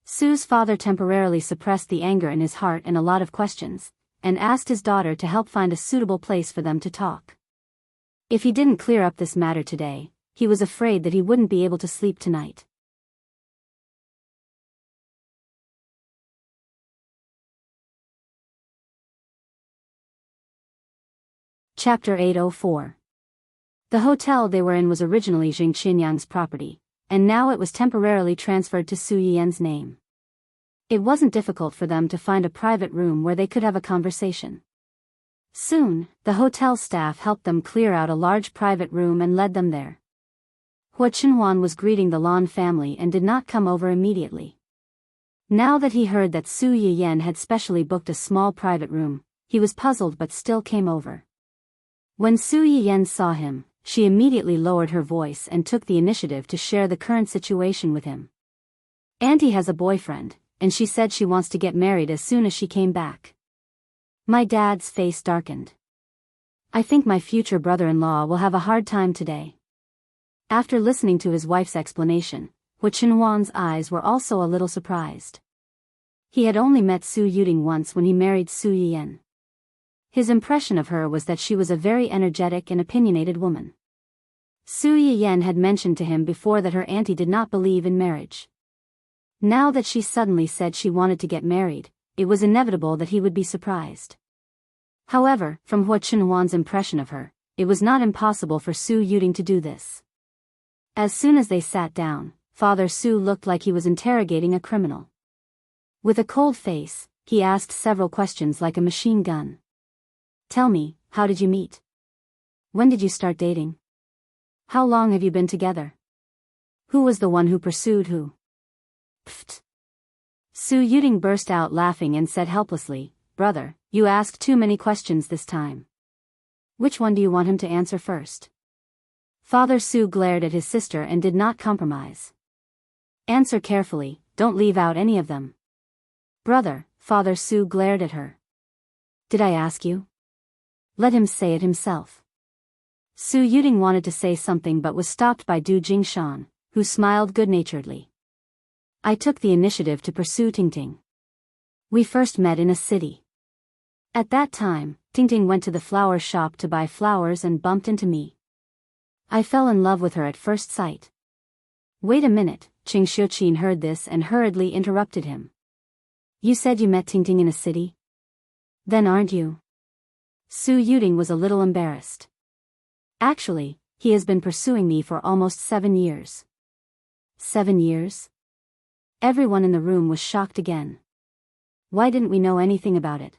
Su's father temporarily suppressed the anger in his heart and a lot of questions, and asked his daughter to help find a suitable place for them to talk. If he didn't clear up this matter today, he was afraid that he wouldn't be able to sleep tonight. Chapter 804. The hotel they were in was originally Jing Qinyang's property, and now it was temporarily transferred to Su Yian's name. It wasn't difficult for them to find a private room where they could have a conversation. Soon, the hotel staff helped them clear out a large private room and led them there. Hua Chenhuan was greeting the Lan family and did not come over immediately. Now that he heard that Su Yiyan had specially booked a small private room, he was puzzled but still came over. When Su Yiyan saw him, she immediately lowered her voice and took the initiative to share the current situation with him. "Auntie has a boyfriend, and she said she wants to get married as soon as she came back." My dad's face darkened. "I think my future brother-in-law will have a hard time today." After listening to his wife's explanation, Hua Chenhuan's eyes were also a little surprised. He had only met Su Yuding once when he married Su Yiyan. His impression of her was that she was a very energetic and opinionated woman. Su Yiyan had mentioned to him before that her auntie did not believe in marriage. Now that she suddenly said she wanted to get married, it was inevitable that he would be surprised. However, from Hua Chunhuan's impression of her, it was not impossible for Su Yuding to do this. As soon as they sat down, Father Su looked like he was interrogating a criminal. With a cold face, he asked several questions like a machine gun. Tell me, how did you meet? When did you start dating? How long have you been together? Who was the one who pursued who? Pfft. Su Yuding burst out laughing and said helplessly, Brother, you asked too many questions this time. Which one do you want him to answer first? Father Su glared at his sister and did not compromise. Answer carefully, don't leave out any of them. Brother, Father Su glared at her. Did I ask you? Let him say it himself. Su Yuding wanted to say something but was stopped by Du Jingshan, who smiled good-naturedly. I took the initiative to pursue Tingting. We first met in a city. At that time, Tingting went to the flower shop to buy flowers and bumped into me. I fell in love with her at first sight. Wait a minute, Qing Xiuqin heard this and hurriedly interrupted him. You said you met Tingting in a city? Then aren't you? Su Yuding was a little embarrassed. Actually, he has been pursuing me for almost 7 years. 7 years? Everyone in the room was shocked again. Why didn't we know anything about it?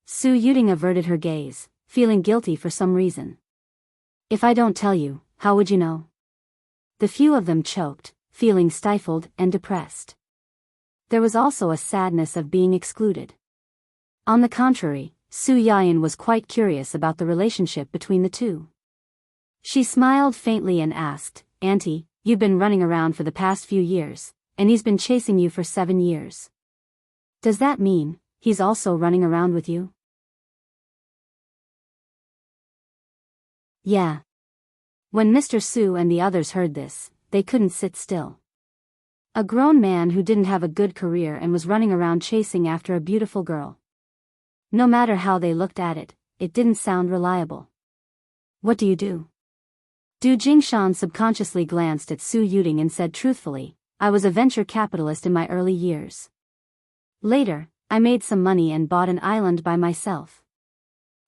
Su Yuding averted her gaze, feeling guilty for some reason. If I don't tell you, how would you know? The few of them choked, feeling stifled and depressed. There was also a sadness of being excluded. On the contrary, Su Yiyan was quite curious about the relationship between the two. She smiled faintly and asked, Auntie, you've been running around for the past few years, and he's been chasing you for 7 years. Does that mean he's also running around with you? Yeah. When Mr. Su and the others heard this, they couldn't sit still. A grown man who didn't have a good career and was running around chasing after a beautiful girl. No matter how they looked at it, it didn't sound reliable. What do you do? Du Jingshan subconsciously glanced at Su Yuding and said truthfully, I was a venture capitalist in my early years. Later, I made some money and bought an island by myself.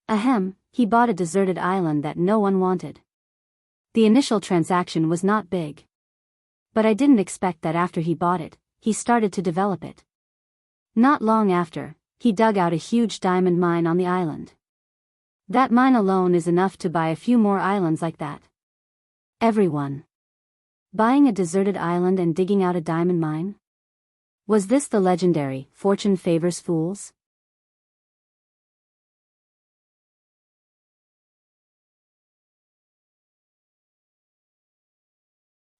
Ahem, he bought a deserted island that no one wanted. The initial transaction was not big. But I didn't expect that after he bought it, he started to develop it. Not long after, he dug out a huge diamond mine on the island. That mine alone is enough to buy a few more islands like that. Everyone. Buying a deserted island and digging out a diamond mine? Was this the legendary, fortune favors fools?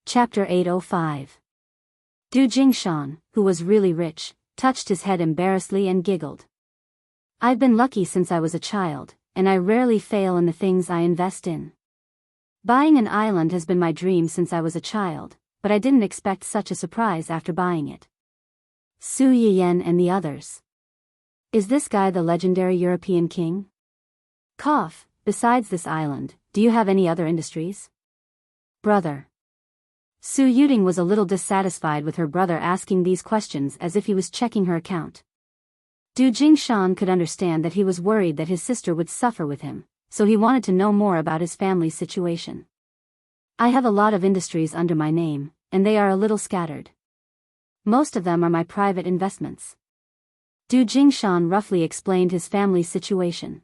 Chapter 805. Du Jingshan, who was really rich, touched his head embarrassedly and giggled. I've been lucky since I was a child, and I rarely fail in the things I invest in. Buying an island has been my dream since I was a child, but I didn't expect such a surprise after buying it. Su Yiyan and the others. Is this guy the legendary European king? Cough, besides this island, do you have any other industries? Brother. Su Yuding was a little dissatisfied with her brother asking these questions as if he was checking her account. Du Jingshan could understand that he was worried that his sister would suffer with him, so he wanted to know more about his family's situation. I have a lot of industries under my name, and they are a little scattered. Most of them are my private investments. Du Jingshan roughly explained his family's situation.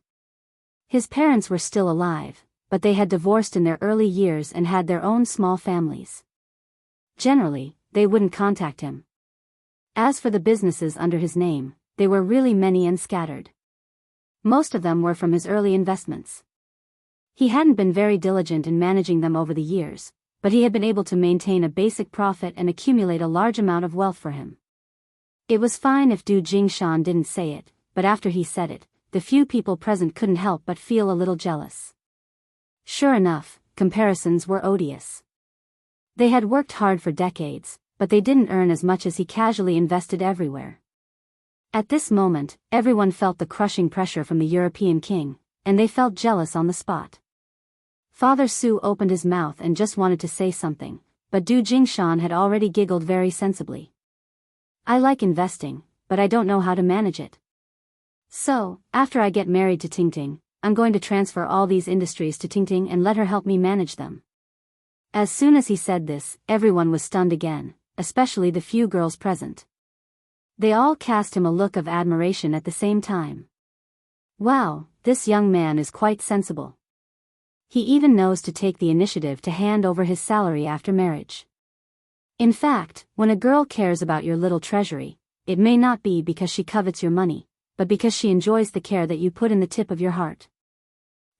His parents were still alive, but they had divorced in their early years and had their own small families. Generally, they wouldn't contact him. As for the businesses under his name, they were really many and scattered. Most of them were from his early investments. He hadn't been very diligent in managing them over the years, but he had been able to maintain a basic profit and accumulate a large amount of wealth for him. It was fine if Du Jingshan didn't say it, but after he said it, the few people present couldn't help but feel a little jealous. Sure enough, comparisons were odious. They had worked hard for decades, but they didn't earn as much as he casually invested everywhere. At this moment, everyone felt the crushing pressure from the European king, and they felt jealous on the spot. Father Su opened his mouth and just wanted to say something, but Du Jingshan had already giggled very sensibly. I like investing, but I don't know how to manage it. So, after I get married to Tingting, I'm going to transfer all these industries to Tingting and let her help me manage them. As soon as he said this, everyone was stunned again, especially the few girls present. They all cast him a look of admiration at the same time. Wow, this young man is quite sensible. He even knows to take the initiative to hand over his salary after marriage. In fact, when a girl cares about your little treasury, it may not be because she covets your money, but because she enjoys the care that you put in the tip of your heart.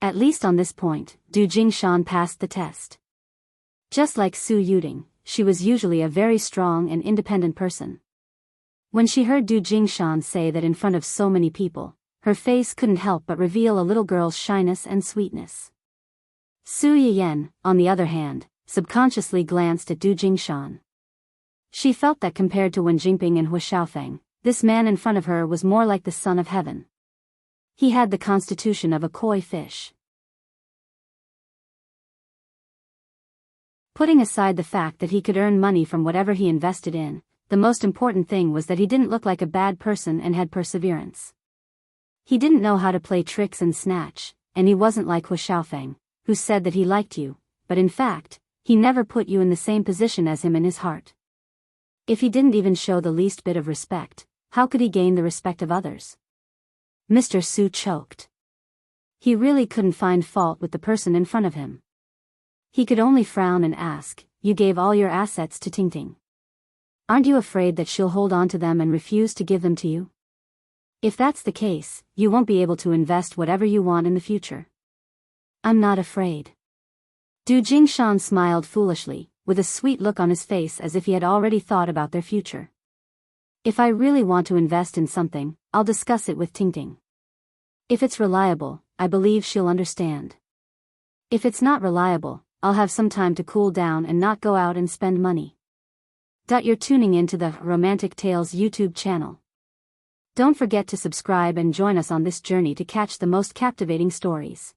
At least on this point, Du Jingshan passed the test. Just like Su Yuding, she was usually a very strong and independent person. When she heard Du Jingshan say that in front of so many people, her face couldn't help but reveal a little girl's shyness and sweetness. Su Yiyan, on the other hand, subconsciously glanced at Du Jingshan. She felt that compared to Wen Jingping and Hu Xiaofeng, this man in front of her was more like the son of heaven. He had the constitution of a koi fish. Putting aside the fact that he could earn money from whatever he invested in, the most important thing was that he didn't look like a bad person and had perseverance. He didn't know how to play tricks and snatch, and he wasn't like Hu Xiaofeng, who said that he liked you, but in fact, he never put you in the same position as him in his heart. If he didn't even show the least bit of respect, how could he gain the respect of others? Mr. Su choked. He really couldn't find fault with the person in front of him. He could only frown and ask, "You gave all your assets to Tingting. Aren't you afraid that she'll hold on to them and refuse to give them to you? If that's the case, you won't be able to invest whatever you want in the future." "I'm not afraid." Du Jingshan smiled foolishly, with a sweet look on his face as if he had already thought about their future. "If I really want to invest in something, I'll discuss it with Tingting. If it's reliable, I believe she'll understand. If it's not reliable, I'll have some time to cool down and not go out and spend money." You're tuning into the Romantic Tales YouTube channel. Don't forget to subscribe and join us on this journey to catch the most captivating stories.